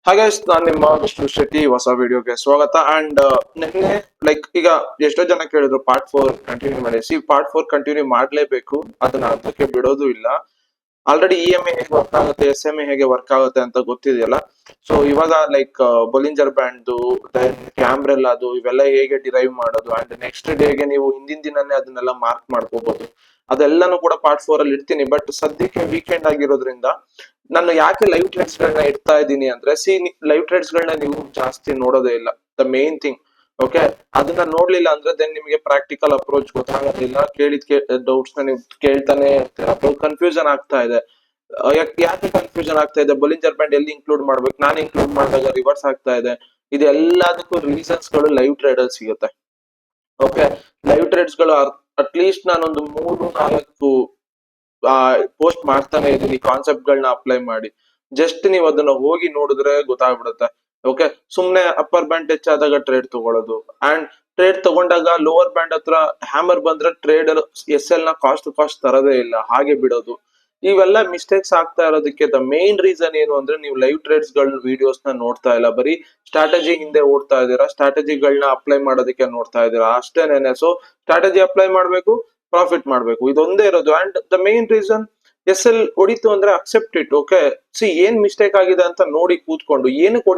ಹಾಗೆ ನಾನು ನಿಮ್ಮ ವಿಷ್ಣು ಶೆಟ್ಟಿ ಹೊಸ ವಿಡಿಯೋಗೆ ಸ್ವಾಗತ. ಅಂಡ್ ನಿನ್ನೆ ಈಗ ಎಷ್ಟೋ ಜನ ಕೇಳಿದ್ರು ಪಾರ್ಟ್ 4 ಕಂಟಿನ್ಯೂ ಮಾಡಿ. ಪಾರ್ಟ್ 4 ಕಂಟಿನ್ಯೂ ಮಾಡ್ಲೇಬೇಕು, ಅದನ್ನ ಅರ್ಧಕ್ಕೆ ಬಿಡೋದು ಇಲ್ಲ. ಆಲ್ರೆಡಿ EMA ಹೇಗೆ ವರ್ಕ್ ಆಗುತ್ತೆ, SMA ಹೇಗೆ ವರ್ಕ್ ಆಗುತ್ತೆ ಅಂತ ಗೊತ್ತಿದೆಯಲ್ಲ. ಸೊ ಇವಾಗ ಬೊಲಿಂಜರ್ ಬ್ಯಾಂಡ್, ಕ್ಯಾಮ್ರೆಲ್ಲಾದು ಇವೆಲ್ಲ ಹೇಗೆ ಡಿರೈವ್ ಮಾಡೋದು, ಅಂಡ್ ನೆಕ್ಸ್ಟ್ ಡೇಗೆ ನೀವು ಹಿಂದಿನ ದಿನನೇ ಅದನ್ನೆಲ್ಲ ಮಾರ್ಕ್ ಮಾಡ್ಕೋಬಹುದು. ಅದೆಲ್ಲಾನು ಕೂಡ ಪಾರ್ಟ್ 4 ಅಲ್ಲಿ ಇಡ್ತೀನಿ. ಬಟ್ ಸದ್ಯಕ್ಕೆ ವೀಕೆಂಡ್ ಆಗಿರೋದ್ರಿಂದ ನಾನು ಯಾಕೆ ಲೈವ್ ಟ್ರೇಡ್ಸ್ ಗಳನ್ನ ಇಡ್ತಾ ಇದ್ದೀನಿ ಅಂದ್ರೆ, ಲೈವ್ ಟ್ರೇಡ್ಸ್ ಗಳನ್ನ ನೀವು ಜಾಸ್ತಿ ನೋಡೋದೇ ಇಲ್ಲ, ದ ಮೇನ್ ಥಿಂಗ್. ಓಕೆ, ಅದನ್ನ ನೋಡ್ಲಿಲ್ಲ ಅಂದ್ರೆ ದೆನ್ ನಿಮಗೆ ಪ್ರಾಕ್ಟಿಕಲ್ ಅಪ್ರೋಚ್ ಗೊತ್ತಾಗೋದಿಲ್ಲ. ಕೇಳಿದ ಡೌಟ್ಸ್ ನ ನೀವು ಕೇಳ್ತಾನೆ ಇರ್ತೀರ. ಕನ್ಫ್ಯೂಷನ್ ಆಗ್ತಾ ಇದೆ. ಯಾಕೆ ಕನ್ಫ್ಯೂಷನ್ ಆಗ್ತಾ ಇದೆ? ಬೊಲಿಂಜರ್ ಬ್ಯಾಂಡ್ ಎಲ್ಲಿ ಇನ್ಕ್ಲೂಡ್ ಮಾಡ್ಬೇಕು, ನಾನು ಇನ್ಕ್ಲೂಡ್ ಮಾಡಿದಾಗ ರಿವರ್ಸ್ ಆಗ್ತಾ ಇದೆ. ಇದೆಲ್ಲದಕ್ಕೂ ರೀಸನ್ಸ್ ಗಳು ಲೈವ್ ಟ್ರೇಡ್ ಅಲ್ಲಿ ಸಿಗುತ್ತೆ. ಓಕೆ, ಲೈವ್ ಟ್ರೇಡ್ಸ್ ಗಳು ಅಟ್ಲೀಸ್ಟ್ ನಾನೊಂದು 3-4 ಪೋಸ್ಟ್ ಮಾಡ್ತಾನೆ ಇದೀನಿ ಕಾನ್ಸೆಪ್ಟ್ ಗಳನ್ನ ಅಪ್ಲೈ ಮಾಡಿ. ಜಸ್ಟ್ ನೀವು ಅದನ್ನ ಹೋಗಿ ನೋಡಿದ್ರೆ ಗೊತ್ತಾಗ್ಬಿಡುತ್ತೆ. ಓಕೆ, ಸುಮ್ನೆ ಅಪ್ಪರ್ ಬ್ಯಾಂಡ್ ಟಚ್ ಆದಾಗ ಟ್ರೇಡ್ ತಗೊಳ್ಳೋದು, ಅಂಡ್ ಟ್ರೇಡ್ ತಗೊಂಡಾಗ ಲೋವರ್ ಬ್ಯಾಂಡ್ ಹತ್ರ ಹ್ಯಾಮರ್ ಬಂದ್ರೆ ಟ್ರೇಡ್ SL ನ ಕಾಸ್ಟ್ ತರದೇ ಇಲ್ಲ, ಹಾಗೆ ಬಿಡೋದು. ಇವೆಲ್ಲ ಮಿಸ್ಟೇಕ್ಸ್ ಆಗ್ತಾ ಇರೋದಕ್ಕೆ ದ ಮೇನ್ ರೀಸನ್ ಏನು ಅಂದ್ರೆ, ನೀವು ಲೈವ್ ಟ್ರೇಡ್ಸ್ ಗಳ ವಿಡಿಯೋಸ್ ನ ನೋಡ್ತಾ ಇಲ್ಲ, ಬರೀ ಸ್ಟ್ರಾಟಜಿ ಹಿಂದೆ ಓಡ್ತಾ ಇದ್ದೀರಾ, ಸ್ಟ್ರಾಟಜಿಗಳನ್ನ ಅಪ್ಲೈ ಮಾಡೋದಕ್ಕೆ ನೋಡ್ತಾ ಇದ್ದೀರಾ ಅಷ್ಟೇನೇನೆ. ಸೊ ಸ್ಟ್ರಾಟಜಿ ಅಪ್ಲೈ ಮಾಡ್ಬೇಕು, ಪ್ರಾಫಿಟ್ ಮಾಡ್ಬೇಕು, ಇದೊಂದೇ ಇರೋದು. And the main reason, SL ಹೊಡಿತು ಅಂದ್ರೆ ಅಕ್ಸೆಪ್ಟ್ ಇಟ್. ಓಕೆ, ಏನ್ ಮಿಸ್ಟೇಕ್ ಆಗಿದೆ ಅಂತ ನೋಡಿ ಕೂತ್ಕೊಂಡು, ಏನಕ್ಕೆ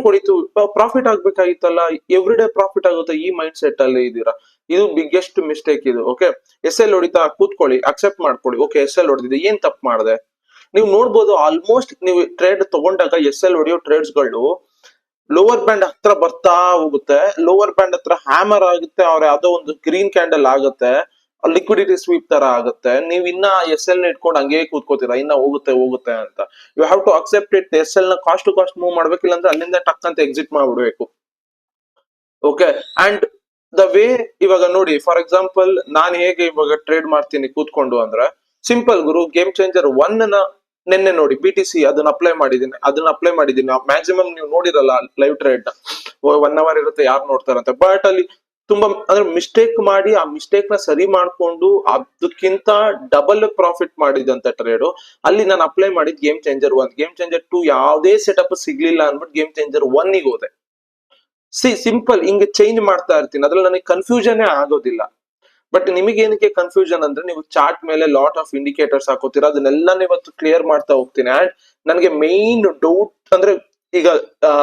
ಹೊಡಿತು ಪ್ರಾಫಿಟ್ ಆಗ್ಬೇಕಾಗಿತ್ತಲ್ಲ, ಎವ್ರಿ ಡೇ ಪ್ರಾಫಿಟ್ ಆಗುತ್ತೆ, ಈ ಮೈಂಡ್ ಸೆಟ್ ಅಲ್ಲಿ ಇದೀರಾ. ಇದು ಬಿಗ್ಗೆಸ್ಟ್ ಮಿಸ್ಟೇಕ್ ಇದು. ಓಕೆ, SL ಹೊಡಿತಾ ಕೂತ್ಕೊಳ್ಳಿ, ಅಕ್ಸೆಪ್ಟ್ ಮಾಡ್ಕೊಳ್ಳಿ. ಓಕೆ, SL ಹೊಡೆದಿದೆ, ಏನ್ ತಪ್ಪು ಮಾಡಿದೆ? ನೀವು ನೋಡ್ಬೋದು, ಆಲ್ಮೋಸ್ಟ್ ನೀವು ಟ್ರೇಡ್ ತಗೊಂಡಾಗ SL ಹೊಡೆಯೋ ಟ್ರೇಡ್ಸ್ ಗಳು ಲೋವರ್ ಬ್ಯಾಂಡ್ ಹತ್ರ ಬರ್ತಾ ಹೋಗುತ್ತೆ, ಲೋವರ್ ಬ್ಯಾಂಡ್ ಹತ್ರ ಹ್ಯಾಮರ್ ಆಗುತ್ತೆ, ಅವ್ರ ಯಾವ್ದೋ ಒಂದು ಗ್ರೀನ್ ಕ್ಯಾಂಡಲ್ ಆಗುತ್ತೆ, ಲಿಕ್ವಿಡಿಟಿ ಸ್ವೀಪ್ ತರ ಆಗುತ್ತೆ. ನೀವ್ ಇನ್ನ SL ನ ಇಟ್ಕೊಂಡು ಹಂಗೆ ಕೂತ್ಕೋತೀರಾ, ಇನ್ನ ಹೋಗುತ್ತೆ ಅಂತ. You have to accept it. SL ನ ಕಾಸ್ಟ್ ಮೂವ್ ಮಾಡ್ಬೇಕಿಲ್ಲ ಅಂದ್ರೆ ಅಲ್ಲಿಂದ ಟಕ್ ಅಂತ ಎಕ್ಸಿಟ್ ಮಾಡ್ಬಿಡ್ಬೇಕು. ಓಕೆ, ಅಂಡ್ ದ ವೇ ಇವಾಗ ನೋಡಿ, ಫಾರ್ ಎಕ್ಸಾಂಪಲ್ ನಾನು ಹೇಗೆ ಇವಾಗ ಟ್ರೇಡ್ ಮಾಡ್ತೀನಿ ಕೂತ್ಕೊಂಡು ಅಂದ್ರೆ, ಸಿಂಪಲ್ ಗುರು. ಗೇಮ್ ಚೇಂಜರ್ 1 ನ ನಿನ್ನೆ ನೋಡಿ, BTC ಅದನ್ನ ಅಪ್ಲೈ ಮಾಡಿದೀನಿ. ಮ್ಯಾಕ್ಸಿಮಮ್ ನೀವು ನೋಡಿರಲ್ಲ ಲೈವ್ ಟ್ರೇಡ್ 1 ಅವರ್ ಇರುತ್ತೆ, ಯಾರು ನೋಡ್ತಾರಂತೆ. ಬಟ್ ಅಲ್ಲಿ ತುಂಬಾ ಅಂದ್ರೆ ಮಿಸ್ಟೇಕ್ ಮಾಡಿ, ಆ ಮಿಸ್ಟೇಕ್ ನ ಸರಿ ಮಾಡ್ಕೊಂಡು ಅದಕ್ಕಿಂತ ಡಬಲ್ ಪ್ರಾಫಿಟ್ ಮಾಡಿದಂತ ಟ್ರೇಡ್ ಅಲ್ಲಿ ನಾನು ಅಪ್ಲೈ ಮಾಡಿದ್ ಗೇಮ್ ಚೇಂಜರ್ 1. ಗೇಮ್ ಚೇಂಜರ್ 2 ಯಾವುದೇ ಸೆಟಪ್ ಸಿಗ್ಲಿಲ್ಲ ಅನ್ಬಿಟ್ಟು ಗೇಮ್ ಚೇಂಜರ್ 1 ಗೆ ಹೋದೆ. ಸಿಂಪಲ್ ಹಿಂಗೆ ಚೇಂಜ್ ಮಾಡ್ತಾ ಇರ್ತೀನಿ, ಅದ್ರಲ್ಲಿ ನನಗೆ ಕನ್ಫ್ಯೂಷನ್ ಆಗೋದಿಲ್ಲ. ಬಟ್ ನಿಮಗೆ ಏನಕ್ಕೆ ಕನ್ಫ್ಯೂಷನ್ ಅಂದ್ರೆ, ನೀವು ಚಾರ್ಟ್ ಮೇಲೆ ಲಾಟ್ ಆಫ್ ಇಂಡಿಕೇಟರ್ಸ್ ಹಾಕೋತೀರಾ, ಅದನ್ನೆಲ್ಲ ಇವತ್ತು ಕ್ಲಿಯರ್ ಮಾಡ್ತಾ ಹೋಗ್ತೀನಿ. ಅಂಡ್ ನನಗೆ ಮೇನ್ ಡೌಟ್ ಅಂದ್ರೆ, ಈಗ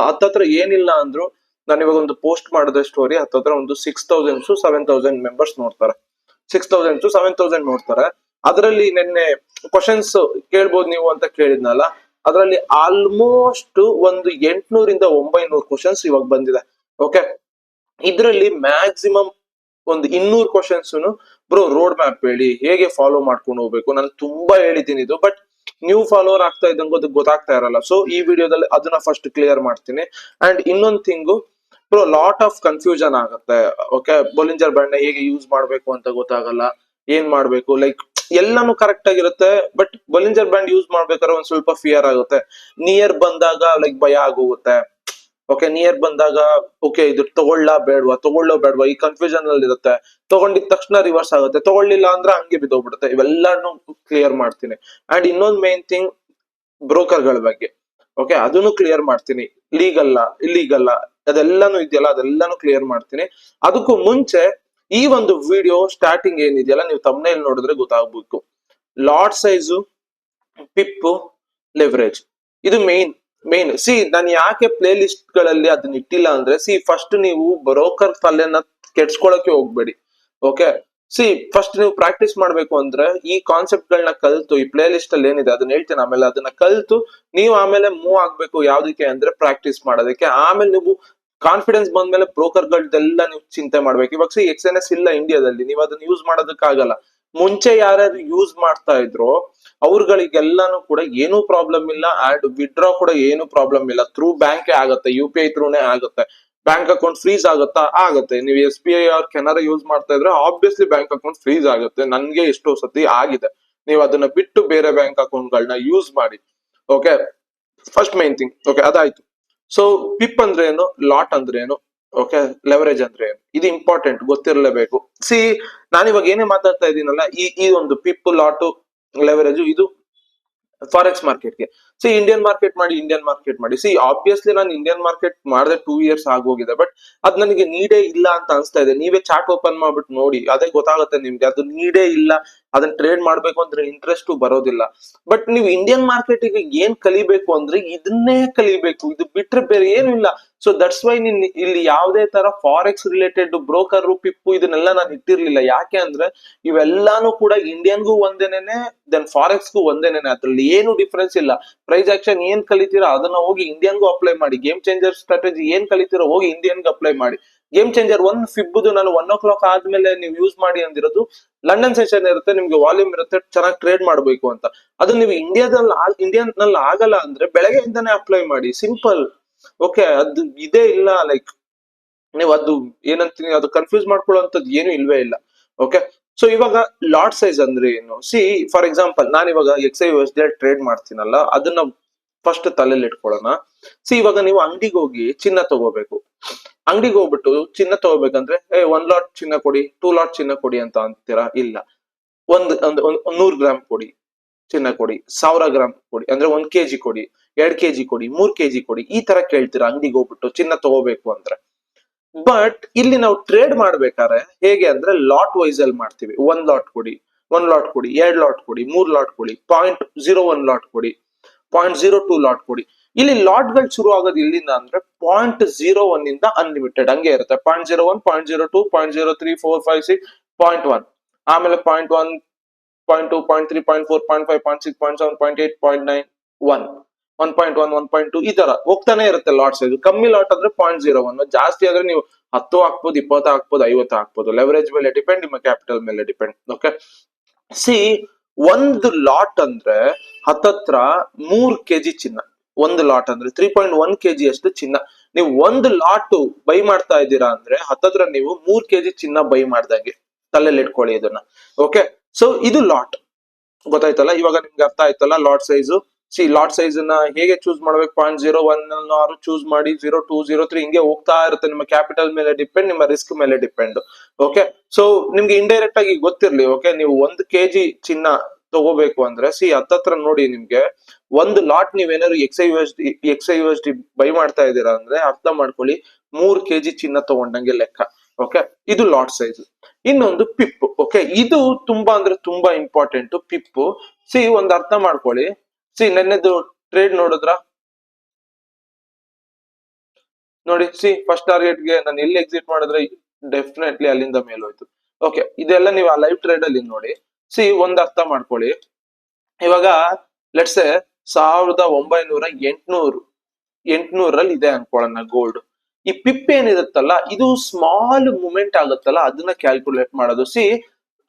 ಹತ್ತತ್ರ ಏನಿಲ್ಲ ಅಂದ್ರು ನಾನು ಇವಾಗ ಒಂದು ಪೋಸ್ಟ್ ಮಾಡಿದ ಸ್ಟೋರಿ ಹತ್ತತ್ರ ಒಂದು 6000 to 7000 ಮೆಂಬರ್ಸ್ ನೋಡ್ತಾರೆ. 6000 to 7000 ನೋಡ್ತಾರೆ. ಅದರಲ್ಲಿ ನಿನ್ನೆ ಕ್ವಶನ್ಸ್ ಕೇಳ್ಬೋದು ನೀವು ಅಂತ ಕೇಳಿದ್ನಲ್ಲ, ಅದರಲ್ಲಿ ಆಲ್ಮೋಸ್ಟ್ ಒಂದು 800 ಇಂದ 900 ಕ್ವಶನ್ಸ್ ಇವಾಗ ಬಂದಿದೆ. ಓಕೆ, ಇದರಲ್ಲಿ ಮ್ಯಾಕ್ಸಿಮಮ್ ಒಂದು 200 ಕ್ವಶನ್ಸ್ ಬ್ರೋ ರೋಡ್ ಮ್ಯಾಪ್ ಹೇಳಿ, ಹೇಗೆ ಫಾಲೋ ಮಾಡ್ಕೊಂಡು ಹೋಗ್ಬೇಕು. ನಾನು ತುಂಬಾ ಹೇಳಿದ್ದೀನಿ ಇದು, ಬಟ್ ನ್ಯೂ ಫಾಲೋವರ್ ಆಗ್ತಾ ಇದ್ದಂಗೆ ಅದು ಗೊತ್ತಾಗ್ತಾ ಇರಲ್ಲ. ಸೊ ಈ ವಿಡಿಯೋದಲ್ಲಿ ಅದನ್ನ ಫಸ್ಟ್ ಕ್ಲಿಯರ್ ಮಾಡ್ತೀನಿ. ಅಂಡ್ ಇನ್ನೊಂದು thing bro, lot of confusion ಆಗುತ್ತೆ. ಓಕೆ, ಬೊಲಿಂಜರ್ ಬ್ಯಾಂಡ್ ನ ಹೇಗೆ ಯೂಸ್ ಮಾಡ್ಬೇಕು ಅಂತ ಗೊತ್ತಾಗಲ್ಲ, ಏನ್ ಮಾಡ್ಬೇಕು. ಎಲ್ಲಾನು ಕರೆಕ್ಟ್ ಆಗಿರುತ್ತೆ, ಬಟ್ ಬೊಲಿಂಜರ್ ಬ್ಯಾಂಡ್ ಯೂಸ್ ಮಾಡ್ಬೇಕಾದ್ರೆ ಒಂದ್ ಸ್ವಲ್ಪ ಫಿಯರ್ ಆಗುತ್ತೆ. ನಿಯರ್ ಬಂದಾಗ ಭಯ ಆಗೋಗುತ್ತೆ. ಓಕೆ, ನಿಯರ್ ಬಂದಾಗ ಓಕೆ ಇದು ತಗೊಳ್ಳೋ ಬೇಡವಾ ಈ ಕನ್ಫ್ಯೂಷನ್ ಅಲ್ಲಿ ಇರುತ್ತೆ. ತಗೊಂಡಿದ ತಕ್ಷಣ ರಿವರ್ಸ್ ಆಗುತ್ತೆ, ತಗೊಳ್ಳಿಲ್ಲ ಅಂದ್ರೆ ಹಂಗೆ ಬಿದ್ದೋಗ್ಬಿಡುತ್ತೆ. ಇವೆಲ್ಲಾನು ಕ್ಲಿಯರ್ ಮಾಡ್ತೀನಿ. ಅಂಡ್ ಇನ್ನೊಂದು ಮೇನ್ ಥಿಂಗ್, ಬ್ರೋಕರ್ ಗಳ ಬಗ್ಗೆ. ಓಕೆ, ಅದನ್ನು ಕ್ಲಿಯರ್ ಮಾಡ್ತೀನಿ. ಇಲ್ಲೀಗಲ್ಲ ಅದೆಲ್ಲಾನು ಇದೆಯಲ್ಲ, ಅದೆಲ್ಲಾನು ಕ್ಲಿಯರ್ ಮಾಡ್ತೀನಿ. ಅದಕ್ಕೂ ಮುಂಚೆ ಈ ಒಂದು ವಿಡಿಯೋ ಸ್ಟಾರ್ಟಿಂಗ್ ಏನಿದೆಯಲ್ಲ, ನೀವು ತಮ್ನೇಲ್ ನೋಡಿದ್ರೆ ಗೊತ್ತಾಗ್ಬೇಕು. ಲಾಟ್ ಸೈಜು, ಪಿಪ್, ಲೆವರೇಜ್, ಇದು ಮೇನ್. ನಾನು ಯಾಕೆ ಪ್ಲೇ ಲಿಸ್ಟ್ ಗಳಲ್ಲಿ ಅದನ್ನ ಇಟ್ಟಿಲ್ಲ ಅಂದ್ರೆ, ಫಸ್ಟ್ ನೀವು ಬ್ರೋಕರ್ ತಲೆನ ಕೆಡ್ಸ್ಕೊಳಕ್ಕೆ ಹೋಗ್ಬೇಡಿ. ಓಕೆ, ಫಸ್ಟ್ ನೀವು ಪ್ರಾಕ್ಟೀಸ್ ಮಾಡ್ಬೇಕು ಅಂದ್ರೆ ಈ ಕಾನ್ಸೆಪ್ಟ್ ಗಳನ್ನ ಕಲ್ತು, ಈ ಪ್ಲೇ ಲಿಸ್ಟ್ ಅಲ್ಲಿ ಏನಿದೆ ಅದನ್ನ ಹೇಳ್ತೀನಿ ಆಮೇಲೆ, ಅದನ್ನ ಕಲ್ತು ನೀವು ಆಮೇಲೆ ಮೂವ್ ಆಗ್ಬೇಕು. ಯಾವ್ದಕ್ಕೆ ಅಂದ್ರೆ ಪ್ರಾಕ್ಟೀಸ್ ಮಾಡೋದಕ್ಕೆ. ಆಮೇಲೆ ನೀವು ಕಾನ್ಫಿಡೆನ್ಸ್ ಬಂದ್ಮೇಲೆ ಬ್ರೋಕರ್ ಗಳದೆಲ್ಲ ನೀವು ಚಿಂತೆ ಮಾಡ್ಬೇಕು. ಇವಾಗ XNS ಇಲ್ಲ ಇಂಡಿಯಾದಲ್ಲಿ, ನೀವು ಅದನ್ನ ಯೂಸ್ ಮಾಡೋದಕ್ಕಾಗಲ್ಲ. ಮುಂಚೆ ಯಾರ್ಯಾರು ಯೂಸ್ ಮಾಡ್ತಾ ಇದ್ರು ಅವ್ರಗಳಿಗೆಲ್ಲಾನು ಕೂಡ ಏನೂ ಪ್ರಾಬ್ಲಮ್ ಇಲ್ಲ. ಅಂಡ್ ವಿಡ್ರಾ ಕೂಡ ಏನು ಪ್ರಾಬ್ಲಮ್ ಇಲ್ಲ. ಥ್ರೂ ಬ್ಯಾಂಕ್ ಆಗುತ್ತೆ, UPI ಥ್ರೂನೇ ಆಗುತ್ತೆ. ಬ್ಯಾಂಕ್ ಅಕೌಂಟ್ ಫ್ರೀಸ್ ಆಗುತ್ತೆ. ನೀವು SBI ಆರ್ ಕೆನರಾ ಯೂಸ್ ಮಾಡ್ತಾ ಇದ್ರೆ ಆಬ್ವಿಯಸ್ಲಿ ಬ್ಯಾಂಕ್ ಅಕೌಂಟ್ ಫ್ರೀಸ್ ಆಗುತ್ತೆ. ನನ್ಗೆ ಎಷ್ಟೋ ಸತಿ ಆಗಿದೆ. ನೀವು ಅದನ್ನ ಬಿಟ್ಟು ಬೇರೆ ಬ್ಯಾಂಕ್ ಅಕೌಂಟ್ ಗಳನ್ನ ಯೂಸ್ ಮಾಡಿ. Okay, first main thing. Okay, ಅದಾಯ್ತು. ಸೊ ಪಿಪ್ ಅಂದ್ರೆ ಏನು, ಲಾಟ್ ಅಂದ್ರೆ ಏನು, ಓಕೆ, ಲೆವರೇಜ್ ಅಂದ್ರೆ ಏನು, ಇದು ಇಂಪಾರ್ಟೆಂಟ್, ಗೊತ್ತಿರಲೇಬೇಕು. ನಾನಿವಾಗ ಏನೇ ಮಾತಾಡ್ತಾ ಇದ್ದೀನಲ್ಲ, ಈ ಒಂದು ಪಿಪ್, ಲಾಟು, ಲೆವರೇಜ್, ಇದು ಫಾರೆಕ್ಸ್ ಮಾರ್ಕೆಟ್ಗೆ. ಸಿ ಇಂಡಿಯನ್ ಮಾರ್ಕೆಟ್ ಮಾಡಿ ಸಿ ಆಬ್ವಿಯಸ್ಲಿ ನಾನು ಇಂಡಿಯನ್ ಮಾರ್ಕೆಟ್ ಮಾಡಿದೆ 2 ಇಯರ್ಸ್ ಆಗೋಗಿದೆ, ಬಟ್ ಅದ್ ನನಗೆ ನೀಡೇ ಇಲ್ಲ ಅಂತ ಅನ್ಸ್ತಾ ಇದೆ. ನೀವೇ ಚಾರ್ಟ್ ಓಪನ್ ಮಾಡ್ಬಿಟ್ಟು ನೋಡಿ, ಅದೇ ಗೊತ್ತಾಗುತ್ತೆ ನಿಮ್ಗೆ ಅದು ನೀಡೇ ಇಲ್ಲ, ಅದನ್ನ ಟ್ರೇಡ್ ಮಾಡ್ಬೇಕು ಅಂದ್ರೆ ಇಂಟ್ರೆಸ್ಟ್ ಬರೋದಿಲ್ಲ. ಬಟ್ ನೀವು ಇಂಡಿಯನ್ ಮಾರ್ಕೆಟ್ ಗೆ ಏನ್ ಕಲಿಬೇಕು ಅಂದ್ರೆ ಇದನ್ನೇ ಕಲಿಬೇಕು, ಇದು ಬಿಟ್ರೆ ಬೇರೆ ಏನು ಇಲ್ಲ. ಸೊ ದಟ್ಸ್ ವೈ ಇಲ್ಲಿ ಯಾವುದೇ ತರ ಫಾರೆಕ್ಸ್ ರಿಲೇಟೆಡ್ ಬ್ರೋಕರ್ ಪಿಪ್ಪು ಇದನ್ನೆಲ್ಲ ನಾನು ಇಟ್ಟಿರ್ಲಿಲ್ಲ. ಯಾಕೆ ಅಂದ್ರೆ ಇವೆಲ್ಲಾನು ಕೂಡ ಇಂಡಿಯನ್ಗೂ ಒಂದೇನೇನೆ, ದೆನ್ ಫಾರೆಕ್ಸ್ಗೂ ಒಂದೇನೇನೆ, ಅದ್ರಲ್ಲಿ ಏನು ಡಿಫ್ರೆನ್ಸ್ ಇಲ್ಲ. ಪ್ರೈಸ್ ಆಕ್ಷನ್ ಏನ್ ಕಲಿತೀರಾ ಅದನ್ನ ಹೋಗಿ ಇಂಡಿಯನ್ಗೂ ಅಪ್ಲೈ ಮಾಡಿ, ಗೇಮ್ ಚೇಂಜರ್ ಸ್ಟ್ರಾಟಜಿ ಏನ್ ಕಲಿತೀರಾ ಹೋಗಿ ಇಂಡಿಯನ್ಗೆ ಅಪ್ಲೈ ಮಾಡಿ. ಗೇಮ್ ಚೇಂಜರ್ ಫಿಬ್ಬುದು ನಾನು 1 o'clock ಆದ್ಮೇಲೆ ನೀವು ಯೂಸ್ ಮಾಡಿ ಅಂದಿರೋದು, ಲಂಡನ್ ಸೆಷನ್ ಇರುತ್ತೆ, ನಿಮ್ಗೆ ವಾಲ್ಯೂಮ್ ಇರುತ್ತೆ, ಚೆನ್ನಾಗಿ ಟ್ರೇಡ್ ಮಾಡ್ಬೇಕು ಅಂತ. ಅದು ನೀವು ಇಂಡಿಯನ್ ನಲ್ಲಿ ಆಗಲ್ಲ ಅಂದ್ರೆ ಬೆಳಗ್ಗೆಯಿಂದಾನೇ ಅಪ್ಲೈ ಮಾಡಿ, ಸಿಂಪಲ್. ಓಕೆ, ಅದು ಇದೇ ಇಲ್ಲ, ಲೈಕ್ ನೀವು ಅದು ಏನಂತೀನಿ ಅದು ಕನ್ಫ್ಯೂಸ್ ಮಾಡ್ಕೊಳ್ಳುವಂತದ್ದು ಏನು ಇಲ್ವೇ ಇಲ್ಲ. ಓಕೆ, ಸೊ ಇವಾಗ ಲಾಟ್ ಸೈಜ್ ಅಂದ್ರೆ ಏನು? ಸಿ ಫಾರ್ ಎಕ್ಸಾಂಪಲ್ ನಾನು ಇವಾಗ XAUSD ಟ್ರೇಡ್ ಮಾಡ್ತೀನಲ್ಲ, ಅದನ್ನ ಫಸ್ಟ್ ತಲೆಯಲ್ಲಿ ಇಟ್ಕೊಳ್ಳೋಣ. ಸಿ ಇವಾಗ ನೀವು ಅಂಗಡಿಗೆ ಹೋಗಿ ಚಿನ್ನ ತಗೋಬೇಕು, ಅಂಗಡಿಗೆ ಹೋಗ್ಬಿಟ್ಟು ಚಿನ್ನ ತಗೋಬೇಕಂದ್ರೆ 1 ಲಾಟ್ ಚಿನ್ನ ಕೊಡಿ, 2 ಲಾಟ್ ಚಿನ್ನ ಕೊಡಿ ಅಂತ ಅಂತೀರಾ? ಇಲ್ಲ, ಒಂದ್ 100 ಗ್ರಾಮ್ ಕೊಡಿ ಚಿನ್ನ ಕೊಡಿ, 1000 ಗ್ರಾಮ್ ಕೊಡಿ ಅಂದ್ರೆ 1 kg ಕೊಡಿ, 2 kg ಕೊಡಿ, 3 kg ಕೊಡಿ, ಈ ತರ ಕೇಳ್ತೀರಾ ಅಂಗಡಿಗೆ ಹೋಗ್ಬಿಟ್ಟು ಚಿನ್ನ ತಗೋಬೇಕು ಅಂದ್ರೆ. ಬಟ್ ಇಲ್ಲಿ ನಾವು ಟ್ರೇಡ್ ಮಾಡ್ಬೇಕಾದ್ರೆ ಹೇಗೆ ಅಂದ್ರೆ ಲಾಟ್ ವೈಸ್ ಅಲ್ಲಿ ಮಾಡ್ತೀವಿ. 1 ಲಾಟ್ ಕೊಡಿ, 1 ಲಾಟ್ ಕೊಡಿ, 2 ಲಾಟ್ ಕೊಡಿ, 3 ಲಾಟ್ ಕೊಡಿ, 0.01 ಲಾಟ್ ಕೊಡಿ, 0.02 ಲಾಟ್ ಕೊಡಿ. ಇಲ್ಲಿ ಲಾಟ್ ಗಳು ಶುರು ಆಗೋದು ಇಲ್ಲಿಂದ ಅಂದ್ರೆ 0.01 ಇಂದ ಅನ್ಲಿಮಿಟೆಡ್ ಹಂಗೆ ಇರುತ್ತೆ. 0.01, 0.02, 0.03, 4, 5, 6, 0.1, ಆಮೇಲೆ 0.1, 0.2, 0.3, 0.4, 0.5, 0.6, 0.7, 0.8, 0.9, 1, 1.1, 1.2 ಈ ತರ ಹೋಗ್ತಾನೆ ಇರುತ್ತೆ ಲಾಟ್ ಸೈಜ್. ಕಮ್ಮಿ ಲಾಟ್ ಅಂದ್ರೆ 0.01, ಜಾಸ್ತಿ ಆದ್ರೆ ನೀವು 10 ಹಾಕ್ಬೋದು, 20 ಹಾಕ್ಬೋದು, 50 ಹಾಕ್ಬೋದು. ಲೆವರೇಜ್ ಮೇಲೆ ಡಿಪೆಂಡ್, ನಿಮ್ಮ ಕ್ಯಾಪಿಟಲ್ ಮೇಲೆ ಡಿಪೆಂಡ್. ಓಕೆ, ಸಿ ಒಂದು ಲಾಟ್ ಅಂದ್ರೆ ಹತ್ತತ್ರ 3 kg ಚಿನ್ನ. ಒಂದು ಲಾಟ್ ಅಂದ್ರೆ 3.1 kg ಅಷ್ಟು ಚಿನ್ನ. ನೀವು ಒಂದು ಲಾಟ್ ಬೈ ಮಾಡ್ತಾ ಇದ್ದೀರಾ ಅಂದ್ರೆ ಹತ್ತತ್ರ ನೀವು 3 kg ಚಿನ್ನ ಬೈ ಮಾಡ್ದಂಗೆ, ತಲೆಯಲ್ಲಿ ಇಟ್ಕೊಳ್ಳಿ ಇದನ್ನ. ಓಕೆ, ಸೊ ಇದು ಲಾಟ್, ಗೊತ್ತಾಯ್ತಲ್ಲ? ಇವಾಗ ನಿಮ್ಗೆ ಅರ್ಥ ಆಯ್ತಲ್ಲ lot size. C lot size ನ ಹೇಗೆ ಚೂಸ್ ಮಾಡ್ಬೇಕು? 0.01 ಚೂಸ್ ಮಾಡಿ, 0.2, 0.3 ಹಿಂಗೆ ಹೋಗ್ತಾ ಇರುತ್ತೆ. ನಿಮ್ಮ ಕ್ಯಾಪಿಟಲ್ ಮೇಲೆ ಡಿಪೆಂಡ್, ನಿಮ್ಮ ರಿಸ್ಕ್ ಮೇಲೆ ಡಿಪೆಂಡ್. ಓಕೆ, ಸೊ ನಿಮ್ಗೆ ಇಂಡೈರೆಕ್ಟ್ ಆಗಿ ಗೊತ್ತಿರ್ಲಿ. ಓಕೆ, ನೀವು 1 kg ಚಿನ್ನ ತಗೋಬೇಕು ಅಂದ್ರೆ ಸಿ ಹತ್ತತ್ರ ನೋಡಿ, ನಿಮ್ಗೆ ಒಂದು ಲಾಟ್ ನೀವೇನಾದ್ರು XAUSD ಬೈ ಮಾಡ್ತಾ ಇದ್ದೀರಾ ಅಂದ್ರೆ ಅರ್ಥ ಮಾಡ್ಕೊಳ್ಳಿ 3 kg ಚಿನ್ನ ತಗೊಂಡಂಗೆ ಲೆಕ್ಕ. ಓಕೆ, ಇದು ಲಾಟ್ ಸೈಜ್. ಇನ್ನೊಂದು ಪಿಪ್. ಓಕೆ, ಇದು ತುಂಬಾ ಅಂದ್ರೆ ತುಂಬಾ ಇಂಪಾರ್ಟೆಂಟ್ ಪಿಪ್. ಸಿ ಒಂದ್ ಅರ್ಥ ಮಾಡ್ಕೊಳ್ಳಿ. ಸಿ ನೆನ್ನೆದು ಟ್ರೇಡ್ ನೋಡಿದ್ರ ನೋಡಿ. ಸಿ ಫಸ್ಟ್ ಟಾರ್ಗೆಟ್ಗೆ ನಾನು ಎಲ್ಲಿ ಎಕ್ಸಿಟ್ ಮಾಡಿದ್ರೆ ಡೆಫಿನೆಟ್ಲಿ ಅಲ್ಲಿಂದ ಮೇಲೋಯ್ತು. ಓಕೆ, ಇದೆಲ್ಲ ನೀವು ಆ ಲೈವ್ ಟ್ರೇಡ್ ಅಲ್ಲಿ ನೋಡಿ. ಸಿ ಒಂದ್ ಅರ್ಥ ಮಾಡ್ಕೊಳ್ಳಿ, ಇವಾಗ ಲೆಟ್ಸೆ 1900 ಇದೆ ಅನ್ಕೊಳ್ಳೋಣ ಗೋಲ್ಡ್. ಈ ಪಿಪ್ ಏನಿರುತ್ತಲ್ಲ ಇದು ಸ್ಮಾಲ್ ಮೂಮೆಂಟ್ ಆಗುತ್ತಲ್ಲ ಅದನ್ನ ಕ್ಯಾಲ್ಕುಲೇಟ್ ಮಾಡೋದು. ಸಿ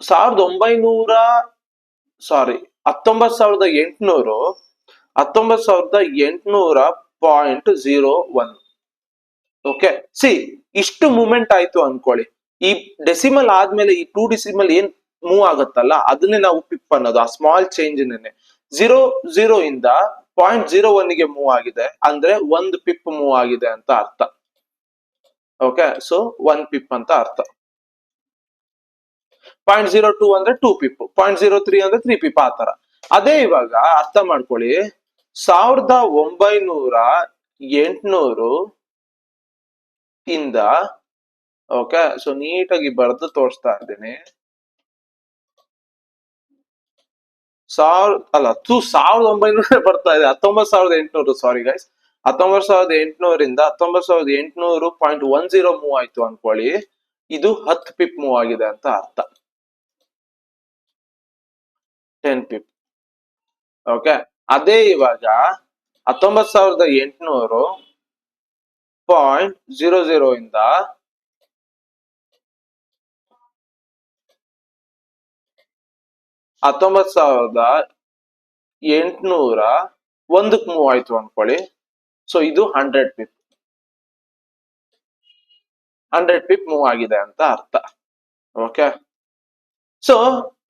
19,800.01. ಓಕೆ, ಸಿ ಇಷ್ಟು ಮೂಮೆಂಟ್ ಆಯ್ತು ಅನ್ಕೊಳ್ಳಿ. ಈ ಡೆಸಿಮಲ್ ಆದ್ಮೇಲೆ ಈ 2 ಡೆಸಿಮಲ್ ಏನ್ ಮೂವ್ ಆಗುತ್ತಲ್ಲ ಅದನ್ನೇ ನಾವು ಪಿಪ್ ಅನ್ನೋದು. ಆ ಸ್ಮಾಲ್ ಚೇಂಜ್ 0.0 ಇಂದ 0.01 ಗೆ ಮೂವ್ ಆಗಿದೆ ಅಂದ್ರೆ 1 ಪಿಪ್ ಮೂವ್ ಆಗಿದೆ ಅಂತ ಅರ್ಥ. ಓಕೆ, ಸೊ 1 ಪಿಪ್ ಅಂತ ಅರ್ಥ. 0.02 ಅಂದ್ರೆ 2 ಪಿಪ್, 0.03 ಅಂದ್ರೆ 3 ಪಿಪ್, ಆ ತರ. ಅದೇ ಇವಾಗ ಅರ್ಥ ಮಾಡ್ಕೊಳ್ಳಿ, 19,800 ಇಂದ, ಓಕೆ, ಸೊ ನೀಟಾಗಿ ಬರೆದು ತೋರಿಸ್ತಾ ಇದ್ದೀನಿ. 1900 ಬರ್ತಾ ಇದೆ, 19,800, ಸಾರಿ ಗೈಸ್, 19,800 ಇಂದ 19,800.10 ಮೂವ್ ಆಯ್ತು ಅನ್ಕೊಳ್ಳಿ. ಇದು 10 ಪಿಪ್ ಮೂವ್ ಆಗಿದೆ ಅಂತ ಅರ್ಥ, 10 ಪಿಪ್. ಓಕೆ, ಅದೇ ಇವಾಗ 19,800.00 ಇಂದ 19,801 ಮೂವ್ ಆಯ್ತು ಅನ್ಕೊಳ್ಳಿ. ಸೊ ಇದು 100 ಪಿಪ್, 100 ಪಿಪ್ ಮೂವ್ ಆಗಿದೆ ಅಂತ ಅರ್ಥ. ಓಕೆ, ಸೊ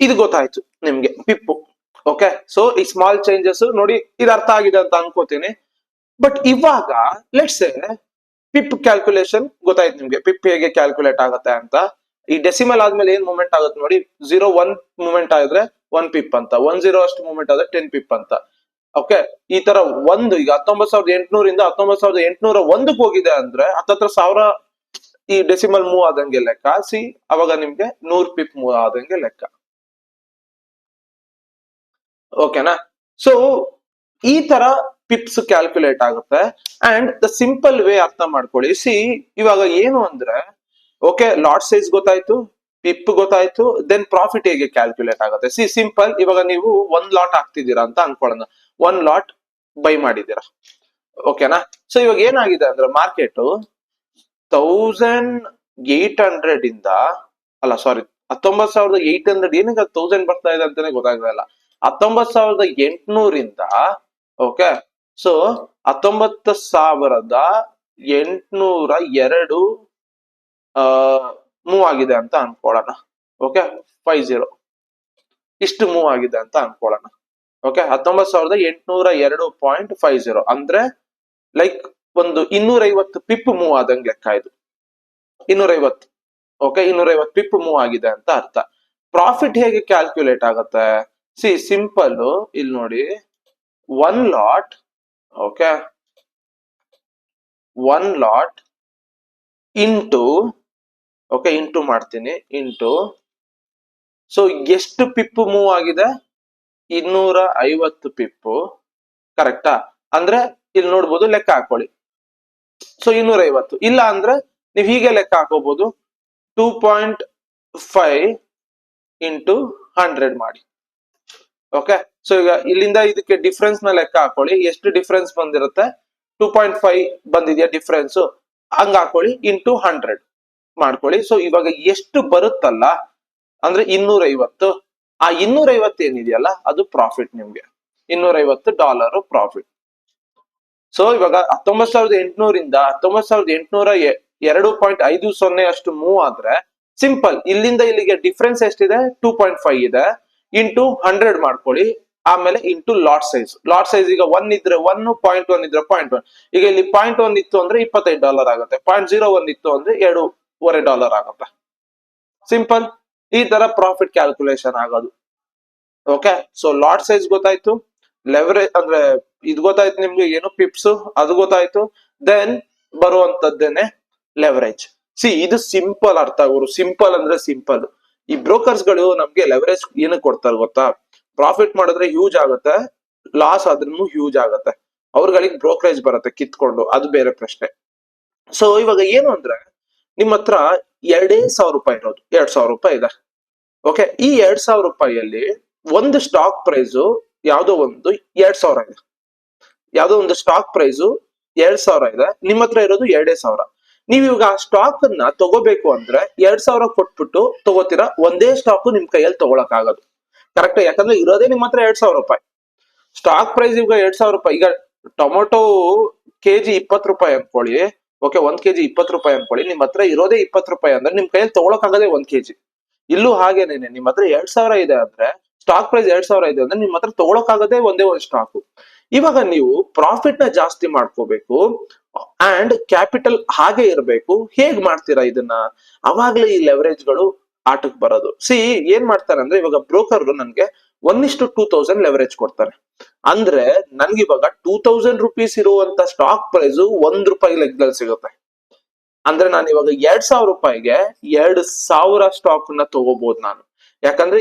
ಇದು ಗೊತ್ತಾಯ್ತು ನಿಮ್ಗೆ ಪಿಪ್. ಓಕೆ, ಸೊ ಈ ಸ್ಮಾಲ್ ಚೇಂಜಸ್ ನೋಡಿ, ಇದು ಅರ್ಥ ಆಗಿದೆ ಅಂತ ಅನ್ಕೋತೀನಿ. ಬಟ್ ಇವಾಗ ಲೆಟ್ಸ್ ಸೇ ಪಿಪ್ ಕ್ಯಾಲ್ಕುಲೇಷನ್ ಗೊತ್ತಾಯ್ತು ನಿಮ್ಗೆ, ಪಿಪ್ ಹೇಗೆ ಕ್ಯಾಲ್ಕುಲೇಟ್ ಆಗುತ್ತೆ ಅಂತ. ಈ ಡೆಸಿಮಲ್ ಆದ್ಮೇಲೆ ಏನ್ ಮೂವ್ಮೆಂಟ್ ಆಗುತ್ತೆ ನೋಡಿ, 0.1 ಮೂವ್ಮೆಂಟ್ ಆದ್ರೆ 1 ಪಿಪ್ ಅಂತ, 1.0 ಅಷ್ಟು ಮೂವ್ಮೆಂಟ್ ಆದ್ರೆ 10 ಪಿಪ್ ಅಂತ. ಓಕೆ, ಈ ತರ ಒಂದು ಈಗ 19,800 19,801 ಹೋಗಿದೆ ಅಂದ್ರೆ ಹತ್ತತ್ರ ಸಾವಿರ ಈ ಡೆಸಿಮಲ್ ಮೂವ್ ಆದಂಗೆ ಲೆಕ್ಕ. ಸಿ ಅವಾಗ ನಿಮ್ಗೆ 100 ಪಿಪ್ ಮೂವ್ ಆದಂಗೆ ಲೆಕ್ಕ. ಓಕೆನಾ? ಸೊ ಈ ತರ ಪಿಪ್ಸ್ ಕ್ಯಾಲ್ಕುಲೇಟ್ ಆಗುತ್ತೆ. ಅಂಡ್ ದ ಸಿಂಪಲ್ ವೇ ಅರ್ಥ ಮಾಡ್ಕೊಳ್ಳಿ. ಸಿ ಇವಾಗ ಏನು ಅಂದ್ರೆ, ಓಕೆ, ಲಾಟ್ ಸೈಜ್ ಗೊತ್ತಾಯ್ತು, ಪಿಪ್ ಗೊತ್ತಾಯ್ತು, ದೆನ್ ಪ್ರಾಫಿಟ್ ಹೇಗೆ ಕ್ಯಾಲ್ಕುಲೇಟ್ ಆಗುತ್ತೆ. ಸಿ ಸಿಂಪಲ್, ಇವಾಗ ನೀವು 1 ಲಾಟ್ ಹಾಕ್ತಿದ್ದೀರಾ ಅಂತ ಅನ್ಕೊಳ್ಳೋಣ, 1 ಲಾಟ್ ಬೈ ಮಾಡಿದ್ದೀರಾ. ಓಕೆನಾ? ಸೊ ಇವಾಗ ಏನಾಗಿದೆ ಅಂದ್ರೆ ಮಾರ್ಕೆಟ್ 1800 ಇಂದ, ಅಲ್ಲ ಸಾರಿ 19,800, ಏನಕ್ಕೆ 1000 ಬರ್ತಾ ಇದೆ ಅಂತಾನೆ ಗೊತ್ತಾಗಲ್ಲ. 19,800 ಓಕೆ, ಸೊ 19,802 ಮೂವ್ ಆಗಿದೆ ಅಂತ ಅನ್ಕೊಳ್ಳೋಣ. ಓಕೆ, 50 ಇಷ್ಟು ಮೂವ್ ಆಗಿದೆ ಅಂತ ಅನ್ಕೊಳ್ಳೋಣ. ಓಕೆ, 19,802.50 ಅಂದ್ರೆ ಲೈಕ್ ಒಂದು 250 ಪಿಪ್ ಮೂವ್ ಆದಂಗೆ ಲೆಕ್ಕ ಇದು. 250, ಓಕೆ, 250 ಪಿಪ್ ಮೂವ್ ಆಗಿದೆ ಅಂತ ಅರ್ಥ. ಪ್ರಾಫಿಟ್ ಹೇಗೆ ಕ್ಯಾಲ್ಕುಲೇಟ್ ಆಗುತ್ತೆ? ಸಿ ಸಿಂಪಲ್, ಇಲ್ಲಿ ನೋಡಿ, 1 lot, okay, 1 lot into, okay, into ಮಾಡ್ತೀನಿ, ಇಂಟು, ಸೊ ಎಷ್ಟು ಪಿಪ್ ಮೂವ್ ಆಗಿದೆ? 250 ಪಿಪ್, ಕರೆಕ್ಟಾ? ಅಂದ್ರೆ ಇಲ್ಲಿ ನೋಡ್ಬೋದು, ಲೆಕ್ಕ ಹಾಕೊಳ್ಳಿ. ಸೊ 250, ಇಲ್ಲ ಅಂದ್ರೆ ನೀವು ಹೀಗೆ ಲೆಕ್ಕ ಹಾಕೋಬಹುದು, 2.5 ಇಂಟು 100 ಮಾಡಿ. ಓಕೆ, ಸೊ ಈಗ ಇಲ್ಲಿಂದ ಇದಕ್ಕೆ ಡಿಫ್ರೆನ್ಸ್ ನ ಲೆಕ್ಕ ಹಾಕೊಳ್ಳಿ. ಎಷ್ಟು ಡಿಫ್ರೆನ್ಸ್ ಬಂದಿರುತ್ತೆ? 2.5 ಬಂದಿದೆಯಾ ಡಿಫ್ರೆನ್ಸ್? ಹಂಗ ಹಾಕೊಳ್ಳಿ, ಇಂಟು 100 ಮಾಡ್ಕೊಳ್ಳಿ. ಸೊ ಇವಾಗ ಎಷ್ಟು ಬರುತ್ತಲ್ಲ ಅಂದ್ರೆ 250, ಆ 250 ಏನಿದೆಯಲ್ಲ ಅದು ಪ್ರಾಫಿಟ್ ನಿಮ್ಗೆ, $250 ಪ್ರಾಫಿಟ್. ಸೊ ಇವಾಗ 19,800 ಇಂದ 19,802.50 ಅಷ್ಟು ಮೂವ್ ಆದ್ರೆ ಸಿಂಪಲ್, ಇಲ್ಲಿಂದ ಇಲ್ಲಿಗೆ ಡಿಫ್ರೆನ್ಸ್ ಎಷ್ಟಿದೆ? 2.5 ಇದೆ, ಇಂಟು 100 ಮಾಡ್ಕೊಳ್ಳಿ, ಆಮೇಲೆ into lot size. Lot size ಈಗ 1 ಇದ್ರೆ 1, 0.1 ಇದ್ರೆ 0.1. ಈಗ ಇಲ್ಲಿ 0.1 ಇತ್ತು ಅಂದ್ರೆ $25 ಆಗುತ್ತೆ, 0.01 ಇತ್ತು ಅಂದ್ರೆ $2.25 ಆಗುತ್ತೆ. ಸಿಂಪಲ್, ಈ ತರ ಪ್ರಾಫಿಟ್ ಕ್ಯಾಲ್ಕುಲೇಷನ್ ಆಗೋದು. ಓಕೆ, ಸೊ ಲಾಟ್ ಸೈಜ್ ಗೊತ್ತಾಯ್ತು, ಲೆವರೇಜ್ ಅಂದ್ರೆ ಇದು ಗೊತ್ತಾಯ್ತು ನಿಮ್ಗೆ, ಏನು ಪಿಪ್ಸ್ ಅದು ಗೊತ್ತಾಯ್ತು, ದೆನ್ ಬರುವಂತದ್ದೇನೆ ಲೆವರೇಜ್. ಸಿ ಇದು ಸಿಂಪಲ್ ಅರ್ಥ ಗುರು, ಸಿಂಪಲ್ ಅಂದ್ರೆ ಸಿಂಪಲ್. ಈ ಬ್ರೋಕರ್ಸ್ ಗಳು ನಮ್ಗೆ ಲೆವರೇಜ್ ಏನಕ್ಕೆ ಕೊಡ್ತಾರೆ ಗೊತ್ತಾ? ಪ್ರಾಫಿಟ್ ಮಾಡಿದ್ರೆ ಹ್ಯೂಜ್ ಆಗುತ್ತೆ, ಲಾಸ್ ಆದ್ರೂ ಹ್ಯೂಜ್ ಆಗುತ್ತೆ, ಅವ್ರಗಳಿಗೆ ಬ್ರೋಕರೇಜ್ ಬರುತ್ತೆ ಕಿತ್ಕೊಂಡು, ಅದು ಬೇರೆ ಪ್ರಶ್ನೆ. ಸೊ ಇವಾಗ ಏನು ಅಂದ್ರೆ, ನಿಮ್ಮ ಹತ್ರ $2,000 ಇರೋದು, $2,000 ಇದೆ. ಓಕೆ, ಈ $2,000 ಒಂದು ಸ್ಟಾಕ್ ಪ್ರೈಸ್ ಯಾವ್ದೋ ಒಂದು 2,000 ಇದೆ, ಯಾವ್ದೋ ಒಂದು ಸ್ಟಾಕ್ ಪ್ರೈಸ್ 2,000 ಇದೆ, ನಿಮ್ಮ ಹತ್ರ ಇರೋದು 2,000. ನೀವ್ ಇವಾಗ ಆ ಸ್ಟಾಕ್ ಅನ್ನ ತಗೋಬೇಕು ಅಂದ್ರೆ 2,000 ಕೊಟ್ಬಿಟ್ಟು ತಗೋತೀರಾ, ಒಂದೇ ಸ್ಟಾಕ್ ನಿಮ್ ಕೈಯಲ್ಲಿ ತಗೊಳಕ್ ಆಗೋದು, ಕರೆಕ್ಟ್? ಯಾಕಂದ್ರೆ ಇರೋದೇ ನಿಮ್ಮ ಹತ್ರ $2,000. ಸ್ಟಾಕ್ ಪ್ರೈಸ್ ಈಗ $2,000. ಈಗ ಟೊಮೊಟೊ ಕೆಜಿ $20 ಅನ್ಕೊಳ್ಳಿ, ಓಕೆ, 1 ಕೆಜಿ $20 ಅನ್ಕೊಳ್ಳಿ, ನಿಮ್ ಹತ್ರ ಇರೋದೇ $20 ಅಂದ್ರೆ ನಿಮ್ ಕೈಯಲ್ಲಿ ತಗೊಳಕ್ ಆಗದೆ 1 ಕೆಜಿ. ಇಲ್ಲೂ ಹಾಗೇನೆ, ನಿಮ್ ಹತ್ರ 2,000 ಇದೆ ಅಂದ್ರೆ, ಸ್ಟಾಕ್ ಪ್ರೈಸ್ 2,000 ಇದೆ ಅಂದ್ರೆ ನಿಮ್ ಹತ್ರ ತಗೊಳಕ್ ಆಗದೆ ಒಂದೇ ಒಂದು ಸ್ಟಾಕ್. ಇವಾಗ ನೀವು ಪ್ರಾಫಿಟ್ ನ ಜಾಸ್ತಿ ಮಾಡ್ಕೋಬೇಕು ಅಂಡ್ ಕ್ಯಾಪಿಟಲ್ ಹಾಗೆ ಇರಬೇಕು. ಹೇಗ್ ಮಾಡ್ತೀರಾ ಇದನ್ನ? ಅವಾಗ್ಲೇ ಈ ಲೆವರೇಜ್ ಗಳು ಆಟಕ್ ಬರೋದು. ಸಿ ಏನ್ ಮಾಡ್ತಾರೆ ಅಂದ್ರೆ, ಇವಾಗ ಬ್ರೋಕರ್ ನನ್ಗೆ 1:2000 ಲೆವರೇಜ್ ಕೊಡ್ತಾರೆ ಅಂದ್ರೆ, ನನ್ಗೆ ಇವಾಗ 2,000 rupees ಇರುವಂತ ಸ್ಟಾಕ್ ಪ್ರೈಸ್ $1 ಲೆಕ್ಕದಲ್ಲಿ ಸಿಗುತ್ತೆ. ಅಂದ್ರೆ ನಾನು ಇವಾಗ $2,000ಗೆ 2,000 ಸ್ಟಾಕ್ ನ ತಗೋಬಹುದು ನಾನು. ಯಾಕಂದ್ರೆ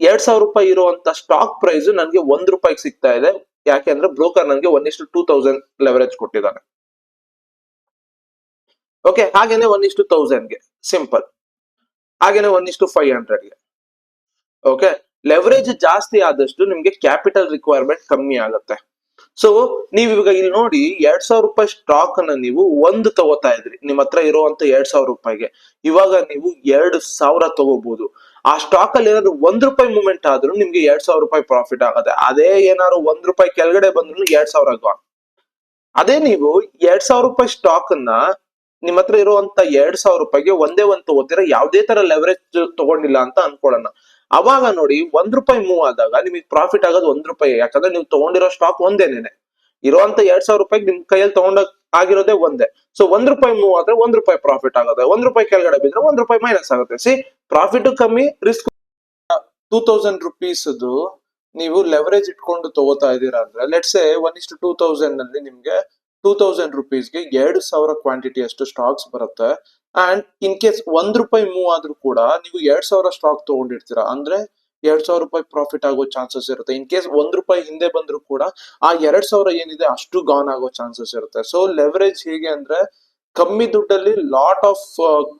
$2,000 ಇರುವಂತ ಸ್ಟಾಕ್ ಪ್ರೈಸ್ ನನ್ಗೆ $1 ಸಿಗ್ತಾ ಇದೆ. ಯಾಕೆಂದ್ರೆ ಬ್ರೋಕರ್ ನನ್ಗೆ 1:2000 ಲೆವರೇಜ್ ಕೊಟ್ಟಿದ್ದಾನೆ. ಓಕೆ, ಹಾಗೇನೆ 1:1000ಗೆ ಸಿಂಪಲ್, ಹಾಗೇನೆ 1:500ಗೆ. ಓಕೆ, ಲೆವರೇಜ್ ಜಾಸ್ತಿ ಆದಷ್ಟು ನಿಮ್ಗೆ ಕ್ಯಾಪಿಟಲ್ ರಿಕ್ವೈರ್ಮೆಂಟ್ ಕಮ್ಮಿ ಆಗುತ್ತೆ. ಸೊ ನೀವ್ ಇವಾಗ ಇಲ್ಲಿ ನೋಡಿ, $2,000 ಸ್ಟಾಕ್ ಅನ್ನ ನೀವು ಒಂದು ತಗೋತಾ ಇದ್ರಿ, ನಿಮ್ ಹತ್ರ ಇರುವಂತ $2,000ಗೆ. ಇವಾಗ ನೀವು 2,000 ತಗೋಬಹುದು. ಆ ಸ್ಟಾಕ್ ಅಲ್ಲಿ ಏನಾದ್ರು $1 ಮೂವ್ಮೆಂಟ್ ಆದ್ರೂ ನಿಮ್ಗೆ $2,000 ಪ್ರಾಫಿಟ್ ಆಗುತ್ತೆ. ಅದೇ ಏನಾದ್ರು $1 ಕೆಳಗಡೆ ಬಂದ್ರು 2,000 ಅದೇ ನೀವು $2,000 ಸ್ಟಾಕ್ ಅನ್ನ ನಿಮ್ ಹತ್ರ ಇರುವಂತ $2,000ಗೆ ಒಂದೇ ಒಂದು ತಗೋತೀರಾ, ಯಾವ್ದೇ ತರ ಲೆವರೇಜ್ ತಗೊಂಡಿಲ್ಲ ಅಂತ ಅನ್ಕೊಳ್ಳೋಣ. ಅವಾಗ ನೋಡಿ, $1 ಮೂವ್ ಆದಾಗ ನಿಮಗೆ ಪ್ರಾಫಿಟ್ ಆಗೋದು $1. ಯಾಕಂದ್ರೆ ನೀವು ತಗೊಂಡಿರೋ ಸ್ಟಾಕ್ ಒಂದೇನೇನೆ, ಇರುವಂತ $2,000 ನಿಮ್ ಕೈಯಲ್ಲಿ ತಗೊಂಡ ಆಗಿರೋದೇ ಒಂದೇ. ಸೊ $1 ಮೂವ್ ಆದ್ರೆ $1 ಪ್ರಾಫಿಟ್ ಆಗುತ್ತೆ, $1 ಕೆಳಗಡೆ ಬಿದ್ರೆ $1 ಮೈನಸ್ ಆಗುತ್ತೆ. ಸಿ ಪ್ರಾಫಿಟ್ ಕಮ್ಮಿ, ರಿಸ್ಕ್. 2,000 rupees ನೀವು ಲೆವರೇಜ್ ಇಟ್ಕೊಂಡು ತಗೋತಾ ಇದ್ದೀರಾ ಅಂದ್ರೆ ಲೆಟ್ಸ್ 1:2000 ನಲ್ಲಿ ನಿಮ್ಗೆ 2000 rupees ಗೆ 2000 ಕ್ವಾಂಟಿಟಿ ಅಷ್ಟು ಸ್ಟಾಕ್ಸ್ ಬರುತ್ತೆ. ಅಂಡ್ ಇನ್ ಕೇಸ್ ₹1 ಮೂವ್ ಆದ್ರೂ ಕೂಡ ನೀವು 2000 ಸ್ಟಾಕ್ ತಗೊಂಡಿರ್ತೀರಾ ಅಂದ್ರೆ ₹2000 ಪ್ರಾಫಿಟ್ ಆಗೋ ಚಾನ್ಸಸ್ ಇರುತ್ತೆ. ಇನ್ ಕೇಸ್ ₹1 ಹಿಂದೆ ಬಂದ್ರು ಕೂಡ ಆ 2000 ಏನಿದೆ ಅಷ್ಟು ಗಾನ್ ಆಗೋ ಚಾನ್ಸಸ್ ಇರುತ್ತೆ. ಸೊ ಲೆವರೇಜ್ ಹೇಗೆ ಅಂದ್ರೆ ಕಮ್ಮಿ ದುಡ್ಡಲ್ಲಿ ಲಾಟ್ ಆಫ್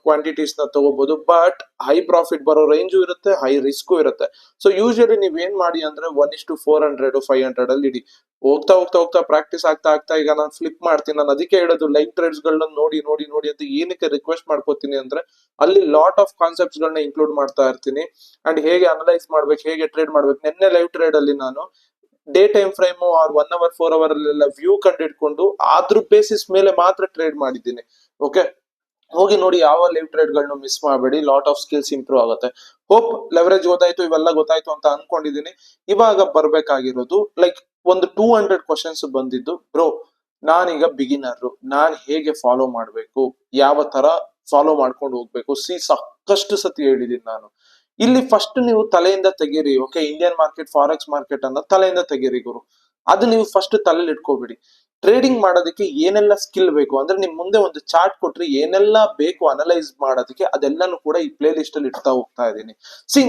ಕ್ವಾಂಟಿಟೀಸ್ ನ ತಗೋಬಹುದು, ಬಟ್ ಹೈ ಪ್ರಾಫಿಟ್ ಬರೋ ರೇಂಜು ಇರುತ್ತೆ, ಹೈ ರಿಸ್ಕ್ ಇರುತ್ತೆ. ಸೊ ಯೂಶಲಿ ನೀವ್ ಏನ್ ಮಾಡಿ ಅಂದ್ರೆ 1:400 500 ಅಲ್ಲಿ ಇಡಿ. ಹೋಗ್ತಾ ಹೋಗ್ತಾ ಹೋಗ್ತಾ ಪ್ರಾಕ್ಟೀಸ್ ಆಗ್ತಾ ಆಗ್ತಾ ಈಗ ನಾನು ಫ್ಲಿಪ್ ಮಾಡ್ತೀನಿ. ನಾನು ಅದಕ್ಕೆ ಹೇಳೋದು ಲೈವ್ ಟ್ರೇಡ್ಸ್ ಗಳನ್ನ ನೋಡಿ ನೋಡಿ ನೋಡಿ ಅಂತ ಏನಕ್ಕೆ ರಿಕ್ವೆಸ್ಟ್ ಮಾಡ್ಕೋತೀನಿ ಅಂದ್ರೆ ಅಲ್ಲಿ ಲಾಟ್ ಆಫ್ ಕಾನ್ಸೆಪ್ಟ್ಸ್ ಗಳನ್ನ ಇನ್ಕ್ಲೂಡ್ ಮಾಡ್ತಾ ಇರ್ತೀನಿ. ಅಂಡ್ ಹೇಗೆ ಅನಲೈಸ್ ಮಾಡ್ಬೇಕು, ಹೇಗೆ ಟ್ರೇಡ್ ಮಾಡ್ಬೇಕು. ನಿನ್ನೆ ಲೈವ್ ಟ್ರೇಡ್ ಅಲ್ಲಿ ನಾನು day time frame or 1 hour 4 hour ಅಲ್ಲೆಲ್ಲ ವ್ಯೂ ಕಂಡಿಡ್ಕೊಂಡು ಅದ್ರ ಬೇಸಿಸ್ ಮೇಲೆ ಮಾತ್ರ ಟ್ರೇಡ್ ಮಾಡಿದ್ದೀನಿ. ಓಕೆ, ಹೋಗಿ ನೋಡಿ ಯಾವ ಲೈವ್ ಟ್ರೇಡ್ ಗಳನ್ನ ಮಿಸ್ ಮಾಡಬೇಡಿ. ಲಾಟ್ ಆಫ್ ಸ್ಕಿಲ್ಸ್ ಇಂಪ್ರೂವ್ ಆಗುತ್ತೆ. ಹೋಪ್ ಲೆವರೇಜ್ ಗೊತ್ತಾಯ್ತು, ಇವೆಲ್ಲ ಗೊತ್ತಾಯ್ತು ಅಂತ ಅನ್ಕೊಂಡಿದೀನಿ. ಇವಾಗ ಬರ್ಬೇಕಾಗಿರೋದು ಲೈಕ್ ಒಂದು 200 ಕ್ವಶನ್ಸ್ ಬಂದಿದ್ದು. ಬ್ರೋ, ನಾನೀಗ ಬಿಗಿನರ್, ನಾನ್ ಹೇಗೆ ಫಾಲೋ ಮಾಡ್ಬೇಕು, ಯಾವ ತರ ಫಾಲೋ ಮಾಡ್ಕೊಂಡು ಹೋಗ್ಬೇಕು, ಸಾಕಷ್ಟು ಸತಿ ಹೇಳಿದೀನಿ ನಾನು. ಇಲ್ಲಿ ಫಸ್ಟ್ ನೀವು ತಲೆಯಿಂದ ತೆಗೀರಿ. Okay, Indian market, forex market ಅನ್ನ ತಲೆಯಿಂದ ತೆಗೀರಿ ಗುರು. ಅದು ನೀವು ಫಸ್ಟ್ ತಲೆಯಲ್ಲಿ ಇಟ್ಕೋಬಿಡಿ. ಟ್ರೇಡಿಂಗ್ ಮಾಡೋದಕ್ಕೆ ಏನೆಲ್ಲ ಸ್ಕಿಲ್ ಬೇಕು ಅಂದ್ರೆ ನಿಮ್ ಮುಂದೆ ಒಂದು ಚಾರ್ಟ್ ಕೊಟ್ರಿ, ಏನೆಲ್ಲ ಬೇಕು ಅನಲೈಸ್ ಮಾಡೋದಕ್ಕೆ ಅದೆಲ್ಲಾನು ಕೂಡ ಈ ಪ್ಲೇ ಲಿಸ್ಟ್ ಅಲ್ಲಿ ಇಡ್ತಾ ಹೋಗ್ತಾ ಇದ್ದೀನಿ.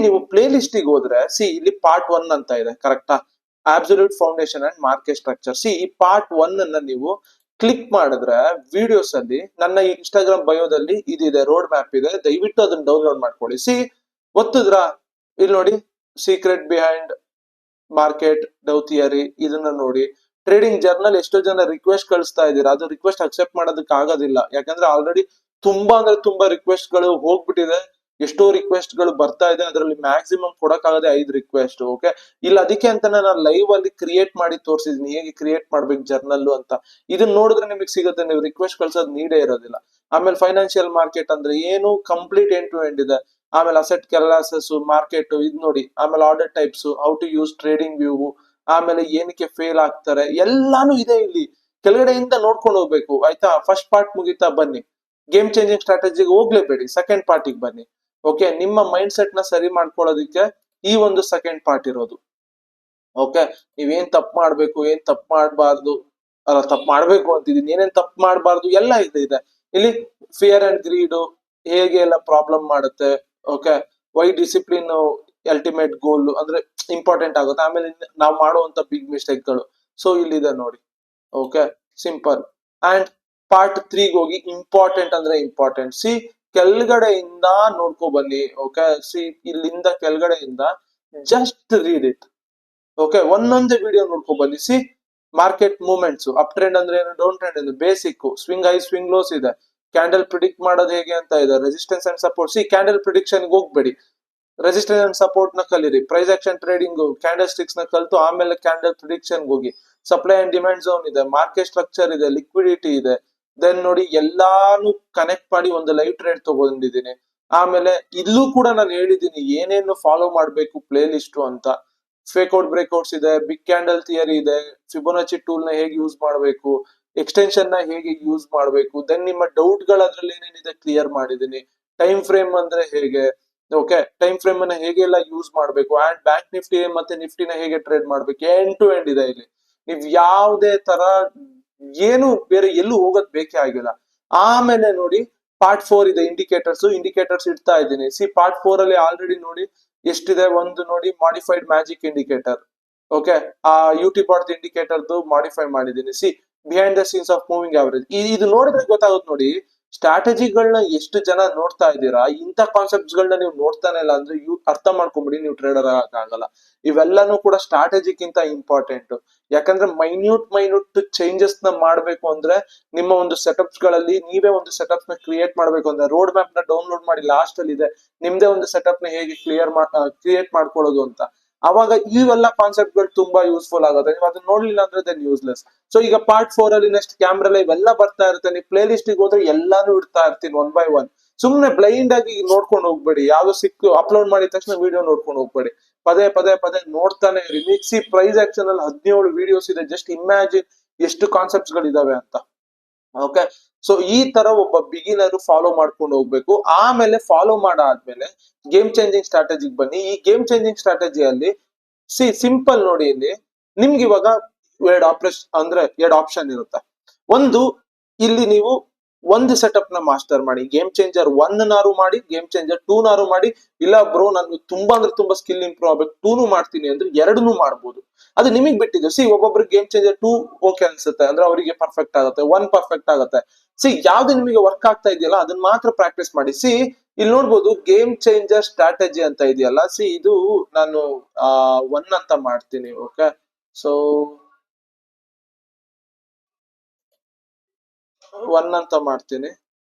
ನೀವು ಪ್ಲೇ ಲಿಸ್ಟಿಗೆ ಹೋದ್ರೆ ಇಲ್ಲಿ ಪಾರ್ಟ್ 1 ಅಂತ ಇದೆ, ಕರೆಕ್ಟಾ? Absolute foundation and market structure. ಈ ಪಾರ್ಟ್ 1 ಅನ್ನ ನೀವು ಕ್ಲಿಕ್ ಮಾಡಿದ್ರೆ ವಿಡಿಯೋಸ್ ಅಲ್ಲಿ ನನ್ನ ಇನ್ಸ್ಟಾಗ್ರಾಮ್ ಬಯೋದಲ್ಲಿ ಇದಿದೆ, ರೋಡ್ ಮ್ಯಾಪ್ ಇದೆ, ದಯವಿಟ್ಟು ಅದನ್ನ ಡೌನ್ಲೋಡ್ ಮಾಡ್ಕೊಳ್ಳಿ. ಒತ್ತಿದ್ರ ಇಲ್ಲಿ ನೋಡಿ, ಸೀಕ್ರೆಟ್ ಬಿಹೈಂಡ್ ಮಾರ್ಕೆಟ್ ಡೌ ಥಿಯರಿ, ಇದನ್ನ ನೋಡಿ. ಟ್ರೇಡಿಂಗ್ ಜರ್ನಲ್ ಎಷ್ಟೋ ಜನ ರಿಕ್ವೆಸ್ಟ್ ಕಳಿಸ್ತಾ ಇದ್ದೀರಾ, ಅದು ರಿಕ್ವೆಸ್ಟ್ ಅಕ್ಸೆಪ್ಟ್ ಮಾಡೋದಕ್ಕೆ ಆಗೋದಿಲ್ಲ. ಯಾಕಂದ್ರೆ ಆಲ್ರೆಡಿ ತುಂಬಾ ಅಂದ್ರೆ ತುಂಬಾ ರಿಕ್ವೆಸ್ಟ್ ಗಳು ಹೋಗ್ಬಿಟ್ಟಿದೆ. ಎಷ್ಟೋ ರಿಕ್ವೆಸ್ಟ್ ಗಳು ಬರ್ತಾ ಇದೆ, ಅದರಲ್ಲಿ ಮ್ಯಾಕ್ಸಿಮಮ್ ಕೊಡಕ್ಕಾಗದೆ 5 ರಿಕ್ವೆಸ್ಟ್. ಓಕೆ, ಇಲ್ಲ ಅದಕ್ಕೆ ಅಂತ ನಾನು ಲೈವ್ ಅಲ್ಲಿ ಕ್ರಿಯೇಟ್ ಮಾಡಿ ತೋರಿಸಿದೀನಿ, ಹೇಗೆ ಕ್ರಿಯೇಟ್ ಮಾಡ್ಬೇಕು ಜರ್ನಲ್ ಅಂತ. ಇದನ್ನ ನೋಡಿದ್ರೆ ನಿಮಗೆ ಸಿಗುತ್ತೆ, ನೀವು ರಿಕ್ವೆಸ್ಟ್ ಕಳ್ಸೋದು ನೀಡೇ ಇರೋದಿಲ್ಲ. ಆಮೇಲೆ ಫೈನಾನ್ಷಿಯಲ್ ಮಾರ್ಕೆಟ್ ಅಂದ್ರೆ ಏನು, ಕಂಪ್ಲೀಟ್ ಎಂಡ್ ಟು ಎಂಡ್ ಇದೆ. ಆಮೇಲೆ ಅಸೆಟ್ ಕ್ಲಾಸಸ್, ಮಾರ್ಕೆಟ್ ಇದ್ ನೋಡಿ. ಆಮೇಲೆ order types, how to use TradingView, ಆಮೇಲೆ ಏನಕ್ಕೆ ಫೇಲ್ ಆಗ್ತಾರೆ, ಎಲ್ಲಾನು ಇದೆ ಇಲ್ಲಿ. ಕೆಳಗಡೆಯಿಂದ ನೋಡ್ಕೊಂಡು ಹೋಗ್ಬೇಕು, ಆಯ್ತಾ? ಫಸ್ಟ್ ಪಾರ್ಟ್ ಮುಗಿತಾ, ಬನ್ನಿ ಗೇಮ್ ಚೇಂಜಿಂಗ್ ಸ್ಟ್ರಾಟಜಿಗೆ ಹೋಗ್ಲೇಬೇಡಿ, ಸೆಕೆಂಡ್ ಪಾರ್ಟಿಗೆ ಬನ್ನಿ. ಓಕೆ, ನಿಮ್ಮ ಮೈಂಡ್ ಸೆಟ್ ನ ಸರಿ ಮಾಡ್ಕೊಳ್ಳೋದಿಕ್ಕೆ ಈ ಒಂದು ಸೆಕೆಂಡ್ ಪಾರ್ಟ್ ಇರೋದು. ಓಕೆ, ನೀವೇನ್ ತಪ್ಪು ಮಾಡ್ಬೇಕು, ಏನ್ ತಪ್ಪು ಮಾಡಬಾರ್ದು, ಅಲ್ಲ ತಪ್ಪು ಮಾಡ್ಬೇಕು ಅಂತಿದೀನಿ, ಏನೇನ್ ತಪ್ಪು ಮಾಡಬಾರ್ದು ಎಲ್ಲ ಇದೆ ಇಲ್ಲಿ. ಫಿಯರ್ ಅಂಡ್ ಗ್ರೀಡ್ ಹೇಗೆ ಎಲ್ಲ ಪ್ರಾಬ್ಲಮ್ ಮಾಡುತ್ತೆ. Okay, why discipline ultimate goal ಅಂದ್ರೆ ಇಂಪಾರ್ಟೆಂಟ್ ಆಗುತ್ತೆ. ಆಮೇಲೆ ನಾವು ಮಾಡುವಂತ ಬಿಗ್ ಮಿಸ್ಟೇಕ್ ಗಳು. ಇಲ್ಲಿದೆ ನೋಡಿ. Okay, simple. ಅಂಡ್ ಪಾರ್ಟ್ 3 ಹೋಗಿ ಇಂಪಾರ್ಟೆಂಟ್ ಅಂದ್ರೆ ಇಂಪಾರ್ಟೆಂಟ್. ಕೆಳಗಡೆಯಿಂದ ನೋಡ್ಕೊ ಬನ್ನಿ. ಓಕೆ, ಇಲ್ಲಿಂದ ಕೆಳಗಡೆಯಿಂದ ಜಸ್ಟ್ ರೀಡ್ ಇಟ್. ಓಕೆ, ಒಂದೊಂದೇ ವಿಡಿಯೋ ನೋಡ್ಕೊ ಬನ್ನಿ. ಮಾರ್ಕೆಟ್ ಮೂವ್ಮೆಂಟ್ಸ್, ಅಪ್ ಟ್ರೆಂಡ್ ಅಂದ್ರೆ ಏನು, ಡೌನ್ ಟ್ರೆಂಡ್ ಏನು, basic, swing high swing lows ಇದೆ, ಕ್ಯಾಂಡಲ್ ಪ್ರಿಡಿಕ್ಟ್ ಮಾಡೋದು ಹೇಗೆ ಅಂತ ಇದೆ, resistance and support. Candle prediction ಹೋಗ್ಬೇಡಿ, ರೆಸಿಸ್ಟೆನ್ಸ್ ಅಂಡ್ ಸಪೋರ್ಟ್ ನ ಕಲೀರಿ. Price action trading, candle sticks ನ ಕಲ್ತು ಆಮೇಲೆ ಕ್ಯಾಂಡಲ್ ಪ್ರಿಡಿಕ್ಷನ್ ಹೋಗಿ. ಸಪ್ಲೈ ಅಂಡ್ ಡಿಮ್ಯಾಂಡ್ ಝೋನ್ ಇದೆ, ಮಾರ್ಕೆಟ್ ಸ್ಟ್ರಕ್ಚರ್ ಇದೆ, ಲಿಕ್ವಿಡಿಟಿ ಇದೆ. ದೆನ್ ನೋಡಿ, ಎಲ್ಲಾನು ಕನೆಕ್ಟ್ ಮಾಡಿ ಒಂದು ಲೈವ್ ಟ್ರೇಡ್ ತಗೊಂಡಿದ್ದೀನಿ. ಆಮೇಲೆ ಇಲ್ಲೂ ಕೂಡ ನಾನು ಹೇಳಿದ್ದೀನಿ ಏನೇನು ಫಾಲೋ ಮಾಡ್ಬೇಕು ಪ್ಲೇ ಲಿಸ್ಟ್ ಅಂತ. ಫೇಕ್ ಔಟ್ ಬ್ರೇಕ್ಔಟ್ಸ್ ಇದೆ, ಬಿಗ್ ಕ್ಯಾಂಡಲ್ ಥಿಯರಿ ಇದೆ, ಫಿಬೋನಚಿ ಟೂಲ್ ನ ಹೇಗೆ ಯೂಸ್ ಮಾಡಬೇಕು, ಎಕ್ಸ್ಟೆನ್ಷನ್ ನ ಹೇಗೆ ಯೂಸ್ ಮಾಡಬೇಕು. ದೆನ್ ನಿಮ್ಮ ಡೌಟ್ ಗಳು ಅದ್ರಲ್ಲಿ ಏನೇನಿದೆ ಕ್ಲಿಯರ್ ಮಾಡಿದೀನಿ. ಟೈಮ್ ಫ್ರೇಮ್ ಅಂದ್ರೆ ಹೇಗೆ, ಓಕೆ, ಟೈಮ್ ಫ್ರೇಮ್ ಅನ್ನ ಹೇಗೆ ಎಲ್ಲ ಯೂಸ್ ಮಾಡಬೇಕು. ಅಂಡ್ ಬ್ಯಾಂಕ್ ನಿಫ್ಟಿ ಮತ್ತೆ ನಿಫ್ಟಿನ ಹೇಗೆ ಟ್ರೇಡ್ ಮಾಡ್ಬೇಕು, ಎಂಡ್ ಟು ಎಂಡ್ ಇದೆ ಇಲ್ಲಿ. ನೀವ್ ಯಾವುದೇ ತರ ಏನು ಬೇರೆ ಎಲ್ಲೂ ಹೋಗೋದ್ ಬೇಕೇ ಆಗಿಲ್ಲ. ಆಮೇಲೆ ನೋಡಿ, ಪಾರ್ಟ್ 4 ಇದೆ, ಇಂಡಿಕೇಟರ್ಸ್ ಇಡ್ತಾ ಇದ್ದೀನಿ. ಪಾರ್ಟ್ 4 ಅಲ್ಲಿ ಆಲ್ರೆಡಿ ನೋಡಿ ಎಷ್ಟಿದೆ. ಒಂದು ನೋಡಿ, ಮಾಡಿಫೈಡ್ ಮ್ಯಾಜಿಕ್ ಇಂಡಿಕೇಟರ್. ಓಕೆ, ಆ ಯುಟಿ ಬಾಟ್ ಇಂಡಿಕೇಟರ್ದು ಮಾಡಿಫೈ ಮಾಡಿದ್ದೀನಿ. Behind the scenes of moving average. ಇದು ನೋಡಿದ್ರೆ ಗೊತ್ತಾಗುತ್ತೆ ನೋಡಿ, ಸ್ಟ್ರಾಟಜಿಗಳನ್ನ ಎಷ್ಟು ಜನ ನೋಡ್ತಾ ಇದ್ದೀರಾ. ಇಂಥ ಕಾನ್ಸೆಪ್ಟ್ಸ್ ಗಳನ್ನ ನೀವು ನೋಡ್ತಾನೆ ಇಲ್ಲ ಅಂದ್ರೆ ಅರ್ಥ ಮಾಡ್ಕೊಂಬಿಡಿ, ನೀವು ಟ್ರೇಡರ್ ಆಗಲ್ಲ. ಇವೆಲ್ಲಾನು ಕೂಡ ಸ್ಟ್ರಾಟಜಿಕ್ಕಿಂತ ಇಂಪಾರ್ಟೆಂಟ್. ಯಾಕಂದ್ರೆ ಮೈನ್ಯೂಟ್ ಚೇಂಜಸ್ ನ ಮಾಡ್ಬೇಕು ಅಂದ್ರೆ ನಿಮ್ಮ ಒಂದು ಸೆಟಪ್ಸ್ ಗಳಲ್ಲಿ ನೀವೇ ಒಂದು ಸೆಟಪ್ ನ ಕ್ರಿಯೇಟ್ ಮಾಡ್ಬೇಕು ಅಂದ್ರೆ ರೋಡ್ ಮ್ಯಾಪ್ ನ ಡೌನ್ಲೋಡ್ ಮಾಡಿ, ಲಾಸ್ಟ್ ಅಲ್ಲಿ ಇದೆ ನಿಮ್ದೇ ಒಂದು ಸೆಟಪ್ ನ ಹೇಗೆ ಕ್ರಿಯೇಟ್ ಮಾಡ್ಕೊಳ್ಳೋದು ಅಂತ. ಅವಾಗ ಇವೆಲ್ಲ ಕಾನ್ಸೆಪ್ಟ್ ಗಳು ತುಂಬಾ ಯೂಸ್ಫುಲ್ ಆಗುತ್ತೆ. ನೀವು ಅದನ್ನ ನೋಡ್ಲಿಲ್ಲ ಅಂದ್ರೆ ದೆನ್ ಯೂಸ್ಲೆಸ್. ಈಗ ಪಾರ್ಟ್ 4 ಅಲ್ಲಿ ನೆಕ್ಸ್ಟ್ ಕ್ಯಾಮ್ರಾ ಲೈವ್ ಎಲ್ಲ ಬರ್ತಾ ಇರುತ್ತೆ. ನೀವು ಪ್ಲೇ ಲಿಸ್ಟ್ ಹೋದ್ರೆ ಎಲ್ಲಾನು ಇಡ್ತಾ ಇರ್ತೀನಿ ಒನ್ ಬೈ ಒನ್. ಸುಮ್ನೆ ಬ್ಲೈಂಡ್ ಆಗಿ ನೋಡ್ಕೊಂಡು ಹೋಗ್ಬೇಡಿ. ಯಾವ್ದೋ ಸಿಕ್ಕು ಅಪ್ಲೋಡ್ ಮಾಡಿದ ತಕ್ಷಣ ವಿಡಿಯೋ ನೋಡ್ಕೊಂಡು ಹೋಗ್ಬೇಡಿ. ಪದೇ ನೋಡ್ತಾನೆ ಇರಿ. ಪ್ರೈಸ್ ಆಕ್ಷನ್ ಅಲ್ಲಿ 17 ವಿಡಿಯೋಸ್ ಇದೆ. ಜಸ್ಟ್ ಇಮ್ಯಾಜಿನ್ ಎಷ್ಟು ಕಾನ್ಸೆಪ್ಟ್ಸ್ ಗಳಿದಾವೆ ಅಂತ. ಓಕೆ, ಈ ತರ ಒಬ್ಬ ಬಿಗಿನರ್ ಫಾಲೋ ಮಾಡ್ಕೊಂಡು ಹೋಗ್ಬೇಕು. ಆಮೇಲೆ ಫಾಲೋ ಮಾಡಾದ್ಮೇಲೆ ಗೇಮ್ ಚೇಂಜಿಂಗ್ ಸ್ಟ್ರಾಟಜಿಗೆ ಬನ್ನಿ. ಈ ಗೇಮ್ ಚೇಂಜಿಂಗ್ ಸ್ಟ್ರಾಟಜಿಯಲ್ಲಿ ಸಿ ಸಿಂಪಲ್ ನೋಡಿ, ಇಲ್ಲಿ ನಿಮ್ಗೆ ಇವಾಗ ಎರಡು ಆಪ್ಷನ್ ಇರುತ್ತೆ. ಒಂದು, ಇಲ್ಲಿ ನೀವು ಒಂದು ಸೆಟಪ್ ನ ಮಾಸ್ಟರ್ ಮಾಡಿ, ಗೇಮ್ ಚೇಂಜರ್ 1 ನಾರು ಮಾಡಿ, ಗೇಮ್ ಚೇಂಜರ್ 2 ನಾರು ಮಾಡಿ, ಇಲ್ಲ ಬ್ರೋ ನನ್ಗೆ ತುಂಬಾ ಅಂದ್ರೆ ತುಂಬಾ ಸ್ಕಿಲ್ ಇಂಪ್ರೂವ್ ಆಗ್ಬೇಕು 2 ಮಾಡ್ತೀನಿ ಅಂದ್ರೆ 2 ಮಾಡ್ಬೋದು. ಅದು ನಿಮಗ್ ಬಿಟ್ಟಿದ್ದು. ಸಿ ಒಬ್ಬೊಬ್ರಿಗೆ ಗೇಮ್ ಚೇಂಜರ್ 2 ಓಕೆ ಅನ್ಸುತ್ತೆ, ಅಂದ್ರೆ ಅವರಿಗೆ ಪರ್ಫೆಕ್ಟ್ ಆಗುತ್ತೆ, 1 ಪರ್ಫೆಕ್ಟ್ ಆಗುತ್ತೆ. ಸಿ ಯಾವ್ದು ನಿಮಗೆ ವರ್ಕ್ ಆಗ್ತಾ ಇದೆಯಲ್ಲ ಅದನ್ನ ಮಾತ್ರ ಪ್ರಾಕ್ಟೀಸ್ ಮಾಡಿ. ಸಿ ಇಲ್ಲಿ ನೋಡ್ಬೋದು ಗೇಮ್ ಚೇಂಜರ್ ಸ್ಟ್ರಾಟಜಿ ಅಂತ ಇದೆಯಲ್ಲ, ಸಿ ಇದು ನಾನು 1 ಅಂತ ಮಾಡ್ತೀನಿ. ಓಕೆ, ಸೊ 1 ಅಂತ ಮಾಡ್ತೀನಿ.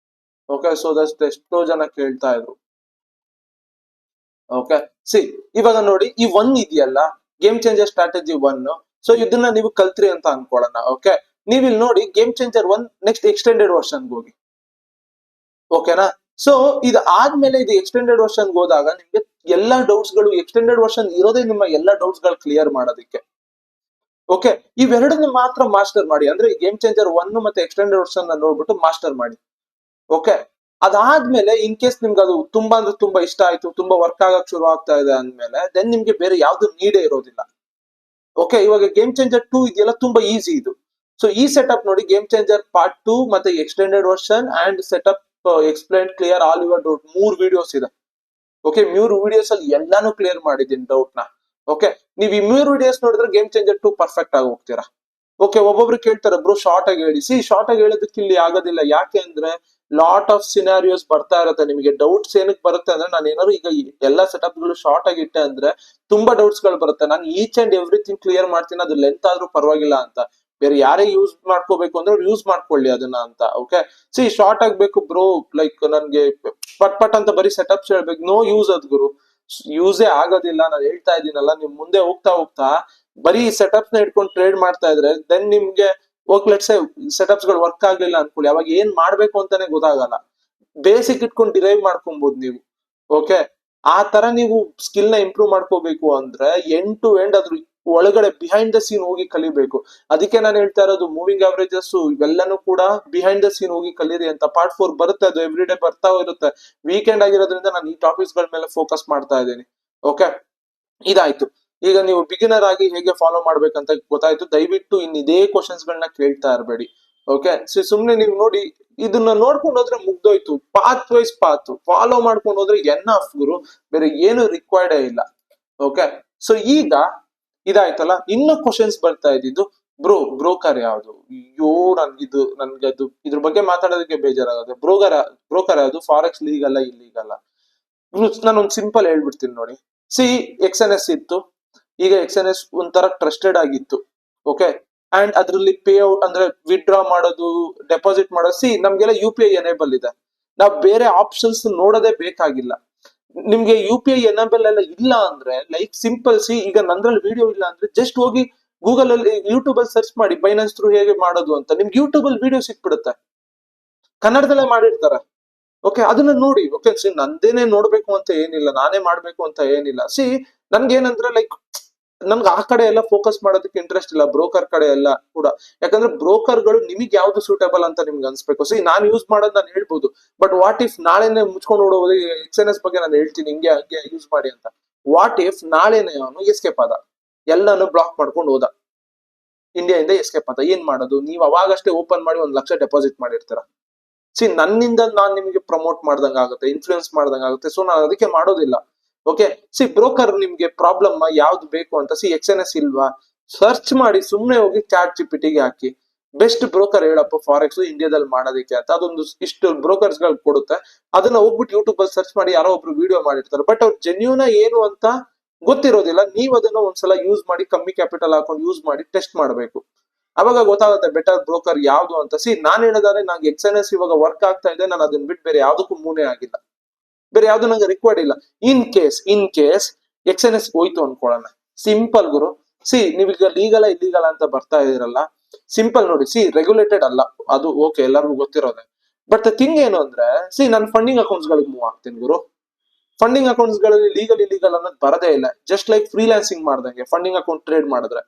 ಓಕೆ, ಸೊ ದಸ್ಟ್ ಎಷ್ಟೋ ಜನ ಕೇಳ್ತಾ ಇದ್ರು. ಓಕೆ, ಸಿ ಇವಾಗ ನೋಡಿ ಈ 1 ಇದೆಯಲ್ಲ, ಗೇಮ್ ಚೇಂಜರ್ ಸ್ಟ್ರಾಟಜಿ 1. ಸೊ ಇದನ್ನ ನೀವು ಕಲ್ತ್ರಿ ಅಂತ ಅನ್ಕೊಳ್ಳೋಣ. ಓಕೆ, ನೀವ್ ಇಲ್ಲಿ ನೋಡಿ ಗೇಮ್ ಚೇಂಜರ್ 1 ನೆಕ್ಸ್ಟ್ ಎಕ್ಸ್ಟೆಂಡೆಡ್ ವರ್ಷನ್ಗೆ ಹೋಗಿ. ಓಕೆನಾ? ಸೊ ಇದು ಆದ್ಮೇಲೆ ಇದು ಎಕ್ಸ್ಟೆಂಡೆಡ್ ವರ್ಷನ್ಗೆ ಹೋದಾಗ ನಿಮ್ಗೆ ಎಲ್ಲಾ ಡೌಟ್ಸ್ ಗಳು, ಎಕ್ಸ್ಟೆಂಡೆಡ್ ವರ್ಷನ್ ಇರೋದೇ ನಿಮ್ಮ ಎಲ್ಲಾ ಡೌಟ್ಸ್ ಗಳು ಕ್ಲಿಯರ್ ಮಾಡೋದಕ್ಕೆ. ಓಕೆ, ಇವೆರಡನ್ನ ಮಾತ್ರ ಮಾಸ್ಟರ್ ಮಾಡಿ. ಅಂದ್ರೆ ಗೇಮ್ ಚೇಂಜರ್ 1 ಮತ್ತೆ ಎಕ್ಸ್ಟೆಂಡೆಡ್ ವರ್ಷನ್ ನೋಡ್ಬಿಟ್ಟು ಮಾಸ್ಟರ್ ಮಾಡಿ. ಓಕೆ, ಅದಾದ್ಮೇಲೆ ಇನ್ ಕೇಸ್ ನಿಮ್ಗೆ ಅದು ತುಂಬಾ ಅಂದ್ರೆ ತುಂಬಾ ಇಷ್ಟ ಆಯ್ತು, ತುಂಬಾ ವರ್ಕ್ ಆಗಕ್ ಶುರು ಆಗ್ತಾ ಇದೆ ಅಂದ್ಮೇಲೆ ದೆನ್ ನಿಮ್ಗೆ ಬೇರೆ ಯಾವ್ದು ನೀಡೇ ಇರೋದಿಲ್ಲ. ಓಕೆ, ಇವಾಗ ಗೇಮ್ ಚೇಂಜರ್ 2 ಇದೆಯಲ್ಲ ತುಂಬಾ ಈಸಿ ಇದು. ಸೊ ಈ ಸೆಟಪ್ ನೋಡಿ, ಗೇಮ್ ಚೇಂಜರ್ ಪಾರ್ಟ್ 2 ಮತ್ತೆ extended version and setup explain clear all your doubt 3 videos ಇದೆ. ಓಕೆ, 3 ವಿಡಿಯೋಸ್ ಅಲ್ಲಿ ಎಲ್ಲಾನು ಕ್ಲಿಯರ್ ಮಾಡಿದೀನಿ ಡೌಟ್ ನ. ಓಕೆ, ನೀವ್ ಈ 3 ವಿಡಿಯೋಸ್ ನೋಡಿದ್ರೆ ಗೇಮ್ ಚೇಂಜರ್ 2 ಪರ್ಫೆಕ್ಟ್ ಆಗಿ ಹೋಗ್ತೀರಾ. ಓಕೆ, ಒಬ್ಬೊಬ್ರು ಕೇಳ್ತಾರೆ ಬ್ರೋ ಶಾರ್ಟ್ ಆಗಿ ಹೇಳಿ. ಸಿ ಶಾರ್ಟ್ ಆಗಿ ಹೇಳೋದಕ್ಕೆ ಇಲ್ಲಿ ಆಗೋದಿಲ್ಲ. ಯಾಕೆ ಅಂದ್ರೆ ಲಾಟ್ ಆಫ್ ಸಿನಾರಿಯೋಸ್ ಬರ್ತಾ ಇರುತ್ತೆ. ನಿಮಗೆ ಡೌಟ್ಸ್ ಏನಕ್ಕೆ ಬರುತ್ತೆ ಅಂದ್ರೆ, ನಾನು ಏನಾದ್ರು ಈಗ ಎಲ್ಲಾ ಸೆಟಪ್ ಗಳು ಶಾರ್ಟ್ ಆಗಿ ಇಟ್ಟೆ ಅಂದ್ರೆ ತುಂಬಾ ಡೌಟ್ಸ್ ಗಳು ಬರುತ್ತೆ. ನಾನು ಈಚ್ ಅಂಡ್ ಎವ್ರಿಥಿಂಗ್ ಕ್ಲಿಯರ್ ಮಾಡ್ತೀನಿ, ಅದು ಲೆಂತ್ ಆದ್ರೂ ಪರವಾಗಿಲ್ಲ ಅಂತ. ಬೇರೆ ಯಾರೇ ಯೂಸ್ ಮಾಡ್ಕೋಬೇಕು ಅಂದ್ರೆ ಯೂಸ್ ಮಾಡ್ಕೊಳ್ಳಿ ಅದನ್ನ ಅಂತ. ಓಕೆ, ಸಿ ಶಾರ್ಟ್ ಆಗ್ಬೇಕು ಬ್ರೋ, ಲೈಕ್ ನನ್ಗೆ ಪಟ್ ಪಟ್ ಅಂತ ಬರೀ ಸೆಟಪ್ಸ್ ಹೇಳ್ಬೇಕು, ನೋ ಯೂಸ್ ಅದ್ ಗುರು, ಯೂಸೇ ಆಗೋದಿಲ್ಲ. ನಾನು ಹೇಳ್ತಾ ಇದ್ದೀನಲ್ಲ, ನಿಮ್ ಮುಂದೆ ಹೋಗ್ತಾ ಹೋಗ್ತಾ ಬರೀ ಸೆಟಪ್ಸ್ ನ ಇಟ್ಕೊಂಡು ಟ್ರೇಡ್ ಮಾಡ್ತಾ ಇದ್ರೆ ದೆನ್ ನಿಮ್ಗೆ ಲೆಟ್ಸ್ ಸೆಟಪ್ಸ್ ಗಳು ವರ್ಕ್ ಆಗ್ಲಿಲ್ಲ ಅನ್ಕೊಳ್ಳಿ, ಅವಾಗ ಏನ್ ಮಾಡ್ಬೇಕು ಅಂತಾನೆ ಗೊತ್ತಾಗಲ್ಲ. ಬೇಸಿಕ್ ಇಟ್ಕೊಂಡು ಡಿರೈವ್ ಮಾಡ್ಕೊಬಹುದು ನೀವು. ಓಕೆ, ಆ ತರ ನೀವು ಸ್ಕಿಲ್ ನ ಇಂಪ್ರೂವ್ ಮಾಡ್ಕೋಬೇಕು ಅಂದ್ರೆ ಎಂಡ್ ಟು ಎಂಡ್ ಅದ್ರ ಒಳಗಡೆ ಬಿಹೈಂಡ್ ದ ಸೀನ್ ಹೋಗಿ ಕಲಿಬೇಕು. ಅದಕ್ಕೆ ನಾನು ಹೇಳ್ತಾ ಇರೋದು ಮೂವಿಂಗ್ ಅವರೇಜಸ್ ಇವೆಲ್ಲನೂ ಕೂಡ ಬಿಹೈಂಡ್ ದ ಸೀನ್ ಹೋಗಿ ಕಲೀರಿ ಅಂತ. ಪಾರ್ಟ್ 4 ಬರುತ್ತೆ, ಅದು ಎವ್ರಿ ಡೇ ಬರ್ತಾ ಇರುತ್ತೆ. ವೀಕೆಂಡ್ ಆಗಿರೋದ್ರಿಂದ ನಾನು ಈ ಟಾಪಿಕ್ಸ್ ಗಳ ಮೇಲೆ ಫೋಕಸ್ ಮಾಡ್ತಾ ಇದ್ದೀನಿ. ಓಕೆ, ಇದಾಯ್ತು. ಈಗ ನೀವು ಬಿಗಿನರ್ ಆಗಿ ಹೇಗೆ ಫಾಲೋ ಮಾಡ್ಬೇಕಂತ ಗೊತ್ತಾಯ್ತು. ದಯವಿಟ್ಟು ಇನ್ ಇದೇ ಕ್ವಶನ್ಸ್ ಗಳನ್ನ ಕೇಳ್ತಾ ಇರಬೇಡಿ. ಓಕೆ, ಸುಮ್ನೆ ನೀವು ನೋಡಿ ಇದನ್ನ ನೋಡ್ಕೊಂಡು ಹೋದ್ರೆ ಮುಗ್ದೋಯ್ತು. ಪಾತ್ ವೈಸ್ ಪಾತ್ ಫಾಲೋ ಮಾಡ್ಕೊಂಡು ಹೋದ್ರೆ ಎನ್ಫ್ ಗುರು, ಬೇರೆ ಏನು ರಿಕ್ವೈರ್ಡ್ ಇಲ್ಲ. ಓಕೆ, ಸೊ ಈಗ ಇದಾಯ್ತಲ್ಲ, ಇನ್ನು ಕ್ವಶನ್ಸ್ ಬರ್ತಾ ಇದ್ದಿದ್ದು ಬ್ರೋಕರ್ ಯಾವ್ದು? ಅಯ್ಯೋ ನನ್ಗೆ ಅದು ಇದ್ರ ಬಗ್ಗೆ ಮಾತಾಡೋದಕ್ಕೆ ಬೇಜಾರಾಗುತ್ತೆ. ಬ್ರೋಕರ್ ಯಾವ್ದು? ಫಾರೆಕ್ಸ್ ಲೀಗಲ್ಲ ಇಲ್ಲೀಗಲ್ಲ? ನಾನೊಂದು ಸಿಂಪಲ್ ಹೇಳ್ಬಿಡ್ತೀನಿ ನೋಡಿ. ಸಿ XNS ಇತ್ತು, ಈಗ XNS ಒಂಥರ ಟ್ರಸ್ಟೆಡ್ ಆಗಿತ್ತು. ಓಕೆ, ಅಂಡ್ ಅದ್ರಲ್ಲಿ ಪೇ ಔಟ್ ಅಂದ್ರೆ ವಿಡ್ರಾ ಮಾಡೋದು, ಡೆಪಾಸಿಟ್ ಮಾಡೋದು. ಸಿ ನಮ್ಗೆಲ್ಲ UPI ಎನೇಬಲ್ ಇದೆ, ನಾವ್ ಬೇರೆ ಆಪ್ಷನ್ಸ್ ನೋಡೋದೇ ಬೇಕಾಗಿಲ್ಲ. ನಿಮ್ಗೆ UPI ಎನೇಬಲ್ ಎಲ್ಲ ಇಲ್ಲ ಅಂದ್ರೆ ಲೈಕ್ ಸಿಂಪಲ್, ಸಿ ಈಗ ನಂದ್ರಲ್ಲಿ ವಿಡಿಯೋ ಇಲ್ಲ ಅಂದ್ರೆ ಜಸ್ಟ್ ಹೋಗಿ ಗೂಗಲ್ ಅಲ್ಲಿ, ಯೂಟ್ಯೂಬ್ ಅಲ್ಲಿ ಸರ್ಚ್ ಮಾಡಿ ಬೈನಾನ್ಸ್ ಥ್ರೂ ಹೇಗೆ ಮಾಡೋದು ಅಂತ. ನಿಮ್ಗೆ ಯೂಟ್ಯೂಬ್ ಅಲ್ಲಿ ವಿಡಿಯೋ ಸಿಕ್ಬಿಡುತ್ತೆ, ಕನ್ನಡದಲ್ಲೇ ಮಾಡಿರ್ತಾರೆ. ಓಕೆ, ಅದನ್ನ ನೋಡಿ. ಓಕೆ, ಸಿ ನಂದೇನೆ ನೋಡ್ಬೇಕು ಅಂತ ಏನಿಲ್ಲ, ನಾನೇ ಮಾಡ್ಬೇಕು ಅಂತ ಏನಿಲ್ಲ. ಸಿ ನನ್ಗೆ ಏನಂದ್ರೆ ಲೈಕ್ ನನ್ಗೆ ಆ ಕಡೆ ಎಲ್ಲ ಫೋಕಸ್ ಮಾಡೋದಕ್ಕೆ ಇಂಟ್ರೆಸ್ಟ್ ಇಲ್ಲ, ಬ್ರೋಕರ್ ಕಡೆ ಎಲ್ಲ ಕೂಡ. ಯಾಕಂದ್ರೆ ಬ್ರೋಕರ್ ಗಳು ನಿಮಗೆ ಯಾವ್ದು ಸೂಟೇಬಲ್ ಅಂತ ನಿಮ್ಗೆ ಅನ್ಸ್ಬೇಕು. ಸಿ ನಾನು ಯೂಸ್ ಮಾಡೋದು ನಾನು ಹೇಳ್ಬೋದು, ಬಟ್ ವಾಟ್ ಇಫ್ ನಾಳೆನೆ ಮುಚ್ಕೊಂಡು ನೋಡೋದು. XNS ಬಗ್ಗೆ ನಾನು ಹೇಳ್ತೀನಿ ಹಿಂಗೆ ಹಂಗೆ ಯೂಸ್ ಮಾಡಿ ಅಂತ. ವಾಟ್ ಇಫ್ ನಾಳೆನೆ ಅವನು ಎಸ್ಕೇಪ್ ಆದ, ಎಲ್ಲಾನು ಬ್ಲಾಕ್ ಮಾಡ್ಕೊಂಡು ಹೋದ, ಇಂಡಿಯಾದಿಂದ ಎಸ್ಕೇಪ್ ಆದ, ಏನ್ ಮಾಡೋದು? ನೀವು ಅವಾಗಷ್ಟೇ ಓಪನ್ ಮಾಡಿ 1 ಲಕ್ಷ ಡೆಪಾಸಿಟ್ ಮಾಡಿರ್ತೀರ. ಸಿ ನನ್ನಿಂದ ನಾನ್ ನಿಮ್ಗೆ ಪ್ರಮೋಟ್ ಮಾಡ್ದಂಗ ಆಗುತ್ತೆ, ಇನ್ಫ್ಲೂಯೆನ್ಸ್ ಮಾಡ್ದಂಗ ಆಗುತ್ತೆ. ಸೊ ನಾನು ಅದಕ್ಕೆ ಮಾಡೋದಿಲ್ಲ. ಓಕೆ, ಸಿ ಬ್ರೋಕರ್ ನಿಮ್ಗೆ ಪ್ರಾಬ್ಲಮ್ ಯಾವ್ದು ಬೇಕು ಅಂತ. ಸಿ XNS ಇಲ್ವಾ? ಸರ್ಚ್ ಮಾಡಿ, ಸುಮ್ನೆ ಹೋಗಿ ಚಾಟ್ GPT ಗೆ ಹಾಕಿ ಬೆಸ್ಟ್ ಬ್ರೋಕರ್ ಹೇಳಪ್ಪ ಫಾರೆಕ್ಸ್ ಇಂಡಿಯಾದಲ್ಲಿ ಮಾಡೋದಕ್ಕೆ ಅಂತ. ಅದೊಂದು ಇಷ್ಟು ಬ್ರೋಕರ್ಸ್ ಗಳು ಕೊಡುತ್ತೆ. ಅದನ್ನ ಹೋಗ್ಬಿಟ್ಟು ಯೂಟ್ಯೂಬ್ ಅಲ್ಲಿ ಸರ್ಚ್ ಮಾಡಿ ಯಾರೋ ಒಬ್ರು ವಿಡಿಯೋ ಮಾಡಿರ್ತಾರೆ, ಬಟ್ ಅವ್ರು ಜೆನ್ಯೂನ ಏನು ಅಂತ ಗೊತ್ತಿರೋದಿಲ್ಲ. ನೀವ್ ಅದನ್ನ ಒಂದ್ಸಲ ಯೂಸ್ ಮಾಡಿ, ಕಮ್ಮಿ ಕ್ಯಾಪಿಟಲ್ ಹಾಕೊಂಡು ಯೂಸ್ ಮಾಡಿ ಟೆಸ್ಟ್ ಮಾಡ್ಬೇಕು. ಅವಾಗ ಗೊತ್ತಾಗುತ್ತೆ ಬೆಟರ್ ಬ್ರೋಕರ್ ಯಾವ್ದು ಅಂತ. ಸಿ ನಾನ್ ಹೇಳೋದಾದ್ರೆ ನಂಗೆ XNS ಇವಾಗ ವರ್ಕ್ ಆಗ್ತಾ ಇದೆ, ನಾನು ಅದನ್ನ ಬಿಟ್ಟು ಬೇರೆ ಯಾವ್ದಕ್ಕೂ ಮೂನೇ ಆಗಿಲ್ಲ, ಬೇರೆ ಯಾವ್ದು ನಂಗೆ ರಿಕ್ವೈರ್ಡ್ ಇಲ್ಲ. ಇನ್ ಕೇಸ್ XNS ಹೋಯ್ತು ಅನ್ಕೊಳ್ಳೋಣ, ಸಿಂಪಲ್ ಗುರು. ಸಿ ನೀವೀಗ ಲೀಗಲ ಇಲ್ಲೀಗಲ ಅಂತ ಬರ್ತಾ ಇದೀರಲ್ಲ, ಸಿಂಪಲ್ ನೋಡಿ. ಸಿ ರೆಗ್ಯುಲೇಟೆಡ್ ಅಲ್ಲ ಅದು, ಓಕೆ, ಎಲ್ಲರಿಗೂ ಗೊತ್ತಿರೋದೆ. ಬಟ್ ಥಿಂಗ್ ಏನು ಅಂದ್ರೆ, ಸಿ ನಾನು ಫಂಡಿಂಗ್ ಅಕೌಂಟ್ಸ್ ಗಳಿಗೆ ಮೂವ್ ಆಗ್ತೀನಿ ಗುರು. ಫಂಡಿಂಗ್ ಅಕೌಂಟ್ಸ್ ಗಳಲ್ಲಿ ಲೀಗಲ್ ಇಲ್ಲೀಗಲ್ ಅನ್ನೋದು ಬರದೇ ಇಲ್ಲ. ಜಸ್ಟ್ ಲೈಕ್ ಫ್ರೀಲಾನ್ಸಿಂಗ್ ಮಾಡ್ದಂಗೆ ಫಂಡಿಂಗ್ ಅಕೌಂಟ್ ಟ್ರೇಡ್ ಮಾಡಿದ್ರೆ.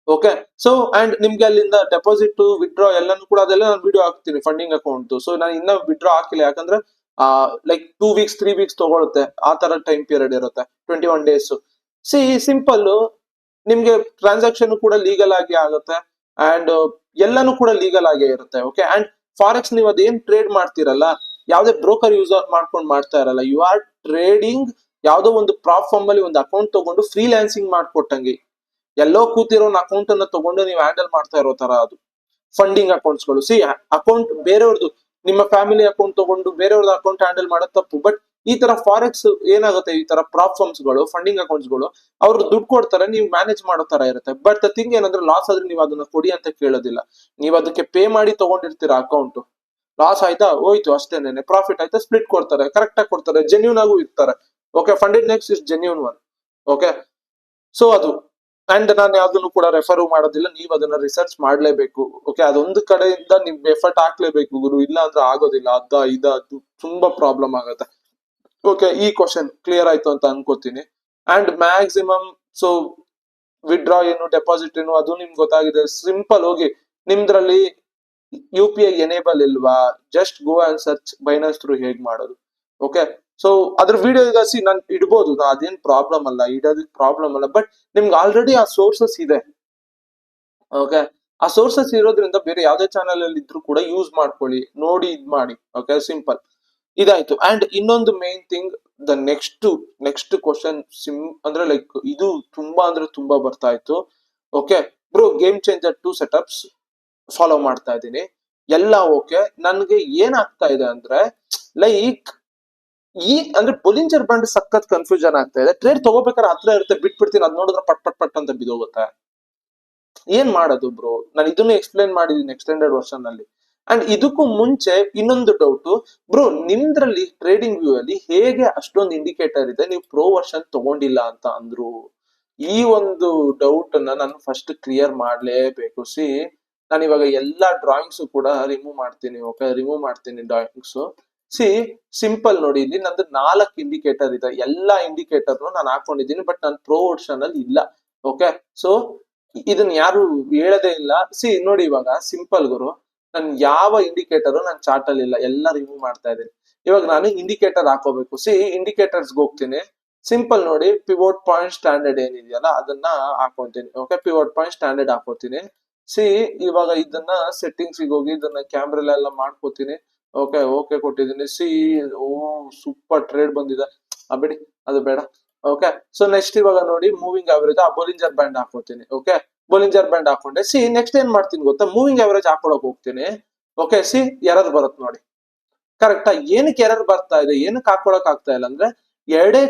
ಓಕೆ, ಸೊ ಅಂಡ್ ನಿಮ್ಗೆ ಅಲ್ಲಿಂದ ಡೆಪಾಸಿಟ್ ವಿಡ್ರಾ ಎಲ್ಲಾನು ಕೂಡ ಅದೆಲ್ಲ ನಾನು ವಿಡಿಯೋ ಹಾಕ್ತೀನಿ ಫಂಡಿಂಗ್ ಅಕೌಂಟ್. ಸೊ ನಾನು ಇನ್ನ ವಿಡ್ರಾ ಹಾಕಿಲ್ಲ, ಯಾಕಂದ್ರೆ ಲೈಕ್ 2 ವೀಕ್ಸ್ 3 ವೀಕ್ಸ್ ತಗೊಳುತ್ತೆ, ಆ ತರ ಟೈಮ್ ಪೀರಿಯಡ್ ಇರುತ್ತೆ, 21 ಡೇಸ್. ಸಿ ಸಿಂಪಲ್, ನಿಮ್ಗೆ ಟ್ರಾನ್ಸಾಕ್ಷನ್ ಕೂಡ ಲೀಗಲ್ ಆಗಿ ಆಗುತ್ತೆ ಅಂಡ್ ಎಲ್ಲಾನು ಕೂಡ ಲೀಗಲ್ ಆಗೇ ಇರುತ್ತೆ. ಓಕೆ, ಅಂಡ್ ಫಾರೆಕ್ಸ್ ನೀವು ಅದೇನ್ ಟ್ರೇಡ್ ಮಾಡ್ತಿರಲ್ಲ, ಯಾವ್ದೇ ಬ್ರೋಕರ್ ಯೂಸ್ ಮಾಡ್ಕೊಂಡು ಮಾಡ್ತಾ ಇರಲ್ಲ, ಯು ಆರ್ ಟ್ರೇಡಿಂಗ್ ಯಾವ್ದೋ ಒಂದು ಪ್ರಾಪ್ ಫಾರ್ಮ್ ಅಲ್ಲಿ ಒಂದು ಅಕೌಂಟ್ ತಗೊಂಡು ಫ್ರೀಲ್ಯಾನ್ಸಿಂಗ್ ಮಾಡ್ಕೊಟ್ಟಂಗೆ, ಎಲ್ಲೋ ಕೂತಿರೋ ಅಕೌಂಟ್ ಅನ್ನ ತಗೊಂಡು ನೀವು ಹ್ಯಾಂಡಲ್ ಮಾಡ್ತಾ ಇರೋ ತರ ಅದು ಫಂಡಿಂಗ್ ಅಕೌಂಟ್ಸ್ ಗಳು. ಸಿ ಅಕೌಂಟ್ ಬೇರೆಯವ್ರದ್ದು, ನಿಮ್ಮ ಫ್ಯಾಮಿಲಿ ಅಕೌಂಟ್ ತಗೊಂಡು ಬೇರೆಯವ್ರದ್ದು ಅಕೌಂಟ್ ಹ್ಯಾಂಡಲ್ ಮಾಡೋದು ತಪ್ಪು. ಬಟ್ ಈ ತರ ಫಾರೆಕ್ಸ್ ಏನಾಗುತ್ತೆ, ಈ ತರ ಪ್ರಾಪ್ ಫಾರ್ಮ್ಸ್ ಗಳು, ಫಂಡಿಂಗ್ ಅಕೌಂಟ್ಸ್ ಗಳು, ಅವ್ರು ದುಡ್ಡು ಕೊಡ್ತಾರೆ, ನೀವು ಮ್ಯಾನೇಜ್ ಮಾಡೋ ತರ ಇರುತ್ತೆ. ಬಟ್ ದ ಥಿಂಗ್ ಏನಂದ್ರೆ, ಲಾಸ್ ಆದ್ರೆ ನೀವು ಅದನ್ನ ಕೊಡಿ ಅಂತ ಕೇಳೋದಿಲ್ಲ, ನೀವು ಅದಕ್ಕೆ ಪೇ ಮಾಡಿ ತಗೊಂಡಿರ್ತೀರಾ ಅಕೌಂಟ್. ಲಾಸ್ ಆಯ್ತಾ ಹೋಯ್ತು ಅಷ್ಟೇನೆ, ಪ್ರಾಫಿಟ್ ಆಯ್ತಾ ಸ್ಪ್ಲಿಟ್ ಕೊಡ್ತಾರೆ, ಕರೆಕ್ಟ್ ಆಗಿ ಕೊಡ್ತಾರೆ, ಜೆನ್ಯೂನ್ ಆಗು ಇರ್ತಾರೆ. Okay, funded next is genuine one. Okay, so ಅದು. ಅಂಡ್ ನಾನು ಯಾವ್ದನ್ನು ಕೂಡ ರೆಫರ್ ಮಾಡೋದಿಲ್ಲ, ನೀವು ಅದನ್ನ ರಿಸರ್ಚ್ ಮಾಡ್ಲೇಬೇಕು. ಓಕೆ, ಅದೊಂದು ಕಡೆಯಿಂದ ನಿಮ್ ಎಫರ್ಟ್ ಹಾಕ್ಲೇಬೇಕು ಗುರು, ಇಲ್ಲ ಅಂದ್ರೆ ಆಗೋದಿಲ್ಲ. ಅದು ತುಂಬಾ ಪ್ರಾಬ್ಲಮ್ ಆಗುತ್ತೆ. ಓಕೆ, ಈ ಕ್ವಶನ್ ಕ್ಲಿಯರ್ ಆಯ್ತು ಅಂತ ಅನ್ಕೋತೀನಿ. ಅಂಡ್ ಮ್ಯಾಕ್ಸಿಮಮ್ ಸೊ ವಿಡ್ರಾ ಏನು ಡೆಪಾಸಿಟ್ ಏನು ಅದು ನಿಮ್ಗೆ ಗೊತ್ತಾಗಿದೆ. ಸಿಂಪಲ್ ಹೋಗಿ ನಿಮ್ದ್ರಲ್ಲಿ UPI ಎನೇಬಲ್ ಇಲ್ವಾ, just go and search Binance through ಹೇಗ್ ಮಾಡೋದು. ಓಕೆ, ಸೊ ಅದ್ರ ವಿಡಿಯೋ ಈಗ ನಾನು ಇಡ್ಬೋದು, ಅದೇನ್ ಪ್ರಾಬ್ಲಮ್ ಅಲ್ಲ, ಇಡೋದಕ್ಕೆ ಪ್ರಾಬ್ಲಮ್ ಅಲ್ಲ. ಬಟ್ ನಿಮ್ಗೆ ಆಲ್ರೆಡಿ ಆ ಸೋರ್ಸಸ್ ಇದೆ. ಓಕೆ, ಆ ಸೋರ್ಸಸ್ ಇರೋದ್ರಿಂದ ಬೇರೆ ಯಾವ್ದೇ ಚಾನಲ್ ಅಲ್ಲಿ ಇದ್ರು ಕೂಡ ಯೂಸ್ ಮಾಡ್ಕೊಳ್ಳಿ, ನೋಡಿ ಇದ್ ಮಾಡಿ. ಓಕೆ, ಸಿಂಪಲ್ ಇದಾಯ್ತು. ಅಂಡ್ ಇನ್ನೊಂದು main thing, the next question ಅಂದ್ರೆ ಲೈಕ್ ಇದು ತುಂಬಾ ಅಂದ್ರೆ ತುಂಬಾ ಬರ್ತಾ ಇತ್ತು. Okay bro, game changer 2 setups follow ಮಾಡ್ತಾ ಇದ್ದೀನಿ, ಎಲ್ಲ ಓಕೆ. ನನ್ಗೆ ಏನಾಗ್ತಾ ಇದೆ ಅಂದ್ರೆ, ಲೈಕ್ ಅಂದ್ರೆ ಬೊಲಿಂಜರ್ ಬ್ಯಾಂಡ್ ಸಖತ್ ಕನ್ಫ್ಯೂಷನ್ ಆಗ್ತಾ ಇದೆ. ಟ್ರೇಡ್ ತಗೋಬೇಕಾದ್ರೆ ಹತ್ರ ಇರುತ್ತೆ, ಬಿಟ್ಬಿಡ್ತೀನಿ, ಅದ್ ನೋಡಿದ್ರೆ ಪಟ್ ಪಟ್ ಪಟ್ ಅಂತ ಬಿದೋಗುತ್ತೆ. ಏನ್ ಮಾಡೋದು ಬ್ರೋ? ನಾನು ಇದನ್ನು ಎಕ್ಸ್ಪ್ಲೇನ್ ಮಾಡಿದೀನಿ ಎಕ್ಸ್ಟೆಂಡೆಡ್ ವರ್ಷನ್ ಅಲ್ಲಿ. ಅಂಡ್ ಇದಕ್ಕೂ ಮುಂಚೆ ಇನ್ನೊಂದು ಡೌಟ್ ಬ್ರೋ, ನಿಮ್ದ್ರಲ್ಲಿ ಟ್ರೇಡಿಂಗ್ ವ್ಯೂ ಅಲ್ಲಿ ಹೇಗೆ ಅಷ್ಟೊಂದು ಇಂಡಿಕೇಟರ್ ಇದೆ, ನೀವು ಪ್ರೋ ವರ್ಷನ್ ತಗೊಂಡಿಲ್ಲ ಅಂತ ಅಂದ್ರು. ಈ ಒಂದು ಡೌಟ್ ಅನ್ನ ನಾನು ಫಸ್ಟ್ ಕ್ಲಿಯರ್ ಮಾಡ್ಲೇಬೇಕು. ಸಿ, ನಾನು ಇವಾಗ ಎಲ್ಲಾ ಡ್ರಾಯಿಂಗ್ಸ್ ಕೂಡ ರಿಮೂವ್ ಮಾಡ್ತೀನಿ. ಓಕೆ, ರಿಮೂವ್ ಮಾಡ್ತೀನಿ ಡ್ರಾಯಿಂಗ್ಸ್. ಸಿ ಸಿಂಪಲ್ ನೋಡಿ, ಇಲ್ಲಿ ನಂದು 4 ಇಂಡಿಕೇಟರ್ ಇದೆ, ಎಲ್ಲಾ ಇಂಡಿಕೇಟರ್ ನಾನು ಹಾಕೊಂಡಿದ್ದೀನಿ, ಬಟ್ ನಾನು ಪ್ರೋ ವರ್ಷನ್ ಅಲ್ಲಿ ಇಲ್ಲ. ಓಕೆ, ಸೊ ಇದನ್ನ ಯಾರು ಹೇಳದೇ ಇಲ್ಲ. ಸಿ ನೋಡಿ, ಇವಾಗ ಸಿಂಪಲ್ ಗುರು, ನಾನು ಯಾವ ಇಂಡಿಕೇಟರ್ ನಾನು ಚಾರ್ಟ್ ಅಲ್ಲಿ ಇಲ್ಲ, ಎಲ್ಲ ರಿಮೂವ್ ಮಾಡ್ತಾ ಇದ್ದೀನಿ. ಇವಾಗ ನಾನು ಇಂಡಿಕೇಟರ್ ಹಾಕೋಬೇಕು. ಸಿ ಇಂಡಿಕೇಟರ್ಸ್ ಹೋಗ್ತೀನಿ. ಸಿಂಪಲ್ ನೋಡಿ, ಪಿವೋಟ್ ಪಾಯಿಂಟ್ ಸ್ಟ್ಯಾಂಡರ್ಡ್ ಏನಿದೆಯಲ್ಲ ಅದನ್ನ ಹಾಕೊಂತೀನಿ. ಓಕೆ, ಪಿವೋಟ್ ಪಾಯಿಂಟ್ ಸ್ಟ್ಯಾಂಡರ್ಡ್ ಹಾಕೋತೀನಿ. ಸಿ ಇವಾಗ ಇದನ್ನ ಸೆಟ್ಟಿಂಗ್ಸ್ ಹೋಗಿ ಇದನ್ನ ಕ್ಯಾಮ್ರಲ್ಲೆಲ್ಲ ಮಾಡ್ಕೋತೀನಿ. ಓಕೆ, ಓಕೆ ಕೊಟ್ಟಿದ್ದೀನಿ. ಸಿ ಓ ಸೂಪರ್ ಟ್ರೇಡ್ ಬಂದಿದೆ, ಬಿಡಿ ಅದು ಬೇಡ. ಓಕೆ, ಸೊ ನೆಕ್ಸ್ಟ್ ಇವಾಗ ನೋಡಿ, ಮೂವಿಂಗ್ ಅವರೇಜ್ ಆ ಬೊಲಿಂಜರ್ ಬ್ಯಾಂಡ್ ಹಾಕೋತೀನಿ. ಓಕೆ, ಬೊಲಿಂಜರ್ ಬ್ಯಾಂಡ್ ಹಾಕೊಂಡೆ. ಸಿ ನೆಕ್ಸ್ಟ್ ಏನ್ ಮಾಡ್ತೀನಿ ಗೊತ್ತಾ, ಮೂವಿಂಗ್ ಅವರೇಜ್ ಹಾಕೊಳಕ್ ಹೋಗ್ತೀನಿ. ಓಕೆ, ಸಿ ಎರರ್ ಬರುತ್ತೆ ನೋಡಿ, ಕರೆಕ್ಟಾ? ಏನಕ್ಕೆ ಎರರ್ ಬರ್ತಾ ಇದೆ, ಏನಕ್ಕೆ ಹಾಕೊಳಕ್ ಆಗ್ತಾ ಇಲ್ಲ ಅಂದ್ರೆ, ಎರಡೇ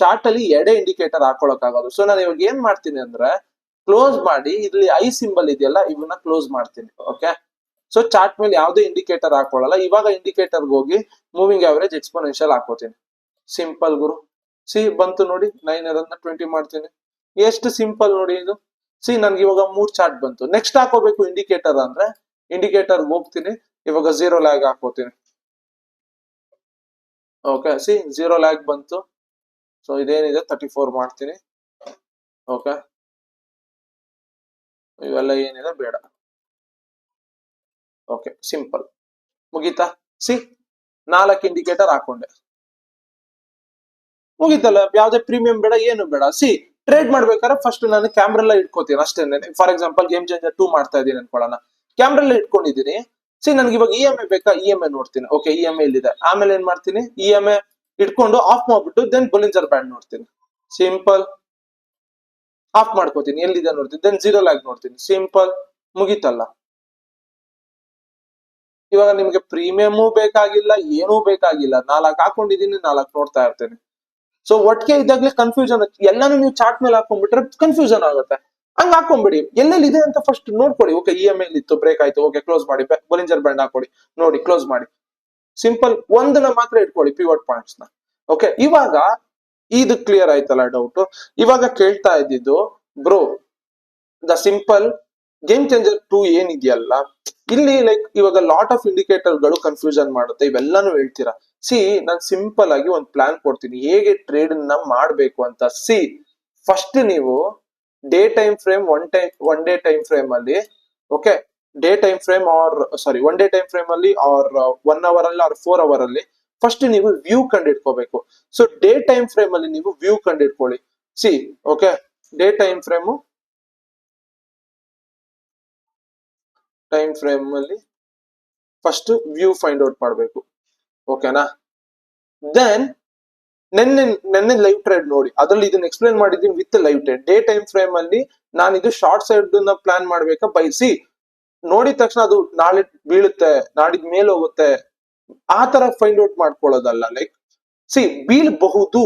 ಚಾರ್ಟ್ ಅಲ್ಲಿ ಎರಡೇ ಇಂಡಿಕೇಟರ್ ಹಾಕೊಳಕ್ ಆಗೋದು. ಸೊ ನಾನು ಇವಾಗ ಏನ್ ಮಾಡ್ತೀನಿ ಅಂದ್ರೆ, ಕ್ಲೋಸ್ ಮಾಡಿ ಇಲ್ಲಿ ಐ ಸಿಂಬಲ್ ಇದೆಯಲ್ಲ, ಇವನ್ನ ಕ್ಲೋಸ್ ಮಾಡ್ತೀನಿ. ಓಕೆ, ಸೊ ಚಾರ್ಟ್ ಮೇಲೆ ಯಾವ್ದೇ ಇಂಡಿಕೇಟರ್ ಹಾಕೊಳ್ಳಲ್ಲ. ಇವಾಗ ಇಂಡಿಕೇಟರ್ ಹೋಗಿ ಮೂವಿಂಗ್ ಅವರೇಜ್ ಎಕ್ಸ್ಪೋನೆನ್ಷಿಯಲ್ ಹಾಕೋತೀನಿ. ಸಿಂಪಲ್ ಗುರು. ಸಿ ಬಂತು ನೋಡಿ, 9 ಇರೋದನ್ನ 20 ಮಾಡ್ತೀನಿ. ಎಷ್ಟು ಸಿಂಪಲ್ ನೋಡಿ ಇದು. ಸಿ ನನ್ಗೆ ಇವಾಗ 3 ಚಾರ್ಟ್ ಬಂತು. ನೆಕ್ಸ್ಟ್ ಹಾಕೋಬೇಕು ಇಂಡಿಕೇಟರ್ ಅಂದ್ರೆ, ಇಂಡಿಕೇಟರ್ ಹೋಗ್ತೀನಿ, ಇವಾಗ 0 ಲ್ಯಾಗ್ ಹಾಕೋತೀನಿ. ಓಕೆ, ಸಿ 0 ಲ್ಯಾಗ್ ಬಂತು. ಸೊ ಇದೇನಿದೆ 34 ಮಾಡ್ತೀನಿ. ಓಕೆ, ಇವೆಲ್ಲ ಏನಿದೆ ಬೇಡ. ಓಕೆ, ಸಿಂಪಲ್ ಮುಗೀತಾ? ಸಿ 4 ಇಂಡಿಕೇಟರ್ ಹಾಕೊಂಡೆ, ಮುಗೀತಲ್ಲ. ಯಾವ್ದೇ ಪ್ರೀಮಿಯಂ ಬೇಡ, ಏನು ಬೇಡ. ಸಿ ಟ್ರೇಡ್ ಮಾಡ್ಬೇಕಾದ್ರೆ ಫಸ್ಟ್ ನಾನು ಕ್ಯಾಮ್ರೆಲ್ಲ ಇಟ್ಕೋತೀನಿ ಅಷ್ಟೇನೆ. ಫಾರ್ ಎಕ್ಸಾಂಪಲ್ ಗೇಮ್ ಚೇಂಜರ್ 2 ಮಾಡ್ತಾ ಇದೀನಿ ಅನ್ಕೊಳ್ಳೋಣ, ಕ್ಯಾಮ್ರೆಲ್ಲ ಇಟ್ಕೊಂಡಿದ್ದೀನಿ. ಸಿ ನನ್ಗೆ ಇವಾಗ EMI ಬೇಕಾ, EMI ನೋಡ್ತೀನಿ. ಓಕೆ, EMI ಇಲ್ಲಿದೆ. ಆಮೇಲೆ ಏನ್ ಮಾಡ್ತೀನಿ, EMI ಇಟ್ಕೊಂಡು ಆಫ್ ಮಾಡ್ಬಿಟ್ಟು ದೆನ್ ಬೊಲಿಂಜರ್ ಬ್ಯಾಂಡ್ ನೋಡ್ತೀನಿ. ಸಿಂಪಲ್ ಆಫ್ ಮಾಡ್ಕೋತೀನಿ, ಎಲ್ಲಿದೆ ನೋಡ್ತೀನಿ, ದೆನ್ 0 ಲ್ಯಾಗ್ ನೋಡ್ತೀನಿ. ಸಿಂಪಲ್ ಮುಗೀತಲ್ಲ. ಇವಾಗ ನಿಮ್ಗೆ ಪ್ರೀಮಿಯಮು ಬೇಕಾಗಿಲ್ಲ, ಏನೂ ಬೇಕಾಗಿಲ್ಲ, 4 ಹಾಕೊಂಡಿದೀನಿ, 4 ನೋಡ್ತಾ ಇರ್ತೇನೆ. ಸೊ ಒಟ್ಟಿಗೆ ಇದ್ದಾಗಲೇ ಕನ್ಫ್ಯೂಷನ್, ಎಲ್ಲಾನು ನೀವು ಚಾರ್ಟ್ ಮೇಲೆ ಹಾಕೊಂಡ್ಬಿಟ್ರೆ ಕನ್ಫ್ಯೂಷನ್ ಆಗುತ್ತೆ. ಹಂಗ ಹಾಕೊಂಡ್ಬಿಡಿ, ಎಲ್ಲೆಲ್ಲಿ ಇದೆ ಅಂತ ಫಸ್ಟ್ ನೋಡ್ಕೊಡಿ. ಓಕೆ, EMI ಇತ್ತು, ಬ್ರೇಕ್ ಆಯ್ತು, ಓಕೆ ಕ್ಲೋಸ್ ಮಾಡಿ, ಬೊಲಿಂಜರ್ ಬ್ಯಾಂಡ್ ಹಾಕೊಡಿ, ನೋಡಿ ಕ್ಲೋಸ್ ಮಾಡಿ. ಸಿಂಪಲ್ ಒಂದನ್ನ ಮಾತ್ರ ಇಟ್ಕೊಳ್ಳಿ, ಪಿವೋಟ್ ಪಾಯಿಂಟ್ಸ್ ನ. ಓಕೆ, ಇವಾಗ ಇದು ಕ್ಲಿಯರ್ ಆಯ್ತಲ್ಲ ಡೌಟ್. ಇವಾಗ ಕೇಳ್ತಾ ಇದ್ದಿದ್ದು, bro the simple game changer 2 ಏನಿದೆಯಲ್ಲ, ಇಲ್ಲಿ ಲೈಕ್ ಇವಾಗ ಲಾಟ್ ಆಫ್ ಇಂಡಿಕೇಟರ್ ಗಳು ಕನ್ಫ್ಯೂಷನ್ ಮಾಡುತ್ತೆ, ಇವೆಲ್ಲಾನು ಹೇಳ್ತೀರಾ. ಸಿ ನಾನು ಸಿಂಪಲ್ ಆಗಿ ಒಂದು ಪ್ಲಾನ್ ಕೊಡ್ತೀನಿ, ಹೇಗೆ ಟ್ರೇಡ್ ನ ಮಾಡ್ಬೇಕು ಅಂತ. ಸಿ ಫಸ್ಟ್ ನೀವು day time frame, one day time frame ಅಲ್ಲಿ, okay, day time frame or sorry one day time frame ಅಲ್ಲಿ ಆರ್ 1 ಅವರ್ ಅಲ್ಲಿ ಆರ್ 4 ಅವರ್ ಅಲ್ಲಿ ಫಸ್ಟ್ ನೀವು ವ್ಯೂ ಕಂಡು ಇಟ್ಕೋಬೇಕು. ಸೊ ಡೇ ಟೈಮ್ ಫ್ರೇಮ್ ಅಲ್ಲಿ ನೀವು ವ್ಯೂ ಕಂಡು ಇಟ್ಕೊಳ್ಳಿ. C okay day time frame ಅಲ್ಲಿ ಫಸ್ಟ್ ವ್ಯೂ ಫೈಂಡ್ ಔಟ್ ಮಾಡ್ಬೇಕು ಓಕೆನಾ. ದೆನ್ ನೆನ್ನೆ ಲೈವ್ ಟ್ರೇಡ್ ನೋಡಿ, ಅದ್ರಲ್ಲಿ ಇದನ್ನ ಎಕ್ಸ್ಪ್ಲೇನ್ ಮಾಡಿದೀನಿ with live trade. Day time frame ಅಲ್ಲಿ ನಾನು ಇದು ಶಾರ್ಟ್ ಸೈಡ್ ನ ಪ್ಲಾನ್ ಮಾಡ್ಬೇಕಾ ಬೈಸಿ ನೋಡಿದ ತಕ್ಷಣ ಅದು ನಾಳೆ ಬೀಳುತ್ತೆ ನಾಡಿದ್ ಮೇಲ್ ಹೋಗುತ್ತೆ ಆ ತರ ಫೈಂಡ್ ಔಟ್ ಮಾಡ್ಕೊಳ್ಳೋದಲ್ಲ. ಲೈಕ್ ಬೀಳ್ಬಹುದು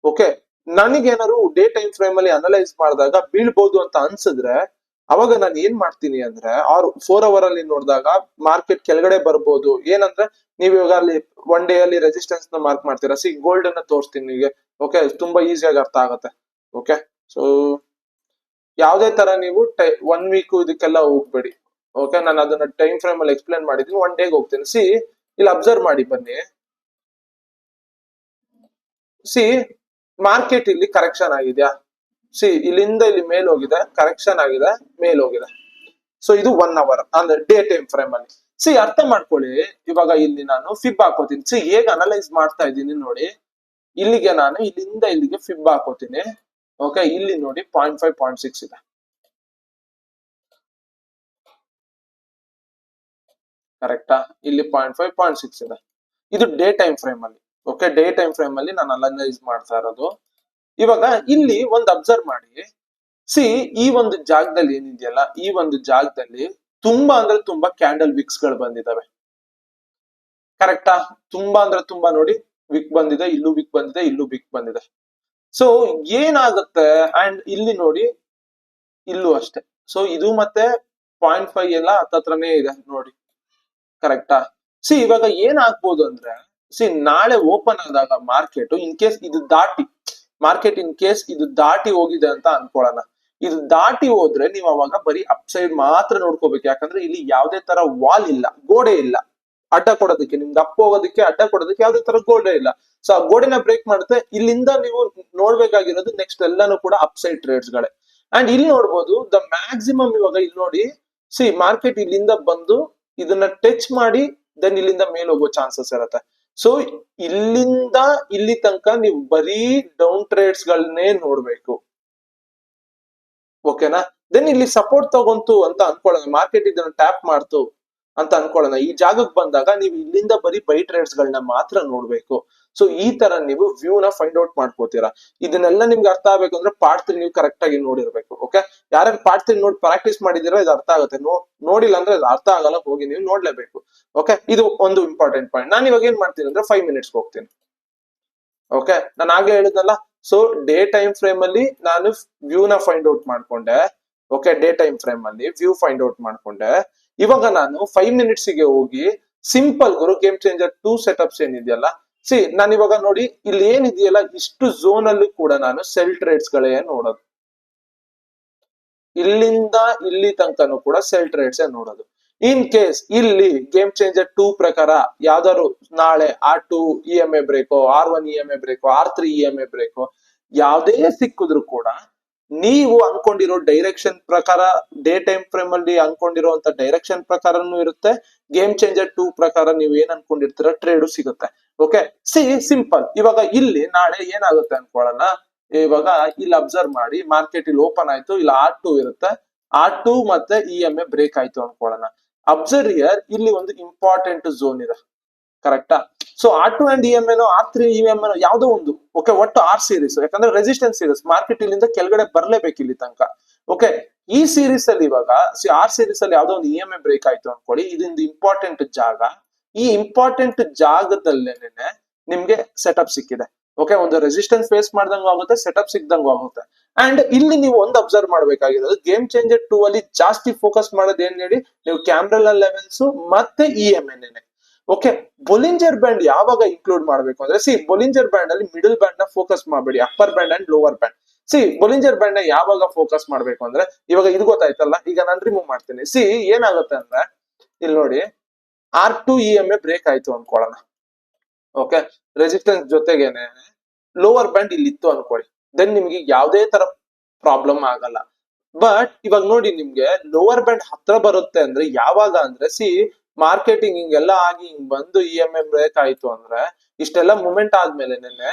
ಓಕೆ. ನನಗೇನಾದ್ರು ಡೇ ಟೈಮ್ ಫ್ರೇಮ್ ಅಲ್ಲಿ ಅನಲೈಸ್ ಮಾಡಿದಾಗ ಬೀಳ್ಬಹುದು ಅಂತ ಅನ್ಸಿದ್ರೆ ಅವಾಗ ನಾನು ಏನ್ ಮಾಡ್ತೀನಿ ಅಂದ್ರೆ 4 ಅವರ್ ಅಲ್ಲಿ ನೋಡಿದಾಗ ಮಾರ್ಕೆಟ್ ಕೆಳಗಡೆ ಬರ್ಬೋದು. ಏನಂದ್ರೆ ನೀವ್ ಇವಾಗ ಅಲ್ಲಿ 1 ಡೇ ಅಲ್ಲಿ ರೆಸಿಸ್ಟೆನ್ಸ್ ನ ಮಾರ್ಕ್ ಮಾಡ್ತೀರಾ. ಗೋಲ್ಡ್ ಅನ್ನ ತೋರಿಸ್ತೀನಿ ನಿಮಗೆ ಓಕೆ, ತುಂಬಾ ಈಸಿಯಾಗಿ ಅರ್ಥ ಆಗುತ್ತೆ ಓಕೆ. ಸೊ ಯಾವ್ದೇ ತರ ನೀವು 1 ವೀಕ್ ಇದಕ್ಕೆಲ್ಲ ಹೋಗ್ಬೇಡಿ ಓಕೆ. ನಾನು ಅದನ್ನ ಟೈಮ್ ಫ್ರೇಮ್ ಅಲ್ಲಿ ಎಕ್ಸ್ಪ್ಲೇನ್ ಮಾಡಿದೀನಿ, 1 ಡೇಗೆ ಹೋಗ್ತೀನಿ. ಇಲ್ಲಿ ಅಬ್ಸರ್ವ್ ಮಾಡಿ ಬನ್ನಿ. ಮಾರ್ಕೆಟ್ ಇಲ್ಲಿ ಕರೆಕ್ಷನ್ ಆಗಿದ್ಯಾ, ಇಲ್ಲಿಂದ ಇಲ್ಲಿ ಮೇಲ್ ಹೋಗಿದೆ, ಕರೆಕ್ಷನ್ ಆಗಿದೆ, ಮೇಲ್ ಹೋಗಿದೆ. ಸೊ ಇದು 1 ಅವರ್ ಅಂದ್ರೆ ಡೇ ಟೈಮ್ ಫ್ರೇಮ್ ಅಲ್ಲಿ ಅರ್ಥ ಮಾಡ್ಕೊಳ್ಳಿ. ಇವಾಗ ಇಲ್ಲಿ ನಾನು ಫಿಬ್ ಹಾಕೋತೀನಿ. ಹೇಗ್ ಅನಲೈಸ್ ಮಾಡ್ತಾ ಇದ್ದೀನಿ ನೋಡಿ. ಇಲ್ಲಿಗೆ ನಾನು ಇಲ್ಲಿಂದ ಇಲ್ಲಿಗೆ ಫಿಬ್ ಹಾಕೋತೀನಿ ಓಕೆ. ಇಲ್ಲಿ ನೋಡಿ 0.5 0.6 ಇದೆ ಕರೆಕ್ಟಾ. ಇಲ್ಲಿ 0.5 0.6 ಇದೆ. ಇದು ಡೇ ಟೈಮ್ ಫ್ರೇಮ್ ಅಲ್ಲಿ ಓಕೆ. ಡೇ ಟೈಮ್ ಫ್ರೇಮ್ ಅಲ್ಲಿ ನಾನು ಅನಲೈಸ್ ಮಾಡ್ತಾ ಇರೋದು. ಇವಾಗ ಇಲ್ಲಿ ಒಂದು ಅಬ್ಸರ್ವ್ ಮಾಡಿ. ಈ ಒಂದು ಜಾಗದಲ್ಲಿ ಏನಿದೆಯಲ್ಲ, ಈ ಒಂದು ಜಾಗದಲ್ಲಿ ತುಂಬಾ ಅಂದ್ರೆ ತುಂಬಾ ಕ್ಯಾಂಡಲ್ ವಿಕ್ಸ್ ಗಳು ಬಂದಿದಾವೆ ಕರೆಕ್ಟಾ. ತುಂಬಾ ಅಂದ್ರೆ ತುಂಬಾ ನೋಡಿ ವಿಕ್ ಬಂದಿದೆ, ಇಲ್ಲೂ ವಿಕ್ ಬಂದಿದೆ, ಇಲ್ಲೂ ವಿಕ್ ಬಂದಿದೆ. ಸೊ ಏನಾಗುತ್ತೆ ಅಂಡ್ ಇಲ್ಲಿ ನೋಡಿ ಇಲ್ಲೂ ಅಷ್ಟೇ. ಸೊ ಇದು ಮತ್ತೆ 0.5 ಎಲ್ಲ ಹತ್ತತ್ರನೇ ಇದೆ ನೋಡಿ ಕರೆಕ್ಟಾ. ಇವಾಗ ಏನಾಗ್ಬೋದು ಅಂದ್ರೆ ನಾಳೆ ಓಪನ್ ಆದಾಗ ಮಾರ್ಕೆಟ್ ಇನ್ ಕೇಸ್ ಇದು ದಾಟಿ ಹೋಗಿದೆ ಅಂತ ಅನ್ಕೊಳ್ಳೋಣ. ಇದು ದಾಟಿ ಹೋದ್ರೆ ನೀವು ಅವಾಗ ಬರೀ ಅಪ್ ಸೈಡ್ ಮಾತ್ರ ನೋಡ್ಕೋಬೇಕು. ಯಾಕಂದ್ರೆ ಇಲ್ಲಿ ಯಾವ್ದೇ ತರ ವಾಲ್ ಇಲ್ಲ, ಗೋಡೆ ಇಲ್ಲ ಅಡ್ಡ ಕೊಡೋದಕ್ಕೆ, ನಿಮ್ಗೆ ಅಪ್ ಹೋಗೋದಕ್ಕೆ ಅಡ್ಡ ಕೊಡೋದಕ್ಕೆ ಯಾವ್ದೇ ತರ ಗೋಡೆ ಇಲ್ಲ. ಸೊ ಆ ಗೋಡೆನ ಬ್ರೇಕ್ ಮಾಡುತ್ತೆ. ಇಲ್ಲಿಂದ ನೀವು ನೋಡ್ಬೇಕಾಗಿರೋದು ನೆಕ್ಸ್ಟ್ ಎಲ್ಲಾನು ಕೂಡ ಅಪ್ ಸೈಡ್ ಟ್ರೇಡ್ಸ್ ಗಳೇ. ಅಂಡ್ ಇಲ್ಲಿ ನೋಡ್ಬೋದು ದ ಮ್ಯಾಕ್ಸಿಮಮ್. ಇವಾಗ ಇಲ್ಲಿ ನೋಡಿ ಮಾರ್ಕೆಟ್ ಇಲ್ಲಿಂದ ಬಂದು ಇದನ್ನ ಟಚ್ ಮಾಡಿ ದೆನ್ ಇಲ್ಲಿಂದ ಮೇಲ್ ಹೋಗೋ ಚಾನ್ಸಸ್ ಇರುತ್ತೆ. ಸೊ ಇಲ್ಲಿಂದ ಇಲ್ಲಿ ತನಕ ನೀವು ಬರೀ ಡೌನ್ ಟ್ರೇಡ್ಸ್ ಗಳನ್ನೇ ನೋಡ್ಬೇಕು ಓಕೆನಾ. ದೆನ್ ಇಲ್ಲಿ ಸಪೋರ್ಟ್ ತಗೊಂತು ಅಂತ ಅನ್ಕೊಳ್ಳೋಣ, ಮಾರ್ಕೆಟ್ ಇದನ್ನ ಟ್ಯಾಪ್ ಮಾಡ್ತು ಅಂತ ಅನ್ಕೊಳ್ಳೋಣ. ಈ ಜಾಗಕ್ಕೆ ಬಂದಾಗ ನೀವು ಇಲ್ಲಿಂದ ಬರೀ ಬೈ ಟ್ರೇಡ್ಸ್ ಗಳನ್ನ ಮಾತ್ರ ನೋಡ್ಬೇಕು. ಸೊ ಈ ತರ ನೀವು ವ್ಯೂ ನ ಫೈಂಡ್ ಔಟ್ ಮಾಡ್ಕೋತೀರಾ. ಇದನ್ನೆಲ್ಲ ನಿಮ್ಗೆ ಅರ್ಥ ಆಗ್ಬೇಕು ಅಂದ್ರೆ ಪಾರ್ಟ್ 3 ನೀವು ಕರೆಕ್ಟ್ ಆಗಿ ನೋಡಿರ್ಬೇಕು ಓಕೆ. ಯಾರ್ಯಾರು ಪಾರ್ಟ್ 3 ನೋಡಿ ಪ್ರಾಕ್ಟೀಸ್ ಮಾಡಿದಿರೋ ಇದು ಅರ್ಥ ಆಗುತ್ತೆ. ನೋಡಿಲ್ಲ ಅಂದ್ರೆ ಇದು ಅರ್ಥ ಆಗಲ್ಲ, ಹೋಗಿ ನೀವು ನೋಡ್ಲೇಬೇಕು ಓಕೆ. ಇದು ಒಂದು ಇಂಪಾರ್ಟೆಂಟ್ ಪಾಯಿಂಟ್. ನಾನು ಇವಾಗ ಏನ್ ಮಾಡ್ತೀನಿ ಅಂದ್ರೆ 5 ಮಿನಿಟ್ಸ್ ಹೋಗ್ತೀನಿ ಓಕೆ. ನಾನು ಆಗ್ಲೇ ಹೇಳಿದ್ನಲ್ಲ. ಸೊ ಡೇ ಟೈಮ್ ಫ್ರೇಮ್ ಅಲ್ಲಿ ನಾನು ವ್ಯೂ ನ ಫೈಂಡ್ ಔಟ್ ಮಾಡ್ಕೊಂಡೆ ಓಕೆ. ಡೇ ಟೈಮ್ ಫ್ರೇಮ್ ಅಲ್ಲಿ ವ್ಯೂ ಫೈಂಡ್ ಔಟ್ ಮಾಡ್ಕೊಂಡೆ. ಇವಾಗ ನಾನು 5 ಮಿನಿಟ್ಸ್ ಗೆ ಹೋಗಿ ಸಿಂಪಲ್ ಗುರು ಗೇಮ್ ಚೇಂಜರ್ 2 ಸೆಟಪ್ಸ್ ಏನಿದೆಯಲ್ಲ, ನಾನು ಇವಾಗ ನೋಡಿ ಇಲ್ಲಿ ಏನಿದೆಯಲ್ಲ ಇಷ್ಟು ಝೋನ್ ಅಲ್ಲಿ ಕೂಡ ನಾನು ಸೆಲ್ ಟ್ರೇಡ್ಸ್ ಗಳೇ ನೋಡೋದು. ಇಲ್ಲಿಂದ ಇಲ್ಲಿ ತನಕನೂ ಕೂಡ ಸೆಲ್ ಟ್ರೇಡ್ಸ್ ನೋಡೋದು. ಇನ್ ಕೇಸ್ ಇಲ್ಲಿ ಗೇಮ್ ಚೇಂಜರ್ 2 ಪ್ರಕಾರ ಯಾವ್ದಾದ್ರು ನಾಳೆ R2 EMA ಬ್ರೇಕೋ, R1 EMA ಬ್ರೇಕೋ, R3 EMA ಬ್ರೇಕೋ ಯಾವ್ದೇ ಸಿಕ್ಕಿದ್ರು ಕೂಡ ನೀವು ಅನ್ಕೊಂಡಿರೋ ಡೈರೆಕ್ಷನ್ ಪ್ರಕಾರ, ಡೇ ಟೈಮ್ ಫ್ರೇಮ್ ಅಲ್ಲಿ ಅನ್ಕೊಂಡಿರುವಂತ ಡೈರೆಕ್ಷನ್ ಪ್ರಕಾರನೂ ಇರುತ್ತೆ. ಗೇಮ್ ಚೇಂಜರ್ 2 ಪ್ರಕಾರ ನೀವು ಏನ್ ಅನ್ಕೊಂಡಿರ್ತೀರ ಟ್ರೇಡು ಸಿಗುತ್ತೆ ಓಕೆ. ಸಿಂಪಲ್. ಇವಾಗ ಇಲ್ಲಿ ನಾಳೆ ಏನಾಗುತ್ತೆ ಅನ್ಕೊಳ್ಳೋಣ. ಇವಾಗ ಇಲ್ಲಿ ಅಬ್ಸರ್ವ್ ಮಾಡಿ, ಮಾರ್ಕೆಟ್ ಇಲ್ಲಿ ಓಪನ್ ಆಯ್ತು, ಇಲ್ಲಿ R2 ಇರುತ್ತೆ, R2 ಮತ್ತೆ EMA ಬ್ರೇಕ್ ಆಯ್ತು ಅನ್ಕೊಳ್ಳೋಣ. ಅಬ್ಸರ್ವ್ ಹಿಯರ್, ಇಲ್ಲಿ ಒಂದು ಇಂಪಾರ್ಟೆಂಟ್ ಝೋನ್ ಇದೆ ಕರೆಕ್ಟಾ. So R2 and EMA R3 EMA ಯಾವ್ದೋ ಒಂದು ಓಕೆ. ಒಟ್ಟು R ಸೀರೀಸ್, ಯಾಕಂದ್ರೆ ರೆಸಿಸ್ಟೆನ್ಸ್ ಸೀರೀಸ್ ಮಾರ್ಕೆಟ್ ಇಲ್ಲಿಂದ ಕೆಳಗಡೆ ಬರ್ಲೇಬೇಕು ಇಲ್ಲಿ ತನಕ ಓಕೆ. ಈ ಸೀರೀಸ್ ಅಲ್ಲಿ ಇವಾಗ R ಸೀರೀಸ್ ಅಲ್ಲಿ ಯಾವ್ದೋ ಒಂದು EMA ಬ್ರೇಕ್ ಆಯ್ತು ಅನ್ಕೊಳ್ಳಿ. ಇದೊಂದು ಇಂಪಾರ್ಟೆಂಟ್ ಜಾಗ. ಈ ಇಂಪಾರ್ಟೆಂಟ್ ಜಾಗದಲ್ಲೇನೆ ನಿಮ್ಗೆ ಸೆಟಪ್ ಸಿಕ್ಕಿದೆ ಓಕೆ. ಒಂದು ರೆಸಿಸ್ಟೆನ್ಸ್ ಫೇಸ್ ಮಾಡ್ದಂಗೂ ಆಗುತ್ತೆ, ಸೆಟಪ್ ಸಿಕ್ದಂಗೂ ಆಗುತ್ತೆ. ಅಂಡ್ ಇಲ್ಲಿ ನೀವು ಒಂದು ಅಬ್ಸರ್ವ್ ಮಾಡ್ಬೇಕಾಗಿರೋದು, ಗೇಮ್ ಚೇಂಜರ್ 2 ಅಲ್ಲಿ ಜಾಸ್ತಿ ಫೋಕಸ್ ಮಾಡೋದು ಏನ್ ಹೇಳಿ, ನೀವು ಕ್ಯಾಮ್ರಲ್ ಲೆವೆಲ್ಸ್ ಮತ್ತೆ EMA ಓಕೆ. ಬೊಲಿಂಜರ್ ಬ್ಯಾಂಡ್ ಯಾವಾಗ ಇನ್ಕ್ಲೂಡ್ ಮಾಡ್ಬೇಕು ಅಂದ್ರೆ ಬೊಲಿಂಜರ್ ಬ್ಯಾಂಡ್ ಅಲ್ಲಿ ಮಿಡಲ್ ಬ್ಯಾಂಡ್ ನ ಫೋಕಸ್ ಮಾಡಬೇಡಿ, upper band and lower band. Bollinger band ನ ಯಾವಾಗ ಫೋಕಸ್ ಮಾಡ್ಬೇಕು ಅಂದ್ರೆ ಇವಾಗ ಇದು ಗೊತ್ತಾಯ್ತಲ್ಲ. ಈಗ ನಾನು ರಿಮೂವ್ ಮಾಡ್ತೀನಿ. ಏನಾಗುತ್ತೆ ಅಂದ್ರೆ ಇಲ್ಲಿ ನೋಡಿ R2 EMA ಬ್ರೇಕ್ ಆಯ್ತು ಅನ್ಕೊಳ್ಳೋಣ ಓಕೆ. ರೆಸಿಸ್ಟೆನ್ಸ್ ಜೊತೆಗೇನೆ ಲೋವರ್ ಬ್ಯಾಂಡ್ ಇಲ್ಲಿ ಇತ್ತು ಅನ್ಕೊಳ್ಳಿ. ದೆನ್ ನಿಮ್ಗೆ ಯಾವ್ದೇ ತರ ಪ್ರಾಬ್ಲಮ್ ಆಗಲ್ಲ. ಬಟ್ ಇವಾಗ ನೋಡಿ ನಿಮ್ಗೆ ಲೋವರ್ ಬ್ಯಾಂಡ್ ಹತ್ರ ಬರುತ್ತೆ ಅಂದ್ರೆ ಯಾವಾಗ ಅಂದ್ರೆ ಮಾರ್ಕೆಟಿಂಗ್ ಹಿಂಗೆಲ್ಲ ಆಗಿ ಹಿಂಗ್ ಬಂದು EMA ಬ್ರೇಕ್ ಆಯ್ತು ಅಂದ್ರೆ ಇಷ್ಟೆಲ್ಲ ಮೂಮೆಂಟ್ ಆದ್ಮೇಲೆ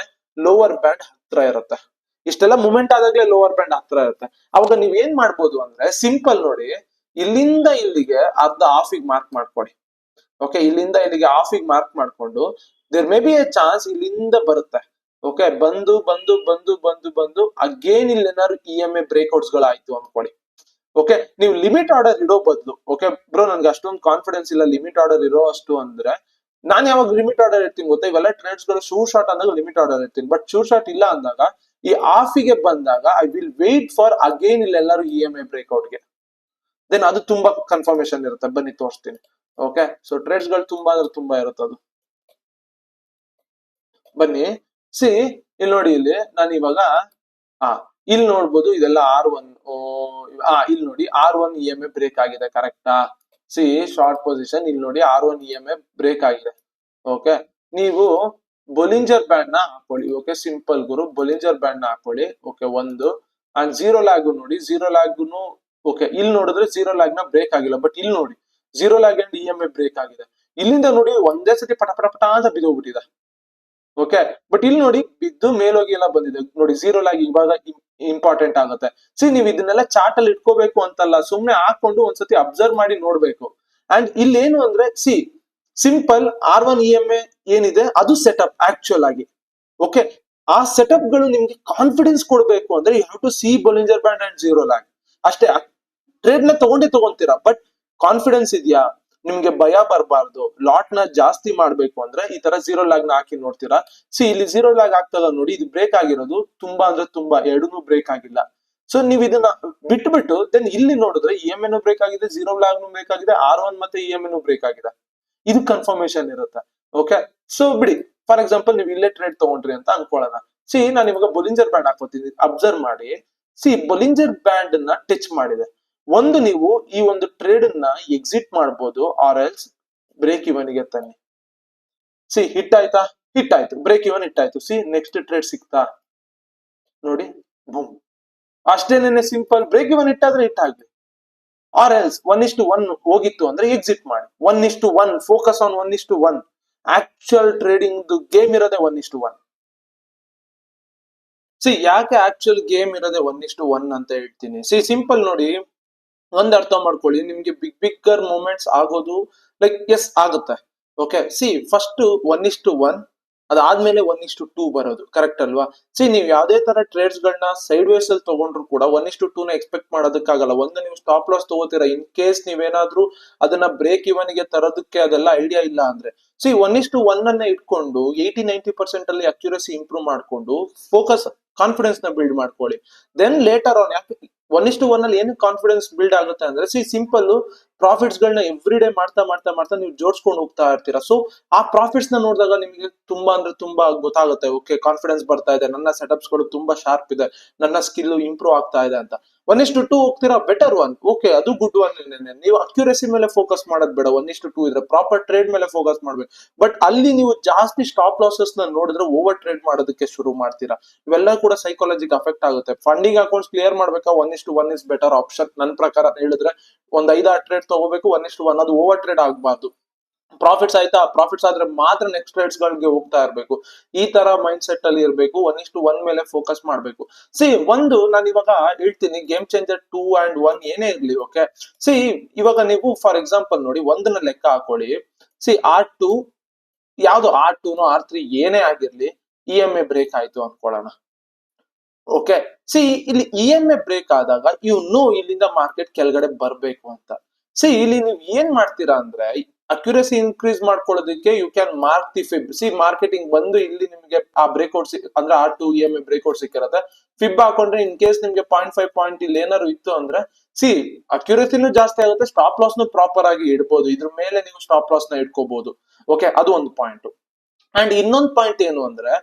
ಲೋವರ್ ಬ್ಯಾಂಡ್ ಹತ್ರ ಇರುತ್ತೆ. ಇಷ್ಟೆಲ್ಲ ಮೂಮೆಂಟ್ ಆದಾಗ್ಲೇ ಲೋವರ್ ಬ್ಯಾಂಡ್ ಹತ್ರ ಇರುತ್ತೆ. ಅವಾಗ ನೀವ್ ಏನ್ ಮಾಡ್ಬೋದು ಅಂದ್ರೆ ಸಿಂಪಲ್ ನೋಡಿ, ಇಲ್ಲಿಂದ ಇಲ್ಲಿಗೆ ಅರ್ಧ ಹಾಫಿಗೆ ಮಾರ್ಕ್ ಮಾಡ್ಕೊಡಿ. ಓಕೆ, ಇಲ್ಲಿಂದ ಇಲ್ಲಿಗೆ ಹಾಫಿಗೆ ಮಾರ್ಕ್ ಮಾಡ್ಕೊಂಡು there may be a chance ಇಲ್ಲಿಂದ ಬರುತ್ತೆ. ಓಕೆ, ಬಂದು ಬಂದು ಬಂದು ಬಂದು ಬಂದು ಅಗೇನ್ ಇಲ್ಲಿ ಏನಾದ್ರು EMA ಬ್ರೇಕ್ಔಟ್ಸ್ ಗಳಾಯ್ತು ಅನ್ಕೊಳ್ಳಿ. ಓಕೆ, ನೀವು ಲಿಮಿಟ್ ಆರ್ಡರ್ ಇಡೋ ಬದಲು, ಓಕೆ ಬ್ರೋ ನನ್ಗೆ ಅಷ್ಟೊಂದು ಕಾನ್ಫಿಡೆನ್ಸ್ ಇಲ್ಲ ಲಿಮಿಟ್ ಆರ್ಡರ್ ಇರೋ ಅಷ್ಟು ಅಂದ್ರೆ, ನಾನ್ ಯಾವಾಗ ಲಿಮಿಟ್ ಆರ್ಡರ್ ಇರ್ತೀನಿ ಗೊತ್ತಾ, ಇವೆಲ್ಲ ಟ್ರೇಡ್ಸ್ ಗಳು ಶೂರ್ ಶಾಟ್ ಅಂದಾಗ ಲಿಮಿಟ್ ಆರ್ಡರ್ ಇರ್ತೀನಿ. ಬಟ್ ಶೂರ್ ಶಾಟ್ ಇಲ್ಲ ಅಂದಾಗ ಈ ಹಾಫಿಗೆ ಬಂದಾಗ I will wait for again ಇಲ್ಲೆಲ್ಲರೂ EMA ಬ್ರೇಕ್ಔಟ್ಗೆ, ದೆನ್ ಅದು ತುಂಬಾ ಕನ್ಫರ್ಮೇಶನ್ ಇರುತ್ತೆ. ಬನ್ನಿ ತೋರಿಸ್ತೀನಿ. ಓಕೆ, ಸೊ ಟ್ರೇಡ್ಸ್ ಗಳು ತುಂಬಾ ಅಂದ್ರೆ ತುಂಬಾ ಇರುತ್ತೆ ಅದು. ಬನ್ನಿ ಸಿ, ಇಲ್ಲಿ ನೋಡಿ, ಇಲ್ಲಿ ನಾನು ಇವಾಗ ಇಲ್ಲಿ ನೋಡ್ಬೋದು ಇದೆಲ್ಲ R1. ಇಲ್ಲಿ ನೋಡಿ R1 EMA ಬ್ರೇಕ್ ಆಗಿದೆ, ಕರೆಕ್ಟಾ? ಸಿ ಶಾರ್ಟ್ ಪೊಸಿಷನ್ ಇಲ್ಲಿ ನೋಡಿ R1 EMA ಬ್ರೇಕ್ ಆಗಿದೆ. ಓಕೆ, ನೀವು ಬೊಲಿಂಜರ್ ಬ್ಯಾಂಡ್ ನ ಹಾಕೊಳ್ಳಿ. ಓಕೆ, ಸಿಂಪಲ್ ಗುರು, ಬೊಲಿಂಜರ್ ಬ್ಯಾಂಡ್ ನ ಹಾಕೊಳ್ಳಿ. ಓಕೆ, ಒಂದು ಅಂಡ್ ಜೀರೋ ಲ್ಯಾಗ್ ನೋಡಿ, ಜೀರೋ ಲ್ಯಾಗ್ನು ಓಕೆ, ಇಲ್ಲಿ ನೋಡಿದ್ರೆ ಜೀರೋ ಲ್ಯಾಗ್ ನ ಬ್ರೇಕ್ ಆಗಿಲ್ಲ. ಬಟ್ ಇಲ್ಲಿ ನೋಡಿ zero lag and EMA break ಆಗಿದೆ. ಇಲ್ಲಿಂದ ನೋಡಿ ಒಂದೇ ಸತಿ ಪಟ ಪಟ ಪಟ ಅಂತ ಬಿದ್ದೋಗ್ಬಿಟ್ಟಿದೆ. ಓಕೆ, ಬಟ್ ಇಲ್ಲಿ ನೋಡಿ ಬಿದ್ದು ಮೇಲೋಗಿ ಎಲ್ಲ ಬಂದಿದೆ ನೋಡಿ. ಜೀರೋ ಲ್ಯಾಗ್ ಇವಾಗ ಇಂಪಾರ್ಟೆಂಟ್ ಆಗುತ್ತೆ. ಸಿ, ನೀವು ಇದನ್ನೆಲ್ಲ ಚಾರ್ಟ್ ಅಲ್ಲಿ ಇಟ್ಕೋಬೇಕು ಅಂತಲ್ಲ, ಸುಮ್ನೆ ಹಾಕೊಂಡು ಒಂದ್ಸತಿ ಅಬ್ಸರ್ವ್ ಮಾಡಿ ನೋಡ್ಬೇಕು. ಅಂಡ್ ಇಲ್ಲಿ ಏನು ಅಂದ್ರೆ ಸಿ ಸಿಂಪಲ್ R1 EMA ಏನಿದೆ ಅದು ಸೆಟಪ್ ಆಕ್ಚುಯಲ್ ಆಗಿ. ಓಕೆ, ಆ ಸೆಟಪ್ ಗಳು ನಿಮ್ಗೆ ಕಾನ್ಫಿಡೆನ್ಸ್ ಕೊಡ್ಬೇಕು ಅಂದ್ರೆ you have to see Bollinger band and zero lag ಅಷ್ಟೇ. ಟ್ರೇಡ್ ನ ತಗೊಂತೀರಾ, ಬಟ್ ಕಾನ್ಫಿಡೆನ್ಸ್ ಇದೆಯಾ, ನಿಮ್ಗೆ ಭಯ ಬರಬಾರ್ದು. ಲಾಟ್ ನ ಜಾಸ್ತಿ ಮಾಡ್ಬೇಕು ಅಂದ್ರೆ ಈ ತರ ಜೀರೋ ಲ್ಯಾಗ್ ನ ಹಾಕಿ ನೋಡ್ತೀರಾ. ಸಿ, ಇಲ್ಲಿ ಜೀರೋ ಲ್ಯಾಗ್ ಆಗ್ತದ ನೋಡಿ, ಇದು ಬ್ರೇಕ್ ಆಗಿರೋದು ತುಂಬಾ ಅಂದ್ರೆ ತುಂಬಾ, ಎರಡೂ ಬ್ರೇಕ್ ಆಗಿಲ್ಲ. ಸೊ ನೀವ್ ಇದನ್ನ ಬಿಟ್ಬಿಟ್ಟು ದೆನ್ ಇಲ್ಲಿ ನೋಡಿದ್ರೆ EMA ನು ಬ್ರೇಕ್ ಆಗಿದೆ, ಜೀರೋ ಲ್ಯಾಗ್ ನು ಬ್ರೇಕ್ ಆಗಿದೆ, R1 ಮತ್ತೆ EMA ನು ಬ್ರೇಕ್ ಆಗಿದೆ. ಇದು ಕನ್ಫರ್ಮೇಶನ್ ಇರುತ್ತೆ. ಓಕೆ, ಸೊ ಬಿಡಿ, ಫಾರ್ ಎಕ್ಸಾಂಪಲ್ ನೀವು ಇಲ್ಲೇ ಟ್ರೇಡ್ ತಗೊಂಡ್ರಿ ಅಂತ ಅನ್ಕೊಳ್ಳೋಣ. ಸಿ, ನಾನು ಇವಾಗ ಬೊಲಿಂಜರ್ ಬ್ಯಾಂಡ್ ಹಾಕೋತೀನಿ, ಅಬ್ಸರ್ವ್ ಮಾಡಿ. ಸಿ, ಬೊಲಿಂಜರ್ ಬ್ಯಾಂಡ್ ನ ಟಚ್ ಮಾಡಿದೆ. ಒಂದು ನೀವು ಈ ಒಂದು ಟ್ರೇಡ್ ನ ಎಕ್ಸಿಟ್ ಮಾಡಬಹುದು, ಆರ್ ಎಲ್ಸ್ ಬ್ರೇಕ್ ಇವನ್ ಗೆ ತನ್ನಿ. ಸಿ, ಹಿಟ್ ಆಯ್ತಾ? ಹಿಟ್ ಆಯ್ತು, ಬ್ರೇಕ್ ಇವನ್ ಹಿಟ್ ಆಯ್ತು. ಸಿ, ನೆಕ್ಸ್ಟ್ ಟ್ರೇಡ್ ಸಿಗ್ತಾ ನೋಡಿ, ಬೂಮ್, ಅಷ್ಟೇನೇನೆ ಸಿಂಪಲ್. ಬ್ರೇಕ್ ಇವನ್ ಹಿಟ್ ಆದ್ರೆ ಹಿಟ್ ಆಗ್ಲಿ. ಆರ್ ಎಲ್ಸ್ 1:1 ಹೋಗಿತ್ತು ಅಂದ್ರೆ ಎಕ್ಸಿಟ್ ಮಾಡಿ. 1:1 focus on 1:1. Actual trading game ಇರೋದೇ 1:1. ಸಿ, ಯಾಕೆ ಆಕ್ಚುಯಲ್ ಗೇಮ್ ಇರೋದೇ 1:1 ಅಂತ ಹೇಳ್ತೀನಿ. ಸಿ, ಸಿಂಪಲ್ ನೋಡಿ, ಒಂದ್ ಅರ್ಥ ಮಾಡ್ಕೊಳ್ಳಿ, ನಿಮ್ಗೆ ಬಿಗ್ಗರ್ ಮೂಮೆಂಟ್ಸ್ ಆಗೋದು ಲೈಕ್ ಎಸ್ ಆಗುತ್ತೆ. ಓಕೆ, ಸಿ ಫಸ್ಟ್ 1:1 ಅದಾದ್ಮೇಲೆ 1:2 ಬರೋದು, ಕರೆಕ್ಟ್ ಅಲ್ವಾ? ಸಿ, ನೀವು ಯಾವ್ದೇ ತರ ಟ್ರೇಡ್ಸ್ ಗಳನ್ನ ಸೈಡ್ ವೇಸ್ ಅಲ್ಲಿ ತಗೊಂಡ್ರು ಕೂಡ 1:2 ನ ಎಕ್ಸ್ಪೆಕ್ಟ್ ಮಾಡೋದಕ್ಕಾಗಲ್ಲ. ಒಂದು ನೀವು ಸ್ಟಾಪ್ ಲಾಸ್ ತಗೋತೀರಾ, ಇನ್ ಕೇಸ್ ನೀವೇನಾದ್ರೂ ಅದನ್ನ ಬ್ರೇಕ್ ಇವನ್ ಗೆ ತರೋದಕ್ಕೆ ಅದೆಲ್ಲ ಐಡಿಯಾ ಇಲ್ಲ ಅಂದ್ರೆ, ಸಿ 1:1 ಅನ್ನ ಇಟ್ಕೊಂಡು 80-90% ಅಲ್ಲಿ ಅಕ್ಯುರಸಿ ಇಂಪ್ರೂವ್ ಮಾಡ್ಕೊಂಡು ಫೋಕಸ್ ಕಾನ್ಫಿಡೆನ್ಸ್ ನ ಬಿಲ್ಡ್ ಮಾಡ್ಕೊಳ್ಳಿ. ದೆನ್ ಲೇಟರ್ ಆನ್, ಯಾಕೆ 1:1 ಅಲ್ಲಿ ಏನು ಕಾನ್ಫಿಡೆನ್ಸ್ ಬಿಲ್ಡ್ ಆಗುತ್ತೆ ಅಂದ್ರೆ, ಸಿ ಸಿಂಪಲ್ ಪ್ರಾಫಿಟ್ಸ್ ಗಳನ್ನ ಎವ್ರಿ ಡೇ ಮಾಡ್ತಾ ಮಾಡ್ತಾ ಮಾಡ್ತಾ ನೀವು ಜೋಡಿಸ್ಕೊಂಡು ಹೋಗ್ತಾ ಇರ್ತೀರಾ. ಸೊ ಆ ಪ್ರಾಫಿಟ್ಸ್ ನ ನೋಡಿದಾಗ ನಿಮಗೆ ತುಂಬಾ ಅಂದ್ರೆ ತುಂಬಾ ಗೊತ್ತಾಗುತ್ತೆ. ಓಕೆ, ಕಾನ್ಫಿಡೆನ್ಸ್ ಬರ್ತಾ ಇದೆ, ನನ್ನ ಸೆಟಪ್ಸ್ ಗಳು ತುಂಬಾ ಶಾರ್ಪ್ ಇದೆ, ನನ್ನ ಸ್ಕಿಲ್ ಇಂಪ್ರೂವ್ ಆಗ್ತಾ ಇದೆ ಅಂತ. 1:2 ಹೋಗ್ತೀರಾ, ಬೆಟರ್ ಒನ್. ಓಕೆ, ಅದು ಗುಡ್ ಒನ್. ನೀವು ಅಕ್ಯುರಸಿ ಮೇಲೆ ಫೋಕಸ್ ಮಾಡೋದ್ ಬೇಡ. 1:2 ಇದ್ರೆ ಪ್ರಾಪರ್ ಟ್ರೇಡ್ ಮೇಲೆ ಫೋಕಸ್ ಮಾಡ್ಬೇಕು. ಬಟ್ ಅಲ್ಲಿ ನೀವು ಜಾಸ್ತಿ ಸ್ಟಾಪ್ ಲಾಸಸ್ ನ ನೋಡಿದ್ರೆ ಓವರ್ ಟ್ರೇಡ್ ಮಾಡೋದಕ್ಕೆ ಶುರು ಮಾಡ್ತೀರಾ. ಇವೆಲ್ಲ ಕೂಡ ಸೈಕಾಲಜಿಗೆ ಅಫೆಕ್ಟ್ ಆಗುತ್ತೆ. ಫಂಡಿಂಗ್ ಅಕೌಂಟ್ಸ್ ಕ್ಲಿಯರ್ ಮಾಡ್ಬೇಕಾ 1:1 ಇಸ್ ಬೆಟರ್ ಆಪ್ಷನ್. ನನ್ನ ಪ್ರಕಾರ ಹೇಳಿದ್ರೆ ಒಂದ್ 5-6 ಟ್ರೇಡ್ ತಗೋಬೇಕು. 1:1 ಅದು ಓವರ್ ಟ್ರೇಡ್ ಆಗ್ಬಾರ್ದು. ಪ್ರಾಫಿಟ್ಸ್ ಆಯ್ತಾ, ಪ್ರಾಫಿಟ್ಸ್ ಆದ್ರೆ ಮಾತ್ರ ನೆಕ್ಸ್ಟ್ ಟ್ರೇಡ್ಸ್ ಗಳಿಗೆ ಹೋಗ್ತಾ ಇರ್ಬೇಕು. ಈ ತರ ಮೈಂಡ್ ಸೆಟ್ ಅಲ್ಲಿ ಇರ್ಬೇಕು. 1:1 ಮೇಲೆ ಫೋಕಸ್ ಮಾಡ್ಬೇಕು. ಸಿ, ಒಂದು ನಾನು ಇವಾಗ ಹೇಳ್ತೀನಿ, ಗೇಮ್ ಚೇಂಜರ್ 2 and 1 ಏನೇ ಇರ್ಲಿ. ಓಕೆ, ಸಿ ಇವಾಗ ನೀವು ಫಾರ್ ಎಕ್ಸಾಂಪಲ್ ನೋಡಿ, ಒಂದನ್ನ ಲೆಕ್ಕ ಹಾಕೊಳ್ಳಿ. ಸಿ, R2 ಯಾವ್ದು, R2 ನೋ R3 ಏನೇ ಆಗಿರ್ಲಿ, EMA ಬ್ರೇಕ್ ಆಯ್ತು ಅನ್ಕೊಳ್ಳೋಣ. ಓಕೆ, ಸಿ ಇಲ್ಲಿ EMA ಬ್ರೇಕ್ ಆದಾಗ ಇಲ್ಲಿಂದ ಮಾರ್ಕೆಟ್ ಕೆಳಗಡೆ ಬರ್ಬೇಕು ಅಂತ. ಸಿ, ಇಲ್ಲಿ ನೀವು ಏನ್ ಮಾಡ್ತೀರಾ ಅಂದ್ರೆ, ಅಕ್ಯುರಸಿ ಇನ್ಕ್ರೀಸ್ ಮಾಡ್ಕೊಳ್ಳೋದಕ್ಕೆ you can mark the fib. See, marketing ಬಂದು ಇಲ್ಲಿ ನಿಮ್ಗೆ ಆ ಬ್ರೇಕ್ಔಟ್ ಅಂದ್ರೆ R2 EMA ಬ್ರೇಕ್ಔಟ್ ಸಿಕ್ಕಿರತ್ತೆ. ಫಿಬ್ ಹಾಕೊಂಡ್ರೆ ಇನ್ ಕೇಸ್ ನಿಮ್ಗೆ 0.5 ಪಾಯಿಂಟ್ ಇಲ್ಲಿ ಏನಾದ್ರು ಇತ್ತು ಅಂದ್ರೆ, ಸಿ ಅಕ್ಯುರಸಿನೂ ಜಾಸ್ತಿ ಆಗುತ್ತೆ, ಸ್ಟಾಪ್ ಲಾಸ್ ನು ಪ್ರಾಪರ್ ಆಗಿ ಇಡ್ಬೋದು. ಇದ್ರ ಮೇಲೆ ನೀವು ಸ್ಟಾಪ್ ಲಾಸ್ ನ ಇಟ್ಕೋಬಹುದು. ಓಕೆ, ಅದು ಒಂದು ಪಾಯಿಂಟ್. ಅಂಡ್ ಇನ್ನೊಂದು ಪಾಯಿಂಟ್ ಏನು ಅಂದ್ರೆ,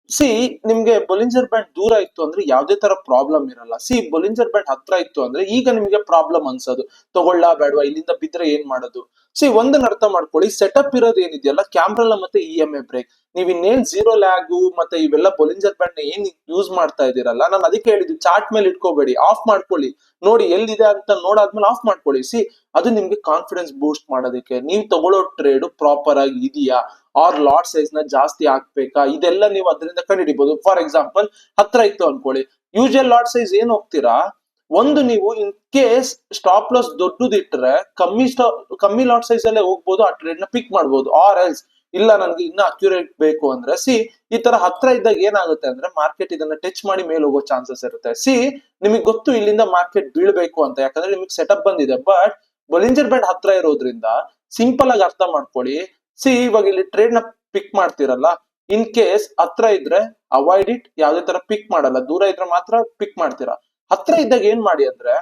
ಸಿ ನಿಮ್ಗೆ ಬೊಲಿಂಜರ್ ಬ್ಯಾಂಡ್ ದೂರ ಇತ್ತು ಅಂದ್ರೆ ಯಾವ್ದೇ ತರ ಪ್ರಾಬ್ಲಮ್ ಇರಲ್ಲ. ಸಿ, ಬೊಲಿಂಜರ್ ಬ್ಯಾಂಡ್ ಹತ್ರ ಇತ್ತು ಅಂದ್ರೆ ಈಗ ನಿಮ್ಗೆ ಪ್ರಾಬ್ಲಮ್ ಅನ್ಸೋದು, ತಗೊಳ್ಳ ಬೇಡವಾ, ಇಲ್ಲಿಂದ ಬಿದ್ರೆ ಏನ್ ಮಾಡೋದು. ಸಿ, ಒಂದನ್ನ ಅರ್ಥ ಮಾಡ್ಕೊಳ್ಳಿ, ಸೆಟಪ್ ಇರೋದು ಏನಿದೆಯಲ್ಲ, ಕ್ಯಾಮ್ರಲ್ಲ ಮತ್ತೆ EMA ಬ್ರೇಕ್, ನೀವ್ ಇನ್ನೇನ್ ಜೀರೋ ಲ್ಯಾಗು ಮತ್ತೆ ಇವೆಲ್ಲ ಬೊಲಿಂಜರ್ ಬ್ಯಾಂಡ್ ನ ಏನ್ ಯೂಸ್ ಮಾಡ್ತಾ ಇದೀರಲ್ಲ, ನಾನು ಅದಕ್ಕೆ ಹೇಳಿದ್ದು ಚಾರ್ಟ್ ಮೇಲೆ ಇಟ್ಕೋಬೇಡಿ, ಆಫ್ ಮಾಡ್ಕೊಳ್ಳಿ. ನೋಡಿ ಎಲ್ಲಿದೆ ಅಂತ ನೋಡಾದ್ಮೇಲೆ ಆಫ್ ಮಾಡ್ಕೊಳ್ಳಿ. ಸಿ, ಅದು ನಿಮ್ಗೆ ಕಾನ್ಫಿಡೆನ್ಸ್ ಬೂಸ್ಟ್ ಮಾಡೋದಕ್ಕೆ. ನೀವು ತಗೊಳ್ಳೋ ಟ್ರೇಡ್ ಪ್ರಾಪರ್ ಆಗಿ ಇದೆಯಾ, ಆರ್ ಲಾಟ್ ಸೈಜ್ ನ ಜಾಸ್ತಿ ಹಾಕ್ಬೇಕಾ, ಇದೆಲ್ಲ ನೀವು ಅದರಿಂದ ಕಂಡುಹಿಡಿಬಹುದು. ಫಾರ್ ಎಕ್ಸಾಂಪಲ್ ಹತ್ರ ಇತ್ತು ಅನ್ಕೊಳ್ಳಿ, ಯೂಶುವಲ್ ಲಾಟ್ ಸೈಜ್ ಏನ್ ಹೋಗ್ತೀರಾ, ಒಂದು ನೀವು ಇನ್ ಕೇಸ್ ಸ್ಟಾಪ್ ಲಾಸ್ ದೊಡ್ಡದಿಟ್ರೆ ಕಮ್ಮಿ ಲಾಟ್ ಸೈಜ್ ಅಲ್ಲೇ ಹೋಗ್ಬೋದು, ಆ ಟ್ರೇಡ್ ನ ಪಿಕ್ ಮಾಡ್ಬೋದು. ಆರ್ ಎಲ್ಸ್ ಇಲ್ಲ ನನ್ಗೆ ಇನ್ನ ಅಕ್ಯುರೇಟ್ ಬೇಕು ಅಂದ್ರೆ ಈ ತರ ಹತ್ರ ಇದ್ದಾಗ ಏನಾಗುತ್ತೆ ಅಂದ್ರೆ ಮಾರ್ಕೆಟ್ ಇದನ್ನ ಟಚ್ ಮಾಡಿ ಮೇಲೆ ಹೋಗೋ ಚಾನ್ಸಸ್ ಇರುತ್ತೆ. ನಿಮಗೆ ಗೊತ್ತು ಇಲ್ಲಿಂದ ಮಾರ್ಕೆಟ್ ಬೀಳ್ಬೇಕು ಅಂತ, ಯಾಕಂದ್ರೆ ನಿಮಗೆ ಸೆಟಪ್ ಬಂದಿದೆ. ಬಟ್ ಬೊಲಿಂಜರ್ ಬ್ಯಾಂಡ್ ಹತ್ರ ಇರೋದ್ರಿಂದ ಸಿಂಪಲ್ ಆಗಿ ಅರ್ಥ ಮಾಡ್ಕೊಳ್ಳಿ. ಇವಾಗ ಇಲ್ಲಿ ಟ್ರೇಡ್ ನ ಪಿಕ್ ಮಾಡ್ತಿರಲ್ಲ, ಇನ್ ಕೇಸ್ ಹತ್ರ ಇದ್ರೆ ಅವಾಯ್ಡ್ ಇಟ್, ಯಾವ್ದೇ ತರ ಪಿಕ್ ಮಾಡಲ್ಲ. ದೂರ ಇದ್ರೆ ಮಾತ್ರ ಪಿಕ್ ಮಾಡ್ತೀರಾ. ಹತ್ರ ಇದ್ದಾಗ ಏನ್ ಮಾಡಿ ಅಂದ್ರೆ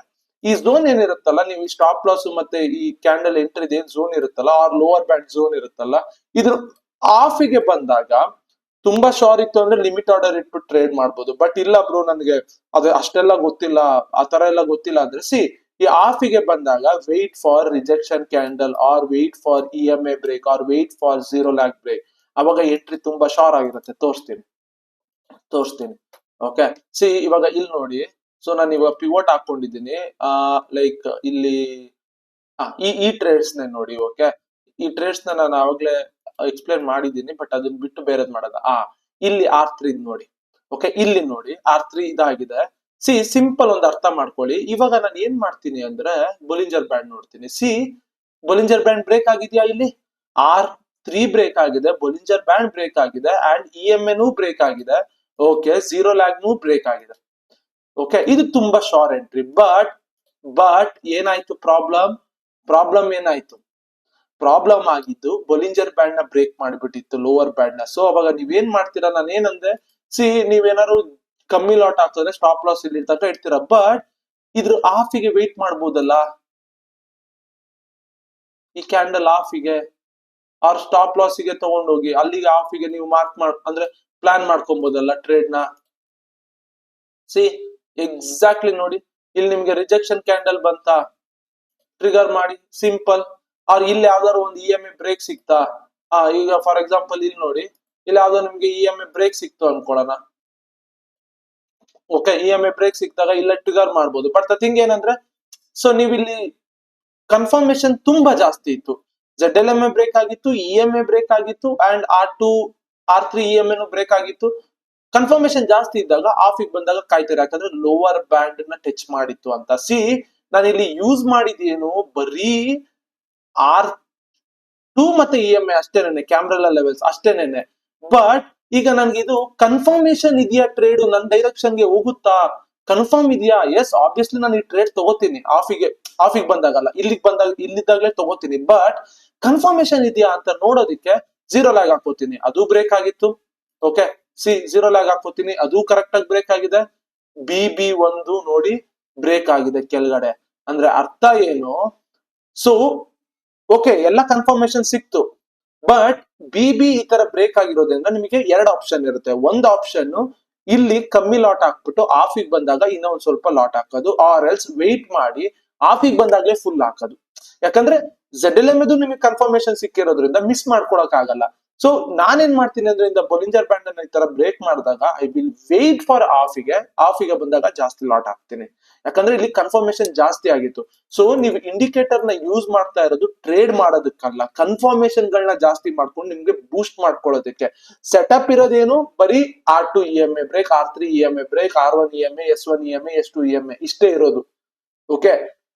ಈ ಝೋನ್ ಏನಿರುತ್ತಲ್ಲ, ನೀವು ಈ ಸ್ಟಾಪ್ ಲಾಸ್ ಮತ್ತೆ ಈ ಕ್ಯಾಂಡಲ್ ಎಂಟ್ರಿ ಏನ್ ಝೋನ್ ಇರುತ್ತಲ್ಲ, ಆರ್ ಲೋವರ್ ಬ್ಯಾಂಡ್ ಝೋನ್ ಇರುತ್ತಲ್ಲ, ಇದ್ರ ಆಫ್ ಗೆ ಬಂದಾಗ ತುಂಬಾ ಶೋರ್ ಇತ್ತು ಅಂದ್ರೆ ಲಿಮಿಟ್ ಆರ್ಡರ್ ಇಟ್ಬಿಟ್ಟು ಟ್ರೇಡ್ ಮಾಡ್ಬೋದು. ಬಟ್ ಇಲ್ಲ ಬ್ರೋ ನನ್ಗೆ ಅದು ಅಷ್ಟೆಲ್ಲ ಗೊತ್ತಿಲ್ಲ, ಆ ತರ ಎಲ್ಲ ಗೊತ್ತಿಲ್ಲ ಅಂದ್ರೆ ಈ ಆಫ್ ಗೆ ಬಂದಾಗ wait for rejection candle or wait for EMA break or wait for 0 lag break. ಅವಾಗ ಎಂಟ್ರಿ ತುಂಬಾ ಶೋರ್ ಆಗಿರುತ್ತೆ. ತೋರಿಸ್ತೀನಿ ಓಕೆ. ಇವಾಗ ಇಲ್ಲಿ ನೋಡಿ, ನಾನು ಇವಾಗ ಪಿವೋಟ್ ಹಾಕೊಂಡಿದ್ದೀನಿ. ಲೈಕ್ ಇಲ್ಲಿ ಈ ಟ್ರೇಡ್ಸ್ ನೋಡಿ. ಓಕೆ, ಈ ಟ್ರೇಡ್ಸ್ ನಾನು ಅವಾಗ್ಲೇ ಎಕ್ಸ್ಪ್ಲೇನ್ ಮಾಡಿದ್ದೀನಿ, ಬಟ್ ಅದನ್ನ ಬಿಟ್ಟು ಬೇರೆದ್ ಮಾಡೋದ. ಇಲ್ಲಿ R3 ನೋಡಿ. ಓಕೆ, ಇಲ್ಲಿ ನೋಡಿ R3 ಇದಾಗಿದೆ. ಸಿಂಪಲ್ ಒಂದು ಅರ್ಥ ಮಾಡ್ಕೊಳ್ಳಿ. ಇವಾಗ ನಾನು ಏನ್ ಮಾಡ್ತೀನಿ ಅಂದ್ರೆ ಬೊಲಿಂಜರ್ ಬ್ಯಾಂಡ್ ನೋಡ್ತೀನಿ. ಬೊಲಿಂಜರ್ ಬ್ಯಾಂಡ್ ಬ್ರೇಕ್ ಆಗಿದ್ಯಾ, ಇಲ್ಲಿ R3 ಬ್ರೇಕ್ ಆಗಿದೆ, ಬೊಲಿಂಜರ್ ಬ್ಯಾಂಡ್ ಬ್ರೇಕ್ ಆಗಿದೆ, ಅಂಡ್ EMA ಬ್ರೇಕ್ ಆಗಿದೆ. ಓಕೆ, 0 ಲ್ಯಾಕ್ ಬ್ರೇಕ್ ಆಗಿದೆ. ಓಕೆ, ಇದು ತುಂಬಾ ಶಾರ್ಟ್ ಎಂಟ್ರಿ. ಬಟ್ ಏನಾಯ್ತು ಪ್ರಾಬ್ಲಮ್ ಏನಾಯ್ತು? ಪ್ರಾಬ್ಲಮ್ ಆಗಿದ್ದು ಬೊಲಿಂಜರ್ ಬ್ಯಾಂಡ್ ನ ಬ್ರೇಕ್ ಮಾಡಿಬಿಟ್ಟಿತ್ತು, ಲೋವರ್ ಬ್ಯಾಂಡ್ ನ. ಅವಾಗ ನೀವೇನ್ ಮಾಡ್ತೀರಾ, ನಾನು ಏನಂದೆ, ನೀವೇನಾದ್ರು ಕಮ್ಮಿ ಲಾಟ್ ಹಾಕಿದ್ರೆ ಸ್ಟಾಪ್ ಲಾಸ್ ಇಲ್ಲಿ ತನಕ ಇಡ್ತೀರಾ. ಬಟ್ ಇದ್ರ ಆಫ್ ಗೆ ವೇಟ್ ಮಾಡ್ಬೋದಲ್ಲ, ಈ ಕ್ಯಾಂಡಲ್ ಆಫ್ ಗೆ ಆರ್ ಸ್ಟಾಪ್ ಲಾಸ್ ಗೆ ತಗೊಂಡೋಗಿ ಅಲ್ಲಿಗೆ ಆಫ್ ಗೆ ನೀವು ಅಂದ್ರೆ ಪ್ಲಾನ್ ಮಾಡ್ಕೊಬೋದಲ್ಲ ಟ್ರೇಡ್ ನ. ಎಕ್ಸಾಕ್ಟ್ಲಿ ನೋಡಿ, ಇಲ್ಲಿ ನಿಮ್ಗೆ ರಿಜೆಕ್ಷನ್ ಕ್ಯಾಂಡಲ್ ಬಂತ, ಟ್ರಿಗರ್ ಮಾಡಿ ಸಿಂಪಲ್. ಅವ್ರ ಇಲ್ಲಿ ಯಾವ್ದಾದ್ರು ಒಂದು EMA ಬ್ರೇಕ್ ಸಿಕ್ತಾ, ಈಗ ಫಾರ್ ಎಕ್ಸಾಂಪಲ್ ಇಲ್ಲಿ ನೋಡಿ, ಇಲ್ಲಿ ಯಾವ್ದೋ ನಿಮ್ಗೆ EMA ಬ್ರೇಕ್ ಸಿಕ್ತು ಅನ್ಕೊಳ್ಳೋಣ. ಓಕೆ, EMA ಬ್ರೇಕ್ ಸಿಕ್ತಾಗ ಇಲ್ಲ ಟ್ರಿಗರ್ ಮಾಡ್ಬೋದು. ಬಟ್ ದ ಥಿಂಗ್ ಏನಂದ್ರೆ, ನೀವು ಇಲ್ಲಿ ಕನ್ಫರ್ಮೇಶನ್ ತುಂಬಾ ಜಾಸ್ತಿ ಇತ್ತು. ZLMA ಬ್ರೇಕ್ ಆಗಿತ್ತು, EMA ಬ್ರೇಕ್ ಆಗಿತ್ತು, ಅಂಡ್ R3 EMA ಬ್ರೇಕ್ ಆಗಿತ್ತು. ಕನ್ಫರ್ಮೇಶನ್ ಜಾಸ್ತಿ ಇದ್ದಾಗ ಆಫ್ ಗೆ ಬಂದಾಗ ಕಾಯ್ತಾರೆ, ಯಾಕಂದ್ರೆ ಲೋವರ್ ಬ್ಯಾಂಡ್ ನ ಟಚ್ ಮಾಡಿತ್ತು ಅಂತ. ನಾನು ಇಲ್ಲಿ ಯೂಸ್ ಮಾಡಿದೇನು ಬರೀ R2 ಮತ್ತೆ EMA ಅಷ್ಟೇನೆ, ಕ್ಯಾಮ್ರಲ್ಲ ಲೆವೆಲ್ಸ್ ಅಷ್ಟೇನೆ. ಬಟ್ ಈಗ ನನ್ಗೆ ಇದು ಕನ್ಫರ್ಮೇಶನ್ ಇದೆಯಾ, ಟ್ರೇಡ್ ನನ್ನ ಡೈರೆಕ್ಷನ್ ಗೆ ಹೋಗುತ್ತಾ, ಕನ್ಫರ್ಮ್ ಇದೆಯಾ? ಎಸ್, ಆಬ್ವಿಯಸ್ಲಿ ನಾನು ಈ ಟ್ರೇಡ್ ತಗೋತೀನಿ. ಆಫ್ ಗೆ ಬಂದಾಗಲ್ಲ, ಇಲ್ಲಿದ್ದಾಗಲೇ ತಗೋತೀನಿ. ಬಟ್ ಕನ್ಫರ್ಮೇಶನ್ ಇದೆಯಾ ಅಂತ ನೋಡೋದಿಕ್ಕೆ 0 ಲ್ಯಾಗ್ ಹಾಕೋತೀನಿ, ಅದು ಬ್ರೇಕ್ ಆಗಿತ್ತು. ಓಕೆ, 0 ಲ್ಯಾಗ್ ಹಾಕೋತೀನಿ, ಅದು ಕರೆಕ್ಟ್ ಆಗಿ ಬ್ರೇಕ್ ಆಗಿದೆ. BB1 ನೋಡಿ ಬ್ರೇಕ್ ಆಗಿದೆ ಕೆಳಗಡೆ. ಅಂದ್ರೆ ಅರ್ಥ ಏನು? ಓಕೆ, ಎಲ್ಲ ಕನ್ಫರ್ಮೇಶನ್ ಸಿಕ್ತು. ಬಟ್ BB ಈ ತರ ಬ್ರೇಕ್ ಆಗಿರೋದ್ರಿಂದ ನಿಮಗೆ 2 ಆಪ್ಷನ್ ಇರುತ್ತೆ. ಒಂದು ಆಪ್ಷನ್ ಇಲ್ಲಿ ಕಮ್ಮಿ ಲಾಟ್ ಹಾಕ್ಬಿಟ್ಟು ಆಫ್ ಗೆ ಬಂದಾಗ ಇನ್ನೊಂದ್ ಸ್ವಲ್ಪ ಲಾಟ್ ಹಾಕೋದು, ಆರ್ ಎಲ್ಸ್ ವೆಯ್ಟ್ ಮಾಡಿ ಆಫ್ ಗೆ ಬಂದಾಗ್ಲೇ ಫುಲ್ ಹಾಕೋದು. ಯಾಕಂದ್ರೆ ZLMA ನಿಮಗೆ ಕನ್ಫರ್ಮೇಶನ್ ಸಿಕ್ಕಿರೋದ್ರಿಂದ ಮಿಸ್ ಮಾಡ್ಕೊಳಕ್ ಆಗಲ್ಲ. ನಾನೇನ್ ಮಾಡ್ತೀನಿ ಅಂದ್ರೆ, ಬೊಲಿಂಜರ್ ಬ್ಯಾಂಡ್ ಅನ್ನ ಈ ತರ ಬ್ರೇಕ್ ಮಾಡಿದಾಗ I will wait for half ಗೆ ಬಂದಾಗ ಜಾಸ್ತಿ ಲಾಟ್ ಹಾಕ್ತೀನಿ, ಯಾಕಂದ್ರೆ ಇಲ್ಲಿ ಕನ್ಫರ್ಮೇಶನ್ ಜಾಸ್ತಿ ಆಗಿತ್ತು. ನೀವು ಇಂಡಿಕೇಟರ್ ನ ಯೂಸ್ ಮಾಡ್ತಾ ಇರೋದು ಟ್ರೇಡ್ ಮಾಡೋದಕ್ಕಲ್ಲ, ಕನ್ಫರ್ಮೇಶನ್ ಗಳನ್ನ ಜಾಸ್ತಿ ಮಾಡ್ಕೊಂಡು ನಿಮ್ಗೆ ಬೂಸ್ಟ್ ಮಾಡ್ಕೊಳ್ಳೋದಕ್ಕೆ. ಸೆಟಪ್ ಇರೋದೇನು ಬರೀ R2 EMA break, R3 EMA break, R1 EMA, S1 EMA, S2 EMA ಇಷ್ಟೇ ಇರೋದು. ಓಕೆ,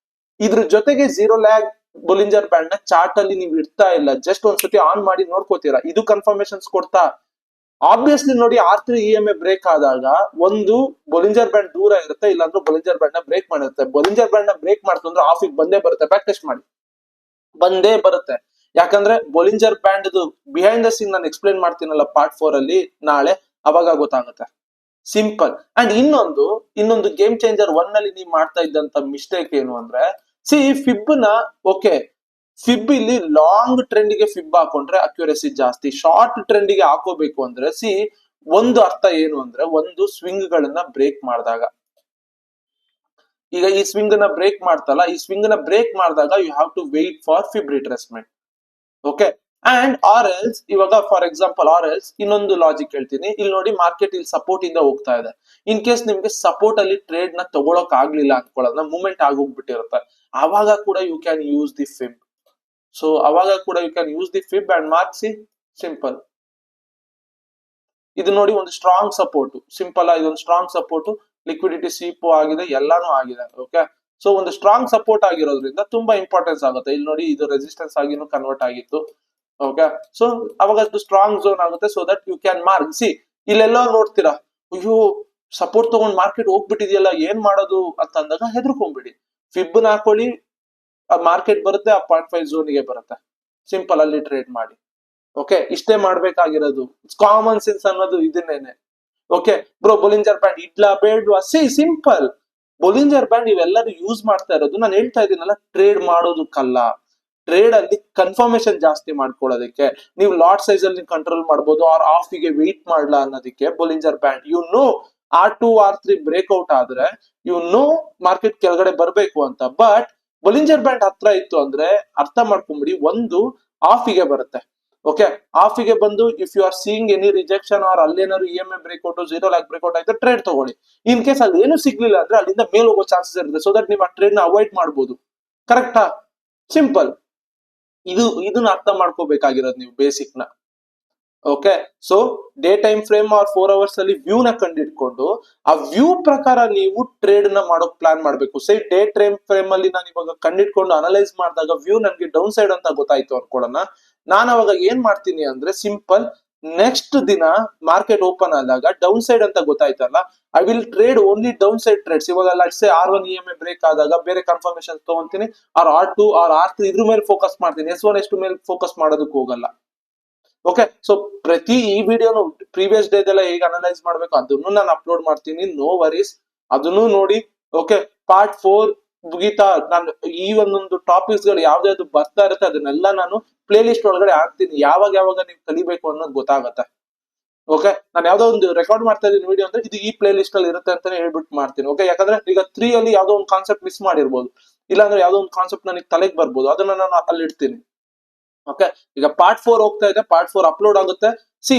ಇದ್ರ ಜೊತೆಗೆ 0 ಲ್ಯಾಗ್ ಬೊಲಿಂಜರ್ ಬ್ಯಾಂಡ್ ನ ಚಾರ್ಟ್ ಅಲ್ಲಿ ನೀವು ಇಡ್ತಾ ಇಲ್ಲ, ಜಸ್ಟ್ ಒಂದ್ಸತಿ ಆನ್ ಮಾಡಿ ನೋಡ್ಕೋತೀರಾ, ಇದು ಕನ್ಫರ್ಮೇಶನ್ಸ್ ಕೊಡ್ತಾ. ಆಬ್ವಿಯಸ್ಲಿ ನೋಡಿ, R3 EMA ಬ್ರೇಕ್ ಆದಾಗ ಒಂದು ಬೊಲಿಂಜರ್ ಬ್ಯಾಂಡ್ ದೂರ ಇರುತ್ತೆ, ಇಲ್ಲಾಂದ್ರೆ ಬೊಲಿಂಜರ್ ಬ್ಯಾಂಡ್ ನ ಬ್ರೇಕ್ ಮಾಡಿರುತ್ತೆ. ಬೊಲಿಂಜರ್ ಬ್ಯಾಂಡ್ ನ ಬ್ರೇಕ್ ಮಾಡ್ತಂದ್ರೆ ಆಫ್ ಗೆ ಬಂದೇ ಬರುತ್ತೆ. ಬ್ಯಾಕ್ ಟೆಸ್ಟ್ ಮಾಡಿ, ಬಂದೇ ಬರುತ್ತೆ. ಯಾಕಂದ್ರೆ ಬೊಲಿಂಜರ್ ಬ್ಯಾಂಡ್ ಬಿಹೈಂಡ್ ದ ಸೀನ್ ನಾನು ಎಕ್ಸ್ಪ್ಲೇನ್ ಮಾಡ್ತೀನಲ್ಲ ಪಾರ್ಟ್ 4 ಅಲ್ಲಿ ನಾಳೆ, ಅವಾಗ ಗೊತ್ತಾಗುತ್ತೆ. ಸಿಂಪಲ್. ಅಂಡ್ ಇನ್ನೊಂದು ಗೇಮ್ ಚೇಂಜರ್ 1 ಅಲ್ಲಿ ನೀವು ಮಾಡ್ತಾ ಇದ್ದಂತ ಮಿಸ್ಟೇಕ್ ಏನು ಅಂದ್ರೆ, ಫಿಬ್ ನ ಫಿಬ್ ಇಲ್ಲಿ ಲಾಂಗ್ ಟ್ರೆಂಡ್ ಗೆ ಫಿಬ್ ಹಾಕೊಂಡ್ರೆ ಅಕ್ಯುರಸಿ ಜಾಸ್ತಿ. ಶಾರ್ಟ್ ಟ್ರೆಂಡ್ ಗೆ ಹಾಕೋಬೇಕು ಅಂದ್ರೆ ಒಂದು ಅರ್ಥ ಏನು ಅಂದ್ರೆ, ಒಂದು ಸ್ವಿಂಗ್ ಗಳನ್ನ ಬ್ರೇಕ್ ಮಾಡಿದಾಗ, ಈಗ ಈ ಸ್ವಿಂಗ್ ನ ಬ್ರೇಕ್ ಮಾಡ್ತಲ್ಲ, ಈ ಸ್ವಿಂಗ್ ನ ಬ್ರೇಕ್ ಮಾಡಿದಾಗ you have to wait for fib retracement. Okay, and or else ಇವಾಗ ಫಾರ್ ಎಕ್ಸಾಂಪಲ್ ಇನ್ನೊಂದು ಲಾಜಿಕ್ ಹೇಳ್ತೀನಿ. ಇಲ್ಲಿ ನೋಡಿ, ಮಾರ್ಕೆಟ್ ಇಲ್ಲಿ ಸಪೋರ್ಟ್ ಇಂದ ಹೋಗ್ತಾ ಇದೆ. ಇನ್ ಕೇಸ್ ನಿಮ್ಗೆ ಸಪೋರ್ಟ್ ಅಲ್ಲಿ ಟ್ರೇಡ್ ನ ತಗೊಳಕ್ ಆಗ್ಲಿಲ್ಲ ಅನ್ಕೊಳ್ಳೋಣ, ಮೂವ್ಮೆಂಟ್ ಆಗೋಗ್ಬಿಟ್ಟಿರುತ್ತೆ, ಅವಾಗ ಕೂಡ you can use the fib. ಅವಾಗ ಕೂಡ you can use the fib and mark simple. ಇದು ನೋಡಿ ಒಂದು ಸ್ಟ್ರಾಂಗ್ ಸಪೋರ್ಟ್, ಸಿಂಪಲ್ ಇದೊಂದು ಸ್ಟ್ರಾಂಗ್ ಸಪೋರ್ಟ್, ಲಿಕ್ವಿಡಿಟಿ ಸ್ವೀಪ್ ಆಗಿದೆ, ಎಲ್ಲಾನು ಆಗಿದೆ. ಓಕೆ, ಸೊ ಒಂದು ಸ್ಟ್ರಾಂಗ್ ಸಪೋರ್ಟ್ ಆಗಿರೋದ್ರಿಂದ ತುಂಬಾ ಇಂಪಾರ್ಟೆನ್ಸ್ ಆಗುತ್ತೆ. ಇಲ್ಲಿ ನೋಡಿ ಇದು ರೆಸಿಸ್ಟೆನ್ಸ್ ಆಗಿನೂ ಕನ್ವರ್ಟ್ ಆಗಿತ್ತು. ಓಕೆ, ಸೊ ಅವಾಗ ಅದು ಸ್ಟ್ರಾಂಗ್ ಝೋನ್ ಆಗುತ್ತೆ. So that you can mark. See ಇಲ್ಲೆಲ್ಲ ನೋಡ್ತೀರಾ, ಅಯ್ಯೋ ಸಪೋರ್ಟ್ ತಗೊಂಡ್ ಮಾರ್ಕೆಟ್ ಹೋಗ್ಬಿಟ್ಟಿದೆಯಲ್ಲ, ಏನ್ ಮಾಡೋದು ಅಂತ ಅಂದಾಗ ಹೆದರ್ಕೊಂಡ್ಬಿಡಿ. ಫಿಬ್ನ ಹಾಕೊಳ್ಳಿ, ಮಾರ್ಕೆಟ್ ಬರುತ್ತೆ, ಆ 0.5 ಝೋನ್ಗೆ ಬರುತ್ತೆ, ಸಿಂಪಲ್ ಅಲ್ಲಿ ಟ್ರೇಡ್ ಮಾಡಿ. ಓಕೆ, ಇಷ್ಟೇ ಮಾಡ್ಬೇಕಾಗಿರೋದು. ಕಾಮನ್ ಸೆನ್ಸ್ ಅನ್ನೋದು ಇದನ್ನೇನೆ. ಓಕೆ ಬ್ರೋ, ಬೊಲಿಂಜರ್ ಬ್ಯಾಂಡ್ ಇಡ್ಲಾ ಬೇಡ್ವಾ? ಸಿ ಸಿಂಪಲ್, ಬೊಲಿಂಜರ್ ಬ್ಯಾಂಡ್ ಇವೆಲ್ಲರೂ ಯೂಸ್ ಮಾಡ್ತಾ ಇರೋದು, ನಾನು ಹೇಳ್ತಾ ಇದೀನಲ್ಲ, ಟ್ರೇಡ್ ಮಾಡೋದಕ್ಕಲ್ಲ. ಟ್ರೇಡ್ ಅಲ್ಲಿ ಕನ್ಫರ್ಮೇಶನ್ ಜಾಸ್ತಿ ಮಾಡ್ಕೊಳ್ಳೋದಕ್ಕೆ, ನೀವು ಲಾಟ್ ಸೈಜ್ ಅಲ್ಲಿ ಕಂಟ್ರೋಲ್ ಮಾಡಬಹುದು, ಆರ್ ಆಫ್ ಗೆ ವೆಯ್ಟ್ ಮಾಡ್ಲಾ ಅನ್ನೋದಕ್ಕೆ Bollinger band. You know R2 R3 breakout ಆದ್ರೆ ಯು ನೋ ಮಾರ್ಕೆಟ್ ಕೆಳಗಡೆ ಬರ್ಬೇಕು ಅಂತ. ಬಟ್ ಬೊಲಿಂಜರ್ ಬ್ಯಾಂಡ್ ಹತ್ರ ಇತ್ತು ಅಂದ್ರೆ ಅರ್ಥ ಮಾಡ್ಕೊಂಬಿಡಿ, ಒಂದು ಆಫ್ ಗೆ ಬರುತ್ತೆ. ಓಕೆ, ಆಫ್ ಗೆ ಬಂದು if you are seeing any rejection or ಅಲ್ಲೇನಾದ್ರು EMA ಬ್ರೇಕ್ಔಟ್ 0 ಲ್ಯಾಕ್ ಬ್ರೇಕ್ಔಟ್ ಆಯ್ತು, ಟ್ರೇಡ್ ತಗೊಳ್ಳಿ. ಇನ್ ಕೇಸ್ ಅಲ್ಲಿ ಏನು ಸಿಗ್ಲಿಲ್ಲ ಅಂದ್ರೆ ಅಲ್ಲಿಂದ ಮೇಲ್ ಹೋಗೋ ಚಾನ್ಸಸ್ ಇರುತ್ತೆ. ಸೊ ದಟ್ ನೀವು ಆ ಟ್ರೇಡ್ ನ ಅವಾಯ್ಡ್ ಮಾಡಬಹುದು. ಕರೆಕ್ಟಾ? ಸಿಂಪಲ್. ಇದನ್ನ ಅರ್ಥ ಮಾಡ್ಕೋಬೇಕಾಗಿರೋದು ನೀವು ಬೇಸಿಕ್ ನ. Okay, so day time frame or 4 hours ಅಲ್ಲಿ ವ್ಯೂ ನ ಕಂಡಿಡ್ಕೊಂಡು ಆ ವ್ಯೂ ಪ್ರಕಾರ ನೀವು ಟ್ರೇಡ್ ನ ಮಾಡೋಕ್ ಪ್ಲಾನ್ ಮಾಡ್ಬೇಕು. ಸೈ ಡೇ ಟೈಮ್ ಫ್ರೇಮ್ ಅಲ್ಲಿ ನಾನು ಇವಾಗ ಕಂಡಿಡ್ಕೊಂಡು ಅನಲೈಸ್ ಮಾಡಿದಾಗ ವ್ಯೂ ನನ್ಗೆ ಡೌನ್ ಸೈಡ್ ಅಂತ ಗೊತ್ತಾಯ್ತು ಅನ್ಕೊಳ್ಳೋಣ. ನಾನು ಅವಾಗ ಏನ್ ಮಾಡ್ತೀನಿ ಅಂದ್ರೆ ಸಿಂಪಲ್, ನೆಕ್ಸ್ಟ್ ದಿನ ಮಾರ್ಕೆಟ್ ಓಪನ್ ಆದಾಗ ಡೌನ್ ಸೈಡ್ ಅಂತ ಗೊತ್ತಾಯ್ತಲ್ಲ, I will trade only downside trades. ಇವಾಗ let's say R1 EMA break ಆದಾಗ ಬೇರೆ confirmation ತಗೊಂತೀನಿ, R R2 R R3 ಇದ್ರ ಮೇಲೆ ಫೋಕಸ್ ಮಾಡ್ತೀನಿ. S1 S2 ಮೇಲೆ ಫೋಕಸ್ ಮಾಡೋದಕ್ಕೆ ಹೋಗಲ್ಲ. ಓಕೆ, ಸೊ ಪ್ರತಿ ಈ ವಿಡಿಯೋನು ಪ್ರೀವಿಯಸ್ ಡೇದೆಲ್ಲ ಹೇಗೆ ಅನಲೈಸ್ ಮಾಡ್ಬೇಕು ಅದನ್ನು ನಾನು ಅಪ್ಲೋಡ್ ಮಾಡ್ತೀನಿ, ನೋ ವರೀಸ್, ಅದನ್ನು ನೋಡಿ. ಓಕೆ, ಪಾರ್ಟ್ 4 ಮುಗಿತಾ ನಾನು ಈ ಒಂದೊಂದು ಟಾಪಿಕ್ಸ್ ಗಳು ಯಾವ್ದು ಬರ್ತಾ ಇರುತ್ತೆ ಅದನ್ನೆಲ್ಲ ನಾನು ಪ್ಲೇ ಲಿಸ್ಟ್ ಒಳಗಡೆ ಹಾಕ್ತೀನಿ. ಯಾವಾಗ ನೀವು ಕಲಿಬೇಕು ಅನ್ನೋದು ಗೊತ್ತಾಗತ್ತೆ. ಓಕೆ, ನಾನು ಯಾವ್ದೋ ಒಂದು ರೆಕಾರ್ಡ್ ಮಾಡ್ತಾ ಇದೀನಿ ವಿಡಿಯೋ ಅಂದ್ರೆ ಇದು ಈ ಪ್ಲೇ ಲಿಸ್ಟ್ ಅಲ್ಲಿ ಇರುತ್ತೆ ಅಂತಾನೆ ಹೇಳ್ಬಿಟ್ಟು ಮಾಡ್ತೀನಿ. ಓಕೆ, ಯಾಕಂದ್ರೆ ಈಗ 3 ಅಲ್ಲಿ ಯಾವ್ದೋ ಒಂದು ಕಾನ್ಸೆಪ್ಟ್ ಮಿಸ್ ಮಾಡಿರ್ಬೋದು, ಇಲ್ಲಾಂದ್ರೆ ಯಾವ್ದೋ ಒಂದು ಕಾನ್ಸೆಪ್ಟ್ ನನಗೆ ತಲೆಗೆ ಬರ್ಬೋದು, ಅದನ್ನ ನಾನು ಅಲ್ಲಿ ಇಡ್ತೀನಿ. ಓಕೆ, ಈಗ ಪಾರ್ಟ್ 4 ಹೋಗ್ತಾ ಇದೆ, ಪಾರ್ಟ್ 4 ಅಪ್ಲೋಡ್ ಆಗುತ್ತೆ. ಸಿ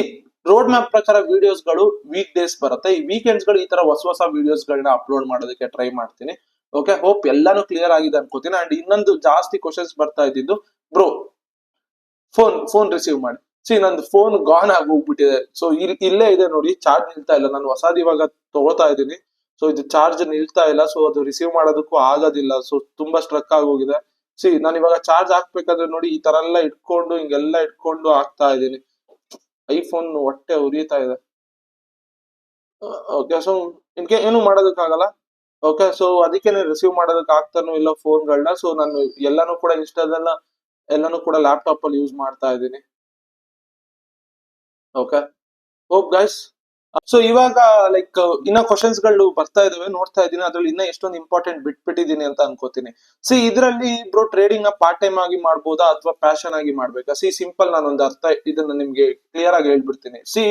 ರೋಡ್ ಮ್ಯಾಪ್ ಪ್ರಕಾರ ವಿಡಿಯೋಸ್ ಗಳು ವೀಕ್ ಡೇಸ್ ಬರುತ್ತೆ, ಈ ವೀಕೆಂಡ್ಸ್ ಗಳು ಈ ತರ ಹೊಸ ವಿಡಿಯೋಸ್ ಗಳನ್ನ ಅಪ್ಲೋಡ್ ಮಾಡೋದಕ್ಕೆ ಟ್ರೈ ಮಾಡ್ತೀನಿ. ಓಕೆ, ಹೋಪ್ ಎಲ್ಲಾನು ಕ್ಲಿಯರ್ ಆಗಿದೆ ಅನ್ಕೋತೀನಿ. ಅಂಡ್ ಇನ್ನೊಂದು ಜಾಸ್ತಿ ಕ್ವಶನ್ಸ್ ಬರ್ತಾ ಇದ್ದಿದ್ದು, ಬ್ರೋ ಫೋನ್ ರಿಸೀವ್ ಮಾಡಿ. ಸಿ ನಂದು ಫೋನ್ ಗಾನ್ ಆಗಿ ಹೋಗ್ಬಿಟ್ಟಿದೆ. ಸೊ ಇಲ್ಲೇ ಇದೆ ನೋಡಿ, ಚಾರ್ಜ್ ನಿಲ್ತಾ ಇಲ್ಲ. ನಾನು ಹೊಸದ್ ಇವಾಗ ತಗೋತಾ ಇದ್ದೀನಿ, ಸೊ ಇದು ಚಾರ್ಜ್ ನಿಲ್ತಾ ಇಲ್ಲ, ಸೊ ಅದು ರಿಸೀವ್ ಮಾಡೋದಕ್ಕೂ ಆಗೋದಿಲ್ಲ. ಸೊ ತುಂಬಾ ಸ್ಟ್ರಕ್ ಆಗೋಗಿದೆ. ಸಿ ನಾನು ಇವಾಗ ಚಾರ್ಜ್ ಹಾಕ್ಬೇಕಾದ್ರೆ ನೋಡಿ ಈ ತರ ಎಲ್ಲ ಇಟ್ಕೊಂಡು ಹಿಂಗೆಲ್ಲ ಇಟ್ಕೊಂಡು ಹಾಕ್ತಾ ಇದ್ದೀನಿ. ಐಫೋನ್ ಹೊಟ್ಟೆ ಉರಿತಾ ಇದೆ. ಓಕೆ, ಸೊ ಇನ್ಕೆ ಏನು ಮಾಡೋದಕ್ಕಾಗಲ್ಲ. ಓಕೆ, ಸೊ ಅದಕ್ಕೆ ರಿಸೀವ್ ಮಾಡೋದಕ್ಕೆ ಆಗ್ತಾನೂ ಇಲ್ಲ ಫೋನ್ಗಳನ್ನ. ಸೊ ನಾನು ಎಲ್ಲಾನು ಕೂಡ ಇನ್ಸ್ಟಾದೆಲ್ಲ ಎಲ್ಲಾನು ಕೂಡ ಲ್ಯಾಪ್ಟಾಪ್ ಅಲ್ಲಿ ಯೂಸ್ ಮಾಡ್ತಾ ಇದ್ದೀನಿ. Okay, hope guys. ಸೊ ಇವಾಗ ಲೈಕ್ ಇನ್ನ ಕ್ವಶನ್ಸ್ ಗಳು ಬರ್ತಾ ಇದಾವೆ, ನೋಡ್ತಾ ಇದ್ದೀನಿ. ಅದ್ರಲ್ಲಿ ಇನ್ನ ಎಷ್ಟೊಂದು ಇಂಪಾರ್ಟೆಂಟ್ ಬಿಟ್ಬಿಟ್ಟಿದೀನಿ ಅಂತ ಅನ್ಕೋತೀನಿ. ಸಿ ಇದರಲ್ಲಿ ಬ್ರೋ ಟ್ರೇಡಿಂಗ್ ನ ಪಾರ್ಟ್ ಟೈಮ್ ಆಗಿ ಮಾಡ್ಬೋದಾ ಅಥವಾ ಪ್ಯಾಷನ್ ಆಗಿ ಮಾಡ್ಬೇಕಾ? ಸಿ ಸಿಂಪಲ್, ನಾನೊಂದು ಇದನ್ನ ನಿಮ್ಗೆ ಕ್ಲಿಯರ್ ಆಗಿ ಹೇಳ್ಬಿಡ್ತೀನಿ. ಸಿ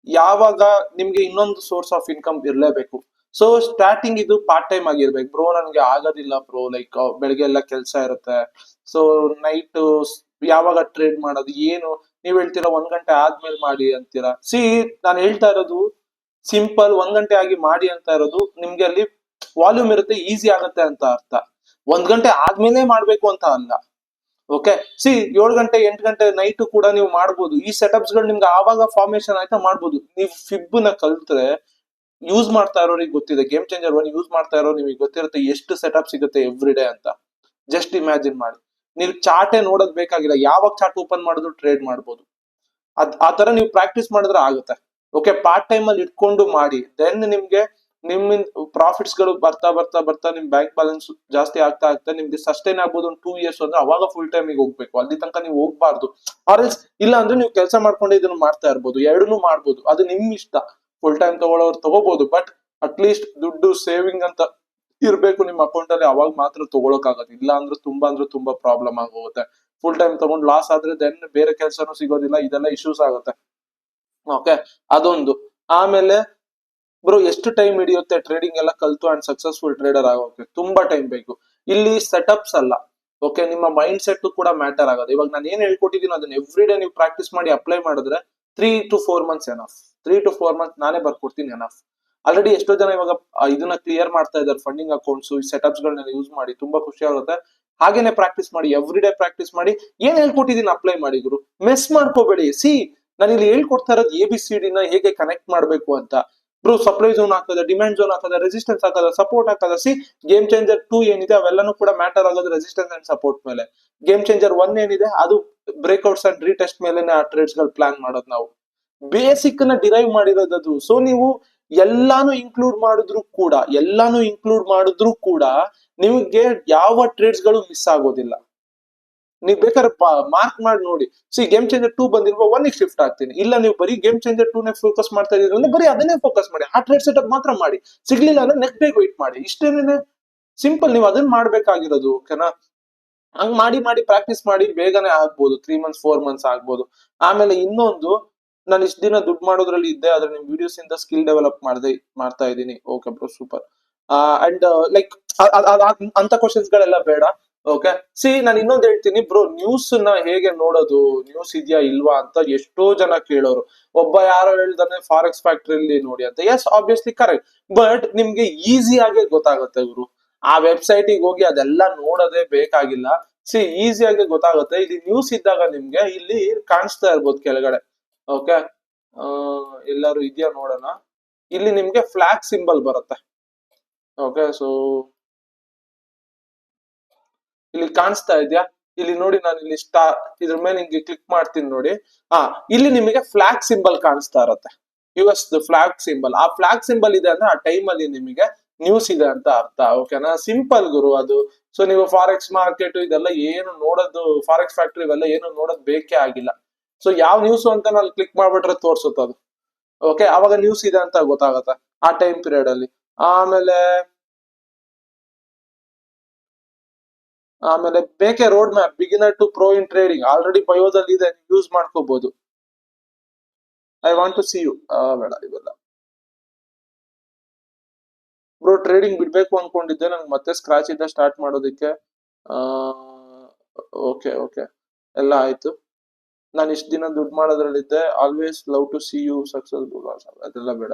ಯಾವಾಗ ನಿಮ್ಗೆ ಇನ್ನೊಂದು ಸೋರ್ಸ್ ಆಫ್ ಇನ್ಕಮ್ ಇರ್ಲೇಬೇಕು. ಸೊ ಸ್ಟಾರ್ಟಿಂಗ್ ಇದು ಪಾರ್ಟ್ ಟೈಮ್ ಆಗಿರ್ಬೇಕು. ಬ್ರೋ ನನ್ಗೆ ಆಗೋದಿಲ್ಲ ಬ್ರೋ, ಲೈಕ್ ಬೆಳಗ್ಗೆ ಎಲ್ಲ ಕೆಲ್ಸ ಇರುತ್ತೆ, ಸೊ ನೈಟ್ ಯಾವಾಗ ಟ್ರೇಡ್ ಮಾಡೋದು ಏನು? ನೀವ್ ಹೇಳ್ತೀರಾ 1 ಗಂಟೆ ಆದ್ಮೇಲೆ ಮಾಡಿ ಅಂತೀರಾ. ಸಿ ನಾನು ಹೇಳ್ತಾ ಇರೋದು ಸಿಂಪಲ್, 1 ಗಂಟೆ ಆಗಿ ಮಾಡಿ ಅಂತ ಇರೋದು ನಿಮ್ಗೆ ಅಲ್ಲಿ ವಾಲ್ಯೂಮ್ ಇರುತ್ತೆ, ಈಸಿ ಆಗುತ್ತೆ ಅಂತ ಅರ್ಥ. 1 ಗಂಟೆ ಆದ್ಮೇಲೆ ಮಾಡ್ಬೇಕು ಅಂತ ಅಲ್ಲ. ಓಕೆ, ಸಿ 7 ಗಂಟೆ 8 ಗಂಟೆ ನೈಟ್ ಕೂಡ ನೀವು ಮಾಡ್ಬೋದು. ಈ ಸೆಟಪ್ಸ್ ಗಳು ನಿಮ್ಗೆ ಆವಾಗ ಫಾರ್ಮೇಶನ್ ಆಯ್ತಾ ಮಾಡ್ಬೋದು. ನೀವು ಫಿಬ್ ನ ಕಲ್ತ್ರೆ ಯೂಸ್ ಮಾಡ್ತಾ ಇರೋರಿಗೆ ಗೊತ್ತಿದೆ, ಗೇಮ್ ಚೇಂಜರ್ 1 ಯೂಸ್ ಮಾಡ್ತಾ ಇರೋ ನಿಮಗೆ ಗೊತ್ತಿರುತ್ತೆ ಎಷ್ಟು ಸೆಟಪ್ ಸಿಗುತ್ತೆ ಎವ್ರಿ ಡೇ ಅಂತ. ಜಸ್ಟ್ ಇಮ್ಯಾಜಿನ್ ಮಾಡಿ, ನೀವು ಚಾರ್ಟೇ ನೋಡೋದ್ ಬೇಕಾಗಿಲ್ಲ, ಯಾವಾಗ ಚಾರ್ಟ್ ಓಪನ್ ಮಾಡಿದ್ರು ಟ್ರೇಡ್ ಮಾಡ್ಬೋದು. ಆ ತರ ನೀವು ಪ್ರಾಕ್ಟೀಸ್ ಮಾಡಿದ್ರೆ ಆಗುತ್ತೆ. ಓಕೆ, ಪಾರ್ಟ್ ಟೈಮ್ ಅಲ್ಲಿ ಇಟ್ಕೊಂಡು ಮಾಡಿ, ದೆನ್ ನಿಮ್ಗೆ ನಿಮ್ಮ ಪ್ರಾಫಿಟ್ಸ್ ಗಳು ಬರ್ತಾ ಬರ್ತಾ ಬರ್ತಾ ನಿಮ್ ಬ್ಯಾಂಕ್ ಬ್ಯಾಲೆನ್ಸ್ ಜಾಸ್ತಿ ಆಗ್ತಾ ನಿಮ್ಗೆ ಸಸ್ಟೈನ್ ಆಗ್ಬೋದು. ಒಂದು 2 ಇಯರ್ಸ್ ಅಂದ್ರೆ ಅವಾಗ ಫುಲ್ ಟೈಮ್ ಹೋಗ್ಬೇಕು, ಅಲ್ಲಿ ತನಕ ನೀವು ಹೋಗ್ಬಾರ್ದು. ಆರ್ಎಲ್ಸ್ ಇಲ್ಲ ಅಂದ್ರೆ ನೀವು ಕೆಲಸ ಮಾಡ್ಕೊಂಡು ಇದನ್ನ ಮಾಡ್ತಾ ಇರ್ಬೋದು, ಎರಡನ್ನೂ ಮಾಡ್ಬೋದು, ಅದು ನಿಮ್ ಇಷ್ಟ. ಫುಲ್ ಟೈಮ್ ತಗೊಳ್ಳೋರು ತಗೋಬಹುದು, ಬಟ್ ಅಟ್ ಲೀಸ್ಟ್ ದುಡ್ಡು ಸೇವಿಂಗ್ ಅಂತ ಇರ್ಬೇಕು ನಿಮ್ ಅಕೌಂಟ್ ಅಲ್ಲಿ, ಅವಾಗ ಮಾತ್ರ ತಗೊಳಕ್ ಆಗೋದು. ಇಲ್ಲ ಅಂದ್ರೆ ತುಂಬಾ ಪ್ರಾಬ್ಲಮ್ ಆಗೋಗುತ್ತೆ. ಫುಲ್ ಟೈಮ್ ತಗೊಂಡ್ ಲಾಸ್ ಆದ್ರೆ ದೆನ್ ಬೇರೆ ಕೆಲ್ಸನೂ ಸಿಗೋದಿಲ್ಲ, ಇದೆಲ್ಲ ಇಶ್ಯೂಸ್ ಆಗುತ್ತೆ. ಓಕೆ, ಅದೊಂದು. ಆಮೇಲೆ ಬ್ರೋ ಎಷ್ಟು ಟೈಮ್ ಹಿಡಿಯುತ್ತೆ ಟ್ರೇಡಿಂಗ್ ಎಲ್ಲ ಕಲ್ತು ಅಂಡ್ ಸಕ್ಸಸ್ಫುಲ್ ಟ್ರೇಡರ್ ಆಗೋಕೆ? ತುಂಬಾ ಟೈಮ್ ಬೇಕು. ಇಲ್ಲಿ ಸೆಟಪ್ಸ್ ಅಲ್ಲ, ಓಕೆ, ನಿಮ್ಮ ಮೈಂಡ್ ಸೆಟ್ ಕೂಡ ಮ್ಯಾಟರ್ ಆಗೋದು. ಇವಾಗ ನಾನು ಏನ್ ಹೇಳ್ಕೊಟ್ಟಿದ್ದೀನಿ ಅದನ್ನ ಎವ್ರಿ ಡೇ ನೀವು ಪ್ರಾಕ್ಟೀಸ್ ಮಾಡಿ ಅಪ್ಲೈ ಮಾಡಿದ್ರೆ 3 to 4 months enough. 3 to 4 months ನಾನೇ ಬರ್ಕೊಡ್ತೀನಿ ಎನಫ್. ಆಲ್ರೆಡಿ ಎಷ್ಟೋ ಜನ ಇವಾಗ ಇದನ್ನ ಕ್ಲಿಯರ್ ಮಾಡ್ತಾ ಇದ್ದಾರೆ, ಫಂಡಿಂಗ್ ಅಕೌಂಟ್ಸ್, ಈ ಸೆಟಪ್ಸ್ ಗಳನ್ನ ಯೂಸ್ ಮಾಡಿ. ತುಂಬಾ ಖುಷಿ ಆಗುತ್ತೆ. ಹಾಗೇನೆ ಪ್ರಾಕ್ಟೀಸ್ ಮಾಡಿ, ಎವ್ರಿ ಡೇ ಪ್ರಾಕ್ಟೀಸ್ ಮಾಡಿ. ಏನ್ ಹೇಳ್ಕೊಟ್ಟಿದೀನಿ ಅಪ್ಲೈ ಮಾಡಿ ಗುರು, ಮೆಸ್ ಮಾಡ್ಕೋಬೇಡಿ. ನಾನು ಇಲ್ಲಿ ಹೇಳ್ಕೊಡ್ತಾ ಇರೋದು ABCD ನ ಹೇಗೆ ಕನೆಕ್ಟ್ ಮಾಡ್ಬೇಕು ಅಂತ. ಬ್ರೋ ಸಪ್ಲೈ ಝೋನ್ ಹಾಕದ, ಡಿಮ್ಯಾಂಡ್ ಝೋನ್ ಹಾಕದ, ರೆಸಿಸ್ಟೆನ್ಸ್ ಹಾಕದ, ಸಪೋರ್ಟ್ ಹಾಕದ. ಗೇಮ್ ಚೇಂಜರ್ 2 ಏನಿದೆ ಅವೆಲ್ಲಾನು ಕೂಡ ಮ್ಯಾಟರ್ ಆಗೋದು ರೆಸಿಸ್ಟೆನ್ಸ್ ಅಂಡ್ ಸಪೋರ್ಟ್ ಮೇಲೆ. ಗೇಮ್ ಚೇಂಜರ್ 1 ಏನಿದೆ ಅದು ಬ್ರೇಕ್ಔಟ್ಸ್ ಅಂಡ್ ರೀಟೆಸ್ಟ್ ಮೇಲೆ ಆ ಟ್ರೇಡ್ಸ್ ಗಳು ಪ್ಲಾನ್ ಮಾಡೋದು ನಾವು. ಬೇಸಿಕ್ ನ ಡಿರೈವ್ ಮಾಡಿರೋದು. ಸೊ ನೀವು ಎಲ್ಲಾನು ಇನ್ಕ್ಲೂಡ್ ಮಾಡಿದ್ರು ಕೂಡ ನಿಮಗೆ ಯಾವ ಟ್ರೇಡ್ಸ್ ಗಳು ಮಿಸ್ ಆಗೋದಿಲ್ಲ. ನೀವ್ ಬೇಕಾದ್ರೆ ಮಾರ್ಕ್ ಮಾಡಿ ನೋಡಿ. ಗೇಮ್ ಚೇಂಜರ್ 2 ಬಂದಿರುವ 1 ಶಿಫ್ಟ್ ಆಗ್ತೀನಿ. ಇಲ್ಲ ನೀವು ಬರೀ ಗೇಮ್ ಚೇಂಜರ್ 2 ನೇ ಫೋಕಸ್ ಮಾಡ್ತಾ ಇದೀರಲ್ಲ, ಬರೀ ಅದನ್ನೇ ಫೋಕಸ್ ಮಾಡಿ, ಆ ಟ್ರೇಡ್ ಸೆಟಪ್ ಮಾತ್ರ ಮಾಡಿ. ಸಿಗ್ಲಿಲ್ಲ ಅಂದ್ರೆ ನೆಕ್ಸ್ಟ್ ಡೇ ವೇಟ್ ಮಾಡಿ. ಇಷ್ಟೇನೆ ಸಿಂಪಲ್. ನೀವು ಅದನ್ನ ಮಾಡ್ಬೇಕಾಗಿರೋದು. ಓಕೆನಾ? ಹಂಗ್ ಮಾಡಿ ಪ್ರಾಕ್ಟೀಸ್ ಮಾಡಿ ಬೇಗನೆ ಆಗ್ಬೋದು. 3 ಮಂತ್ಸ್ 4 ಮಂತ್ಸ್ ಆಗ್ಬೋದು. ಆಮೇಲೆ ಇನ್ನೊಂದು, ನಾನು ಇಷ್ಟ ದಿನ ದುಡ್ಡು ಮಾಡೋದ್ರಲ್ಲಿ ಇದ್ದೆ, ಆದ್ರೆ ನಿಮ್ ವಿಡಿಯೋಸ್ ಇಂದ ಸ್ಕಿಲ್ ಡೆವಲಪ್ ಮಾಡ್ತಾ ಇದ್ದೀನಿ. Okay bro, super. And like ಅಂತ ಕ್ವಶನ್ಸ್ ಗಳೆಲ್ಲ ಬೇಡ. ಓಕೆ, ನಾನು ಇನ್ನೊಂದು ಹೇಳ್ತೀನಿ ಬ್ರೋ, ನ್ಯೂಸ್ ನ ಹೇಗೆ ನೋಡೋದು, ನ್ಯೂಸ್ ಇದೆಯಾ ಇಲ್ವಾ ಅಂತ ಎಷ್ಟೋ ಜನ ಕೇಳೋರು. ಒಬ್ಬ ಯಾರೋ ಹೇಳ್ದಾನೆ ಫಾರೆಕ್ಸ್ ಫ್ಯಾಕ್ಟ್ರಿಲಿ ನೋಡಿ ಅಂತ. Yes, obviously correct. ಬಟ್ ನಿಮ್ಗೆ ಈಸಿ ಆಗಿ ಗೊತ್ತಾಗುತ್ತೆ ಗುರು. ಆ ವೆಬ್ಸೈಟ್ ಹೋಗಿ ಅದೆಲ್ಲ ನೋಡೋದೇ ಬೇಕಾಗಿಲ್ಲ. ಈಸಿಯಾಗಿ ಗೊತ್ತಾಗುತ್ತೆ. ಇಲ್ಲಿ ನ್ಯೂಸ್ ಇದ್ದಾಗ ನಿಮ್ಗೆ ಇಲ್ಲಿ ಕಾಣಿಸ್ತಾ ಇರ್ಬೋದು ಕೆಳಗಡೆ. ಓಕೆ, ಎಲ್ಲರೂ ಇದೆಯಾ ನೋಡೋಣ. ಇಲ್ಲಿ ನಿಮ್ಗೆ ಫ್ಲಾಗ್ ಸಿಂಬಲ್ ಬರುತ್ತೆ. ಓಕೆ, ಸೊ ಇಲ್ಲಿ ಕಾಣಿಸ್ತಾ ಇದೆಯಾ? ಇಲ್ಲಿ ನೋಡಿ, ನಾನು ಇಲ್ಲಿ ಇದ್ರ ಮೇಲೆ ಹಿಂಗೆ ಕ್ಲಿಕ್ ಮಾಡ್ತೀನಿ ನೋಡಿ. ಇಲ್ಲಿ ನಿಮಗೆ ಫ್ಲಾಗ್ ಸಿಂಬಲ್ ಕಾಣಿಸ್ತಾ ಇರತ್ತೆ. US flag symbol. ಆ ಫ್ಲಾಗ್ ಸಿಂಬಲ್ ಇದೆ ಅಂದ್ರೆ ಆ ಟೈಮ್ ಅಲ್ಲಿ ನಿಮಗೆ ನ್ಯೂಸ್ ಇದೆ ಅಂತ ಅರ್ಥ. ಓಕೆನಾ? ಸಿಂಪಲ್ ಗುರು ಅದು. ಸೊ ನೀವು ಫಾರೆಕ್ಸ್ ಮಾರ್ಕೆಟ್ ಇದೆಲ್ಲ ಏನು ನೋಡೋದು, ಫಾರೆಕ್ಸ್ ಫ್ಯಾಕ್ಟ್ರಿ ಇವೆಲ್ಲ ಏನು ನೋಡೋದು ಬೇಕೇ ಆಗಿಲ್ಲ. ಸೊ ಯಾವ ನ್ಯೂಸ್ ಅಂತ ನಾನು ಕ್ಲಿಕ್ ಮಾಡ್ಬಿಟ್ರೆ ತೋರ್ಸುತ್ತೆ ಅದು. ಓಕೆ, ಅವಾಗ ನ್ಯೂಸ್ ಇದೆ ಅಂತ ಗೊತ್ತಾಗತ್ತೆ ಆ ಟೈಮ್ ಪೀರಿಯಡ್ ಅಲ್ಲಿ. ಆಮೇಲೆ ಬೇಕೆ road map, beginner to pro in trading. Already ಬಯೋದಲ್ಲಿ ಇದೆ, ಯೂಸ್ ಮಾಡ್ಕೋಬಹುದು. I want to see you. ಬೇಡ ಇವೆಲ್ಲ ಬ್ರೋ. ಟ್ರೇಡಿಂಗ್ ಬಿಡ್ಬೇಕು ಅನ್ಕೊಂಡಿದ್ದೆ, ನಂಗೆ ಮತ್ತೆ ಸ್ಕ್ರಾಚ್ ಇಂದ ಸ್ಟಾರ್ಟ್ ಮಾಡೋದಕ್ಕೆ. ಓಕೆ ಓಕೆ, ಎಲ್ಲ ಆಯ್ತು. ನಾನು ಇಷ್ಟ ದಿನ ದುಡ್ಡು ಮಾಡೋದ್ರಲ್ಲಿದ್ದೆ. Always love to see you successful. ಅದೆಲ್ಲ ಬೇಡ.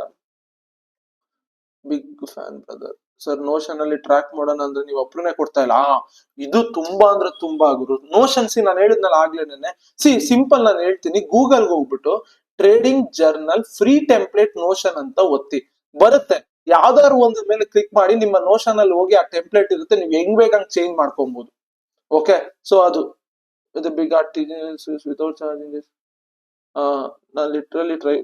Big fan brother. Sir, Notion ಅಲ್ಲಿ ಟ್ರ್ಯಾಕ್ ಮಾಡೋಣ ಅಂದ್ರೆ ನೀವು ಅಪ್ರೂವ್ನೇ ಕೊಡ್ತಾ ಇಲ್ಲ. ಇದು ತುಂಬಾ ಅಂದ್ರೆ ತುಂಬಾ ಗುರು. ನೋಷನ್ ನಾನು ಹೇಳಿದ್ನಲ್ಲ ಆಗ್ಲೇನೆ. ಸಿಂಪಲ್ ನಾನು ಹೇಳ್ತೀನಿ, ಗೂಗಲ್ ಹೋಗ್ಬಿಟ್ಟು trading journal free template notion ಅಂತ ಒತ್ತಿ ಬರುತ್ತೆ. ಯಾವ್ದಾದ್ರು ಒಂದು ಮೇಲೆ ಕ್ಲಿಕ್ ಮಾಡಿ ನಿಮ್ಮ ನೋಷನ್ ಅಲ್ಲಿ ಹೋಗಿ ಆ ಟೆಂಪ್ಲೇಟ್ ಇರುತ್ತೆ, ನೀವು ಹೆಂಗ್ ಬೇಕಂಗ್ ಚೇಂಜ್ ಮಾಡ್ಕೊಬಹುದು. ಓಕೆ, ಸೊ ಅದು ಬಿಗ್ ವಿತೌಟ್ ಚಾರ್ಜಿಂಗ್. ನಾನು ಲಿಟ್ರಲಿ ಟ್ರೈ.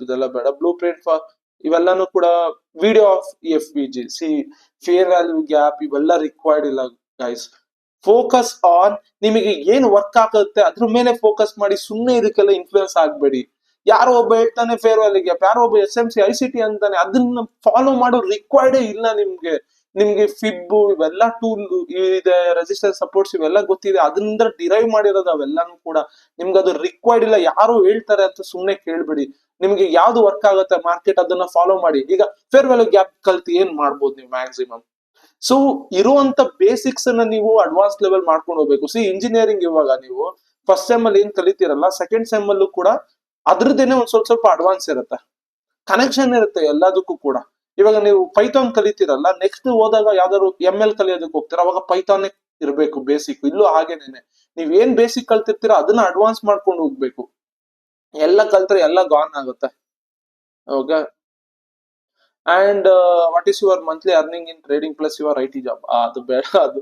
ಇದೆಲ್ಲ ಬೇಡ. ಬ್ಲೂ ಪ್ರಿಂಟ್ ಫಾರ್ ಇವೆಲ್ಲಾನು ಕೂಡ video of FVG. Fair value gap ಇವೆಲ್ಲ ರಿಕ್ವೈರ್ಡ್ ಇಲ್ಲ ಗೈಸ್. ಫೋಕಸ್ ಆನ್ ನಿಮಗೆ ಏನ್ ವರ್ಕ್ ಆಗುತ್ತೆ ಅದ್ರ ಮೇಲೆ ಫೋಕಸ್ ಮಾಡಿ. ಸುಮ್ಮನೆ ಇದಕ್ಕೆಲ್ಲ ಇನ್ಫ್ಲೂಯೆನ್ಸ್ ಆಗ್ಬೇಡಿ. ಯಾರೋ ಒಬ್ಬ ಹೇಳ್ತಾನೆ ಫೇರ್ ವ್ಯಾಲ್ಯೂ ಗ್ಯಾಪ್, ಯಾರೋ ಒಬ್ಬ SMC ICT ಅಂತಾನೆ, ಅದನ್ನ ಫಾಲೋ ಮಾಡೋ ರಿಕ್ವೈರ್ಡೇ ಇಲ್ಲ ನಿಮ್ಗೆ. ಫಿಬ್ ಇವೆಲ್ಲ ಟೂಲ್ ಇದೆ, ರೆಸಿಸ್ಟೆನ್ಸ್ ಸಪೋರ್ಟ್ಸ್ ಇವೆಲ್ಲ ಗೊತ್ತಿದೆ, ಅದರಿಂದ ಡಿರೈವ್ ಮಾಡಿರೋದು ಅವೆಲ್ಲಾನು ಕೂಡ. ನಿಮ್ಗೆ ಅದು ರಿಕ್ವೈರ್ಡ್ ಇಲ್ಲ. ಯಾರು ಹೇಳ್ತಾರೆ ಅಂತ ಸುಮ್ನೆ ಕೇಳ್ಬೇಡಿ. ನಿಮ್ಗೆ ಯಾವ್ದು ವರ್ಕ್ ಆಗುತ್ತೆ ಮಾರ್ಕೆಟ್ ಅದನ್ನ ಫಾಲೋ ಮಾಡಿ. ಈಗ ಫೇರ್ ವ್ಯಾಲ್ಯೂ ಗ್ಯಾಪ್ ಕಲ್ತಿ ಏನ್ ಮಾಡ್ಬೋದು ನೀವು ಮ್ಯಾಕ್ಸಿಮಮ್. ಸೊ ಇರುವಂತ ಬೇಸಿಕ್ಸ್ ಅನ್ನ ನೀವು ಅಡ್ವಾನ್ಸ್ ಲೆವೆಲ್ ಮಾಡ್ಕೊಂಡು ಹೋಗ್ಬೇಕು. ಇಂಜಿನಿಯರಿಂಗ್ ಇವಾಗ ನೀವು ಫಸ್ಟ್ ಸೆಮ್ ಅಲ್ಲಿ ಏನ್ ಕಲಿತೀರಲ್ಲ, ಸೆಕೆಂಡ್ ಸೆಮ್ ಅಲ್ಲೂ ಕೂಡ ಅದ್ರದ್ದೇನೆ ಒಂದ್ ಸ್ವಲ್ಪ ಅಡ್ವಾನ್ಸ್ ಇರುತ್ತೆ, ಕನೆಕ್ಷನ್ ಇರುತ್ತೆ ಎಲ್ಲದಕ್ಕೂ ಕೂಡ. ಇವಾಗ ನೀವು ಪೈಥಾನ್ ಕಲಿತೀರಲ್ಲ, ನೆಕ್ಸ್ಟ್ ಹೋದಾಗ ಯಾವ್ದಾದ್ರು ML ಕಲಿಯೋದಕ್ಕೆ ಹೋಗ್ತೀರ, ಅವಾಗ ಪೈಥಾನ್ ಇರ್ಬೇಕು ಬೇಸಿಕ್. ಇಲ್ಲೂ ಹಾಗೇನೇನೆ, ನೀವ್ ಏನ್ ಬೇಸಿಕ್ ಕಲ್ತಿರ್ತೀರ ಅದನ್ನ ಅಡ್ವಾನ್ಸ್ ಮಾಡ್ಕೊಂಡು ಹೋಗ್ಬೇಕು. ಎಲ್ಲ ಕಲ್ತ್ರೆ ಎಲ್ಲ ಗಾನ್ ಆಗುತ್ತೆ. Okay, and what is your monthly earning in trading plus your IT job? ಅದು ಬೇಡ. ಅದು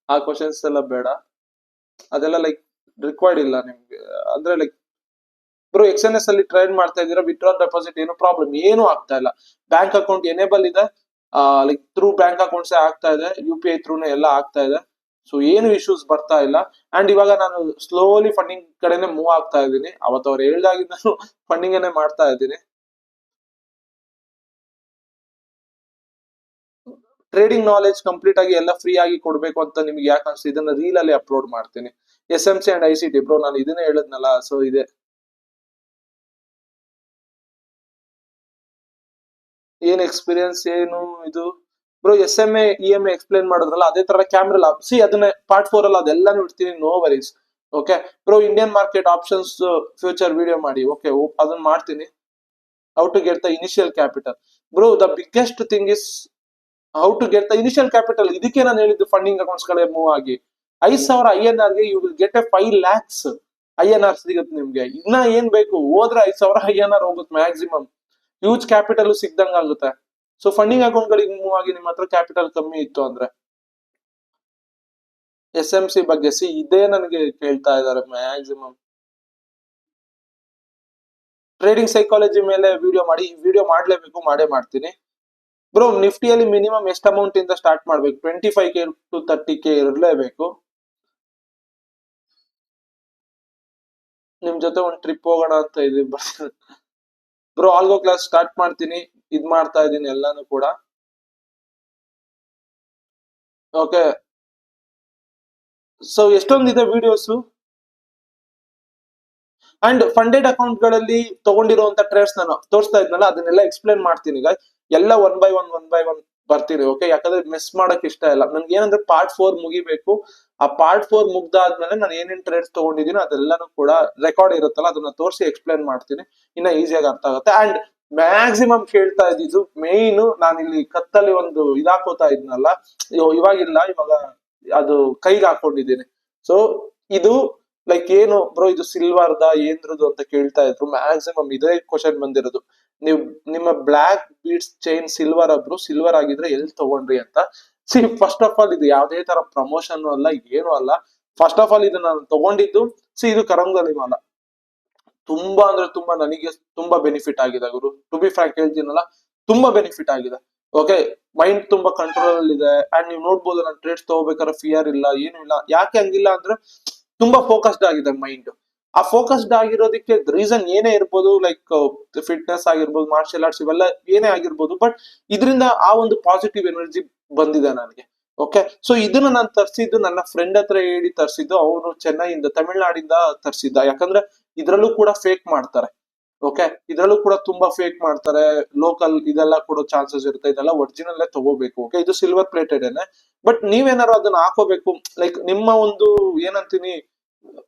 ಆ ಕ್ವಶನ್ಸ್ ಎಲ್ಲ ಬೇಡ. ಅದೆಲ್ಲ ಲೈಕ್ ರಿಕ್ವೈರ್ಡ್ ಇಲ್ಲ ನಿಮ್ಗೆ. ಅಂದ್ರೆ ಲೈಕ್ ಬ್ರೋ, XNS ಅಲ್ಲಿ ಟ್ರೇಡ್ ಮಾಡ್ತಾ ಇದೀರಾ, ವಿತ್ಡ್ರಾಲ್ ಡೆಪಾಸಿಟ್ ಏನು ಪ್ರಾಬ್ಲಮ್ ಏನು ಆಗ್ತಾ ಇಲ್ಲ. ಬ್ಯಾಂಕ್ ಅಕೌಂಟ್ ಎನೇಬಲ್ ಇದೆ. ಲೈಕ್ ಥ್ರೂ ಬ್ಯಾಂಕ್ ಅಕೌಂಟ್ಸ್ ಆಗ್ತಾ ಇದೆ, UPI ಥ್ರೂನೇ ಎಲ್ಲ ಆಗ್ತಾ ಇದೆ. ಸೊ ಏನು ಇಶ್ಯೂಸ್ ಬರ್ತಾ ಇಲ್ಲ. ಅಂಡ್ ಇವಾಗ ನಾನು ಸ್ಲೋಲಿ ಫಂಡಿಂಗ್ ಕಡೆನೆ ಮೂವ್ ಆಗ್ತಾ ಇದ್ದೀನಿ. ಅವತ್ತು ಅವ್ರು ಹೇಳ್ದಾಗಿ ನಾನು ಫಂಡಿಂಗ್ ಅನ್ನೇ ಮಾಡ್ತಾ ಇದ್ದೀನಿ. ಟ್ರೇಡಿಂಗ್ ನಾಲೆಜ್ ಕಂಪ್ಲೀಟ್ ಆಗಿ ಎಲ್ಲ ಫ್ರೀ ಆಗಿ ಕೊಡ್ಬೇಕು ಅಂತ ನಿಮ್ಗೆ ಯಾಕೆ ಅನ್ಸುತ್ತೆ? ಇದನ್ನ ರೀಲ್ ಅಲ್ಲಿ ಅಪ್ಲೋಡ್ ಮಾಡ್ತೀನಿ. SMC ಅಂಡ್ ICT ಬ್ರೋ, ನಾನು ಇದನ್ನೇ ಹೇಳಿದ್ನಲ್ಲ. ಸೊ ಇದೆ ಏನ್ ಎಕ್ಸ್ಪೀರಿಯನ್ಸ್ ಏನು ಇದು ಬ್ರೋ. SMA EMA ಎಕ್ಸ್ಪ್ಲೇನ್ ಮಾಡಿದ್ರಲ್ಲ, ಅದೇ ತರ ಕ್ಯಾಮ್ರಾ ಅದನ್ನ ಪಾರ್ಟ್ 4 ಅಲ್ಲಿ ಅದೆಲ್ಲಾನು ಇಡ್ತೀನಿ, no worries. Okay bro, Indian market options future video ಮಾಡಿ. ಓಕೆ, ಅದನ್ನ ಮಾಡ್ತೀನಿ. How to get the initial capital bro, the biggest thing is how to get the initial capital. ಇದಕ್ಕೆ ನಾನು ಹೇಳಿದ್ದು ಫಂಡಿಂಗ್ ಅಕೌಂಟ್ಸ್ ಕಡೆ ಮೂವ್ ಆಗಿ. 5,000 INR ಗೆ you will get a 5 lakhs INR ಸಿಗುತ್ತೆ ನಿಮ್ಗೆ. ಇನ್ನ ಏನ್ ಬೇಕು, ಹೋದ್ರೆ 5,000 INR ಹೋಗುತ್ತೆ ಮ್ಯಾಕ್ಸಿಮಮ್. ಹ್ಯೂಜ್ ಕ್ಯಾಪಿಟಲ್ ಸಿಗ್ದಂಗ ಆಗುತ್ತೆ. ಸೊ ಫಂಡಿಂಗ್ ಅಕೌಂಟ್ ಗಳಿಗೆ ಮೂವ್ ಆಗಿ ನಿಮ್ಮ ಹತ್ರ ಕ್ಯಾಪಿಟಲ್ ಕಮ್ಮಿ ಇತ್ತು ಅಂದ್ರೆ. SMC ಬಗ್ಗೆ ಇದೇ ನನಗೆ ಕೇಳ್ತಾ ಇದಾರೆ ಮ್ಯಾಕ್ಸಿಮಮ್. ಟ್ರೇಡಿಂಗ್ ಸೈಕಾಲಜಿ ಮೇಲೆ ವಿಡಿಯೋ ಮಾಡ್ಲೇಬೇಕು, ಮಾಡೇ ಮಾಡ್ತೀನಿ ಬ್ರೋ. ನಿಫ್ಟಿಯಲ್ಲಿ ಮಿನಿಮಮ್ ಎಷ್ಟು ಅಮೌಂಟ್ ಇಂದ ಸ್ಟಾರ್ಟ್ ಮಾಡ್ಬೇಕು? 25K to 30K ಇರಲೇಬೇಕು. ನಿಮ್ ಜೊತೆ ಒಂದ್ ಟ್ರಿಪ್ ಹೋಗೋಣ ಅಂತ ಇದೀವಿ ಬ್ರೋ. ಆಲ್ಗೋ ಕ್ಲಾಸ್ ಸ್ಟಾರ್ಟ್ ಮಾಡ್ತೀನಿ, ಇದ್ ಮಾಡ್ತಾ ಇದೀನಿ ಎಲ್ಲಾನು ಕೂಡ. ಓಕೆ, ಸೊ ಎಷ್ಟೊಂದಿದೆ ವಿಡಿಯೋಸ್. ಅಂಡ್ ಫಂಡೆಡ್ ಅಕೌಂಟ್ ಗಳಲ್ಲಿ ತಗೊಂಡಿರುವಂತ ಟ್ರೇಡ್ಸ್ ನಾನು ತೋರಿಸ್ತಾ ಇದ್ನಲ್ಲ, ಅದನ್ನೆಲ್ಲ ಎಕ್ಸ್ಪ್ಲೇನ್ ಮಾಡ್ತೀನಿ ಈಗ. ಎಲ್ಲ ಒನ್ ಬೈ ಒನ್ ಬರ್ತೀನಿ. ಓಕೆ, ಯಾಕಂದ್ರೆ ಮಿಸ್ ಮಾಡಕ್ ಇಷ್ಟ ಇಲ್ಲ ನನ್ಗೆ. ಏನಂದ್ರೆ ಪಾರ್ಟ್ 4 ಮುಗಿಬೇಕು. ಆ ಪಾರ್ಟ್ 4 ಮುಗ್ದಾದ್ಮೇಲೆ ನಾನು ಏನೇನ್ ಟ್ರೇಡ್ಸ್ ತಗೊಂಡಿದೀನಿ ಅದೆಲ್ಲಾನು ಕೂಡ ರೆಕಾರ್ಡ್ ಇರುತ್ತಲ್ಲ, ಅದನ್ನ ತೋರಿಸಿ ಎಕ್ಸ್ಪ್ಲೇನ್ ಮಾಡ್ತೀನಿ. ಇನ್ನ ಈಸಿಯಾಗಿ ಅರ್ಥ ಆಗುತ್ತೆ. ಅಂಡ್ ಮ್ಯಾಕ್ಸಿಮಮ್ ಕೇಳ್ತಾ ಇದ್ದಿದ್ದು ಮೇನ್, ನಾನು ಇಲ್ಲಿ ಕತ್ತಲ್ಲಿ ಒಂದು ಇದಾಕೋತಾ ಇದ್ನಲ್ಲ, ಇವಾಗಿಲ್ಲ, ಇವಾಗ ಅದು ಕೈಗೆ ಹಾಕೊಂಡಿದ್ದೀನಿ. ಸೊ ಇದು ಲೈಕ್ ಏನು ಬ್ರೋ, ಇದು ಸಿಲ್ವರ್ದ ಏನ್ರದು ಅಂತ ಕೇಳ್ತಾ ಇದ್ರು. ಮ್ಯಾಕ್ಸಿಮಮ್ ಇದೇ ಕ್ವಶನ್ ಬಂದಿರೋದು. ನೀವು ನಿಮ್ಮ black beads chain silver bro, silver ಆಗಿದ್ರೆ ಎಲ್ಲಿ ತಗೊಂಡ್ರಿ ಅಂತ. ಫಸ್ಟ್ ಆಫ್ ಆಲ್ ಇದು ಯಾವ್ದೇ ತರ ಪ್ರಮೋಷನ್ ಅಲ್ಲ, ಏನು ಅಲ್ಲ. ಫಸ್ಟ್ ಆಫ್ ಆಲ್ ಇದು ನಾನು ತಗೊಂಡಿದ್ದು ಇದು ಕರಂಗಲಿ ಮಾಲ. ತುಂಬಾ ಅಂದ್ರೆ ತುಂಬಾ ನನಗೆ ತುಂಬಾ ಬೆನಿಫಿಟ್ ಆಗಿದೆ ಗುರು. ಟು ಬಿ ಫ್ರಾಂಕ್ ಹೇಳ್ತೀನಲ್ಲ, ತುಂಬಾ ಬೆನಿಫಿಟ್ ಆಗಿದೆ. ಓಕೆ, ಮೈಂಡ್ ತುಂಬಾ ಕಂಟ್ರೋಲ್ ಅಲ್ಲಿ ಇದೆ. ಅಂಡ್ ನೀವು ನೋಡ್ಬೋದು, ನಾನು ಟ್ರೇಡ್ಸ್ ತಗೋಬೇಕಾದ್ರೆ ಫಿಯರ್ ಇಲ್ಲ, ಏನು ಇಲ್ಲ. ಯಾಕೆ ಹಂಗಿಲ್ಲ ಅಂದ್ರೆ ತುಂಬಾ ಫೋಕಸ್ಡ್ ಆಗಿದೆ ಮೈಂಡ್. ಆ ಫೋಕಸ್ಡ್ ಆಗಿರೋದಕ್ಕೆ ರೀಸನ್ ಏನೇ ಇರ್ಬೋದು, ಲೈಕ್ ಫಿಟ್ನೆಸ್ ಆಗಿರ್ಬೋದು, ಮಾರ್ಷಿಯಲ್ ಆರ್ಟ್ಸ್, ಇವೆಲ್ಲ ಏನೇ ಆಗಿರ್ಬೋದು, ಬಟ್ ಇದರಿಂದ ಆ ಒಂದು ಪಾಸಿಟಿವ್ ಎನರ್ಜಿ ಬಂದಿದೆ ನನಗೆ. ಓಕೆ, ಸೊ ಇದನ್ನ ನಾನು ತರಿಸಿದ್ದು ನನ್ನ ಫ್ರೆಂಡ್ ಹತ್ರ ಹೇಳಿ ತರಿಸಿದ್ದು. ಅವನು ಚೆನ್ನೈಯಿಂದ, ತಮಿಳ್ನಾಡಿಂದ ತರಿಸಿದ್ದ. ಯಾಕಂದ್ರೆ ಇದ್ರಲ್ಲೂ ಕೂಡ ಫೇಕ್ ಮಾಡ್ತಾರೆ. ಓಕೆ, ಇದ್ರಲ್ಲೂ ಕೂಡ ತುಂಬಾ ಫೇಕ್ ಮಾಡ್ತಾರೆ. ಲೋಕಲ್ ಇದೆಲ್ಲ ಕೊಡೋ ಚಾನ್ಸಸ್ ಇರುತ್ತೆ. ಇದೆಲ್ಲ ಒರಿಜಿನಲ್ ತಗೋಬೇಕು. ಓಕೆ, ಇದು ಸಿಲ್ವರ್ ಪ್ಲೇಟೆಡ್ ಏನೆ, ಬಟ್ ನೀವೇನಾರು ಅದನ್ನ ಹಾಕೋಬೇಕು. ಲೈಕ್ ನಿಮ್ಮ ಒಂದು ಏನಂತೀನಿ,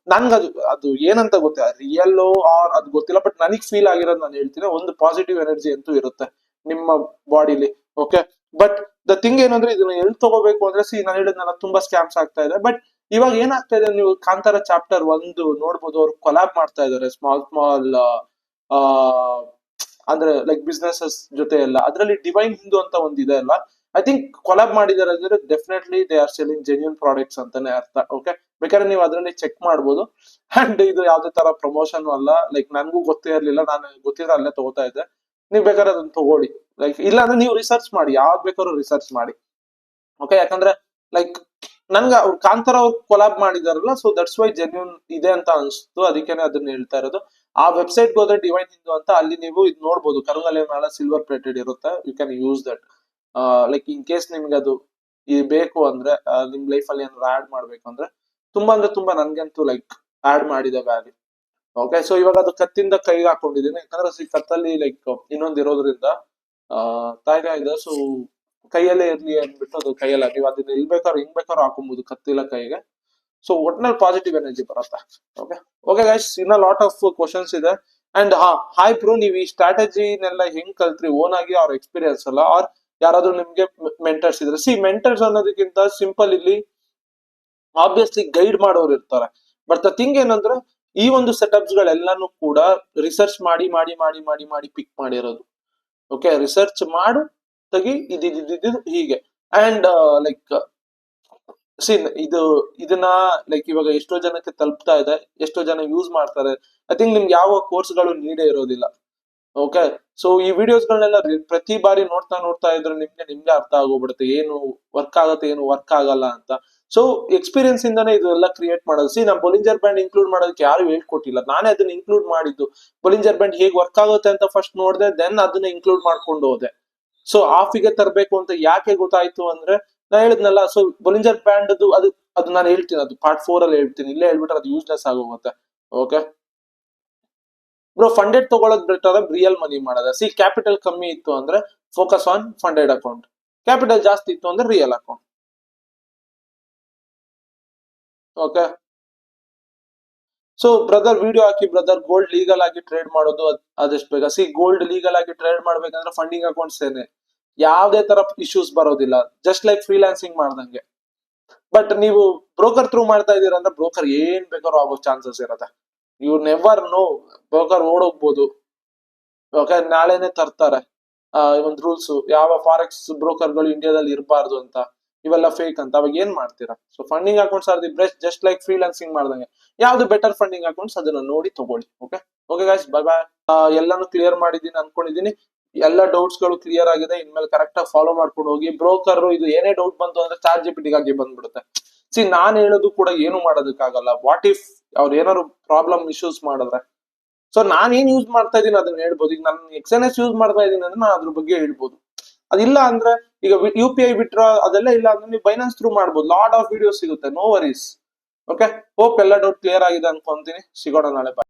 ಅದು ಏನಂತ ಗೊತ್ತಿಲ್ಲ, ರಿಯಲ್ ಆರ್ ಅದು ಗೊತ್ತಿಲ್ಲ, ಬಟ್ ನನಗ್ ಫೀಲ್ ಆಗಿರೋದು ನಾನು ಹೇಳ್ತೀನಿ. ಒಂದು ಪಾಸಿಟಿವ್ ಎನರ್ಜಿ ಅಂತೂ ಇರುತ್ತೆ ನಿಮ್ಮ ಬಾಡಿಲಿ. ಓಕೆ, ಬಟ್ ದ ಥಿಂಗ್ ಏನಂದ್ರೆ, ಇದನ್ನ ಎಲ್ಲಿ ತಗೋಬೇಕು ಅಂದ್ರೆ, ನಾನು ಹೇಳಿದ್ನಲ್ಲ, ತುಂಬಾ ಸ್ಕ್ಯಾಮ್ಸ್ ಆಗ್ತಾ ಇದೆ. ಬಟ್ ಇವಾಗ ಏನಾಗ್ತಾ ಇದೆ, ನೀವು ಕಾಂತಾರ ಚಾಪ್ಟರ್ 1 ನೋಡ್ಬೋದು. ಅವ್ರು ಕೊಲಾಬ್ ಮಾಡ್ತಾ ಇದಾರೆ ಸ್ಮಾಲ್ ಆ ಅಂದ್ರೆ ಲೈಕ್ ಬಿಸ್ನೆಸಸ್ ಜೊತೆ ಎಲ್ಲ. ಅದ್ರಲ್ಲಿ ಡಿವೈನ್ ಹಿಂದೂ ಅಂತ ಒಂದಿದೆ ಅಲ್ಲ, ಐ ಥಿಂಕ್ ಕೊಲಾಬ್ ಮಾಡಿದಾರೆ ಅಂದ್ರೆ definitely they are selling genuine products ಅಂತಾನೆ ಅರ್ಥ. ಓಕೆ, ಬೇಕಾದ್ರೆ ನೀವು ಅದರಲ್ಲಿ ಚೆಕ್ ಮಾಡ್ಬೋದು. ಅಂಡ್ ಇದು ಯಾವ್ದೇ ತರ ಪ್ರಮೋಷನ್ ಅಲ್ಲ. ಲೈಕ್ ನನ್ಗೂ ಗೊತ್ತೇ ಇರ್ಲಿಲ್ಲ, ನಾನು ಗೊತ್ತಿದ್ರೆ ಅಲ್ಲೇ ತಗೋತಾ ಇದ್ದೆ. ನೀವ್ ಬೇಕಾದ್ರೆ ಅದನ್ನ ತಗೊಳ್ಳಿ. ಲೈಕ್ ಇಲ್ಲ ಅಂದ್ರೆ ನೀವು ರಿಸರ್ಚ್ ಮಾಡಿ, ಯಾವ್ದು ಬೇಕಾದ್ರೂ ರಿಸರ್ಚ್ ಮಾಡಿ. ಓಕೆ, ಯಾಕಂದ್ರೆ ಲೈಕ್ ನನ್ಗೆ ಅವ್ರು ಕಾಂತಾರ ಅವ್ರು ಕೊಲಾಬ್ ಮಾಡಿದಾರಲ್ಲ, ಸೊ ದಟ್ಸ್ ವೈ ಜೆನ್ಯೂನ್ ಇದೆ ಅಂತ ಅನ್ಸ್ತು. ಅದಕ್ಕೇನೆ ಅದನ್ನ ಹೇಳ್ತಾ ಇರೋದು. ಆ ವೆಬ್ಸೈಟ್ ಹೋದ್ರೆ ಡಿವೈನ್ ಹಿಂದೂ ಅಂತ, ಅಲ್ಲಿ ನೀವು ಇದು ನೋಡ್ಬೋದು. ಕರಂಗಲೆ ಮೇಲೆ ಸಿಲ್ವರ್ ಪ್ಲೇಟೆಡ್ ಇರುತ್ತೆ. You can use that. Like in case ನಿಮ್ಗೆ ಅದು ಬೇಕು ಅಂದ್ರೆ, ನಿಮ್ ಲೈಫ್ ಅಲ್ಲಿ ಏನಾದ್ರು ಆಡ್ ಮಾಡ್ಬೇಕು ಅಂದ್ರೆ, ತುಂಬಾ ಅಂದ್ರೆ ತುಂಬಾ ನನ್ಗಂತೂ ಲೈಕ್ ಆಡ್ ಮಾಡಿದೆ ವ್ಯಾಲ್ಯೂ. ಓಕೆ, ಸೊ ಇವಾಗ ಅದು ಕತ್ತಿಂದ ಕೈಗೆ ಹಾಕೊಂಡಿದ್ದೀನಿ. ಯಾಕಂದ್ರೆ ಕತ್ತಲ್ಲಿ ಲೈಕ್ ಇನ್ನೊಂದು ಇರೋದ್ರಿಂದ ತಾಯ್ತಾ ಇದೆ. ಸೊ ಕೈಯಲ್ಲೇ ಇರ್ಲಿ ಅಂದ್ಬಿಟ್ಟು ಅದು ಕೈಯಲ್ಲ. ನೀವು ಅದನ್ನ ಎಲ್ ಬೇಕಾದ್ರೂ ಹೆಂಗ್ ಬೇಕಾದ್ರೂ ಹಾಕೊಬಹುದು, ಕತ್ತಿಲ್ಲ ಕೈಗೆ. ಸೊ ಒಟ್ನಲ್ಲಿ ಪಾಸಿಟಿವ್ ಎನರ್ಜಿ ಬರುತ್ತೆ. ಓಕೆ, ಓಕೆ ಗೈಸ್, ಇನ್ನ ಲಾಟ್ ಆಫ್ ಕ್ವಶನ್ಸ್ ಇದೆ. ಅಂಡ್ ಹಾಯ್ ಬ್ರೋ, ನೀವು ಈ ಸ್ಟ್ರಾಟಜಿನೆಲ್ಲ ಹೆಂಗ್ ಕಲ್ತ್ರಿ? ಓನ್ ಆಗಿ ಅವ್ರ ಎಕ್ಸ್ಪೀರಿಯನ್ಸ್ ಅಲ್ಲ, ಆರ್ ಯಾರಾದ್ರೂ ನಿಮ್ಗೆ ಮೆಂಟರ್ಸ್ ಇದ್ರೆ? ಮೆಂಟರ್ಸ್ ಅನ್ನೋದಕ್ಕಿಂತ ಸಿಂಪಲ್ ಇಲ್ಲಿ ಆಬ್ವಿಯಸ್ಲಿ ಗೈಡ್ ಮಾಡೋರು ಇರ್ತಾರೆ. ಬಟ್ ದ ಥಿಂಗ್ ಏನಂದ್ರೆ, ಈ ಒಂದು ಸೆಟಪ್ಸ್ ಗಳೆಲ್ಲಾನು ಕೂಡ ರಿಸರ್ಚ್ ಮಾಡಿ ಮಾಡಿ ಮಾಡಿ ಮಾಡಿ ಮಾಡಿ ಪಿಕ್ ಮಾಡಿರೋದು. ಓಕೆ, ರಿಸರ್ಚ್ ಮಾಡು, ತೆಗಿ, ಇದಿದ್ದು ಹೀಗೆ. ಅಂಡ್ ಲೈಕ್ ಇದನ್ನ ಲೈಕ್ ಇವಾಗ ಎಷ್ಟೋ ಜನಕ್ಕೆ ತಲುಪ್ತಾ ಇದೆ, ಎಷ್ಟೋ ಜನ ಯೂಸ್ ಮಾಡ್ತಾರೆ. ಐ ಥಿಂಕ್ ನಿಮ್ಗೆ ಯಾವ ಕೋರ್ಸ್ಗಳು ನೀಡೇ ಇರೋದಿಲ್ಲ. ಓಕೆ, ಸೊ ಈ ವಿಡಿಯೋಸ್ ಗಳನ್ನೆಲ್ಲ ಪ್ರತಿ ಬಾರಿ ನೋಡ್ತಾ ಇದ್ರೆ ನಿಮ್ಗೆ ಅರ್ಥ ಆಗೋಗ್ಬಿಡುತ್ತೆ, ಏನು ವರ್ಕ್ ಆಗತ್ತೆ, ಏನು ವರ್ಕ್ ಆಗಲ್ಲ ಅಂತ. ಸೊ ಎಕ್ಸ್ಪೀರಿಯನ್ಸ್ ಇಂದಾನೆ ಇದೆಲ್ಲ ಕ್ರಿಯೇಟ್ ಮಾಡೋದು. ನಾ ಬೊಲಿಂಜರ್ ಬ್ಯಾಂಡ್ ಇನ್ಕ್ಲೂಡ್ ಮಾಡೋದಕ್ಕೆ ಯಾರು ಹೇಳ್ಕೊಟ್ಟಿಲ್ಲ, ನಾನೇ ಅದನ್ನ ಇನ್ಕ್ಲೂಡ್ ಮಾಡಿದ್ದು. ಬೊಲಿಂಜರ್ ಬ್ಯಾಂಡ್ ಹೇಗ್ ವರ್ಕ್ ಆಗುತ್ತೆ ಅಂತ ಫಸ್ಟ್ ನೋಡ್ದೆ, ದೆನ್ ಅದನ್ನ ಇನ್ಕ್ಲೂಡ್ ಮಾಡ್ಕೊಂಡು ಹೋದೆ. ಸೊ ಆಫಿಗೆ ತರಬೇಕು ಅಂತ ಯಾಕೆ ಗೊತ್ತಾಯ್ತು ಅಂದ್ರೆ, ನಾ ಹೇಳಿದ್ನಲ್ಲ, ಸೊ ಬೊಲಿಂಜರ್ ಬ್ಯಾಂಡ್ ಅದು ನಾನು ಹೇಳ್ತೀನಿ, ಅದು ಪಾರ್ಟ್ 4 ಅಲ್ಲಿ ಹೇಳ್ತೀನಿ. ಇಲ್ಲೇ ಹೇಳ್ಬಿಟ್ರೆ ಅದು ಯೂಸ್ಲೆಸ್ ಆಗೋಗುತ್ತೆ. ಓಕೆ ಬ್ರೋ, ಫಂಡೆಡ್ ತಗೊಳ್ಳೋದು ಬೆಟರ್ ರಿಯಲ್ ಮನಿ ಮಾಡೋದ? ಕ್ಯಾಪಿಟಲ್ ಕಮ್ಮಿ ಇತ್ತು ಅಂದ್ರೆ focus on funded account. Capital ಜಾಸ್ತಿ ಇತ್ತು ಅಂದ್ರೆ real account. Okay, so brother video ಹಾಕಿ ಬ್ರದರ್. ಗೋಲ್ಡ್ ಲೀಗಲ್ ಆಗಿ ಟ್ರೇಡ್ ಮಾಡೋದು ಅದೆಷ್ಟು ಬೇಗ? ಗೋಲ್ಡ್ ಲೀಗಲ್ ಆಗಿ ಟ್ರೇಡ್ ಮಾಡ್ಬೇಕಂದ್ರೆ ಫಂಡಿಂಗ್ ಅಕೌಂಟ್ಸ್ ಏನೆ, ಯಾವ್ದೇ ತರ ಇಶ್ಯೂಸ್ ಬರೋದಿಲ್ಲ. ಜಸ್ಟ್ ಲೈಕ್ ಫ್ರೀಲಾನ್ಸಿಂಗ್ ಮಾಡ್ದಂಗೆ. ಬಟ್ ನೀವು ಬ್ರೋಕರ್ ಥ್ರೂ ಮಾಡ್ತಾ ಇದೀರ ಅಂದ್ರೆ ಬ್ರೋಕರ್ ಏನ್ ಬೇಕಾದ್ರೂ ಆಗೋ ಚಾನ್ಸಸ್ ಇರುತ್ತೆ. ಯು ನೆವರ್ ನೋ, ಬ್ರೋಕರ್ ಓಡೋಗ್ಬೋದು. ಓಕೆ, ನಾಳೆನೆ ತರ್ತಾರೆ ಒಂದು ರೂಲ್ಸ್, ಯಾವ ಫಾರೆಕ್ಸ್ ಬ್ರೋಕರ್ ಗಳು ಇಂಡಿಯಾದಲ್ಲಿ ಇರಬಾರ್ದು ಅಂತ, ಇವೆಲ್ಲ ಫೇಕ್ ಅಂತ. ಅವಾಗ ಏನ್ ಮಾಡ್ತೀರಾ? So funding accounts are the best, just like freelancing ಮಾಡ್ದಂಗೆ. ಯಾವ್ದು ಬೆಟರ್ ಫಂಡಿಂಗ್ ಅಕೌಂಟ್ಸ್ ಅದನ್ನ ನೋಡಿ ತಗೊಳ್ಳಿ. Okay okay guys, bye bye. ಎಲ್ಲಾನು ಕ್ಲಿಯರ್ ಮಾಡಿದೀನಿ ಅನ್ಕೊಂಡಿದೀನಿ. ಎಲ್ಲ ಡೌಟ್ಸ್ ಗಳು ಕ್ಲಿಯರ್ ಆಗಿದೆ. ಇನ್ಮೇಲೆ ಕರೆಕ್ಟ್ ಆಗಿ ಫಾಲೋ ಮಾಡ್ಕೊಂಡು ಹೋಗಿ. ಬ್ರೋಕರ್ ಇದು ಏನೇ ಡೌಟ್ ಬಂತು ಅಂದ್ರೆ ಚಾಟ್ ಜಿಪಿಟಿಗಾಗಿ ಬಂದ್ಬಿಡುತ್ತೆ. ಸಿ ನಾನ್ ಹೇಳೋದು ಕೂಡ ಏನು ಮಾಡೋದಕ್ಕಾಗಲ್ಲ. ವಾಟ್ ಇಫ್ ಅವ್ರು ಏನಾದ್ರು ಪ್ರಾಬ್ಲಮ್ ಇಶ್ಯೂಸ್ ಮಾಡಿದ್ರೆ, ಸೊ ನಾನ್ ಏನ್ ಯೂಸ್ ಮಾಡ್ತಾ ಇದೀನಿ ಅದನ್ನ ಹೇಳ್ಬೋದು. ಈಗ ನಾನು XNS ಯೂಸ್ ಮಾಡ್ತಾ ಇದೀನಿ ಅಂದ್ರೆ ನಾನು ಅದ್ರ ಬಗ್ಗೆ ಹೇಳ್ಬೋದು. ಅದಿಲ್ಲ ಅಂದ್ರೆ ಈಗ UPI ಬಿಟ್ರ ಅದೆಲ್ಲ ಇಲ್ಲ ಅಂದ್ರೆ ನೀವು ಬೈನಾನ್ಸ್ ಥ್ರೂ ಮಾಡ್ಬೋದು. ಲಾಟ್ ಆಫ್ ವಿಡಿಯೋಸ್ ಸಿಗುತ್ತೆ, ನೋ ವರೀಸ್. ಓಕೆ, ಹೋಪ್ ಎಲ್ಲ ಡೌಟ್ ಕ್ಲಿಯರ್ ಆಗಿದೆ ಅನ್ಕೊಂತೀನಿ. ಸಿಗೋಣ ನಾಳೆ. ಬಾಯ್.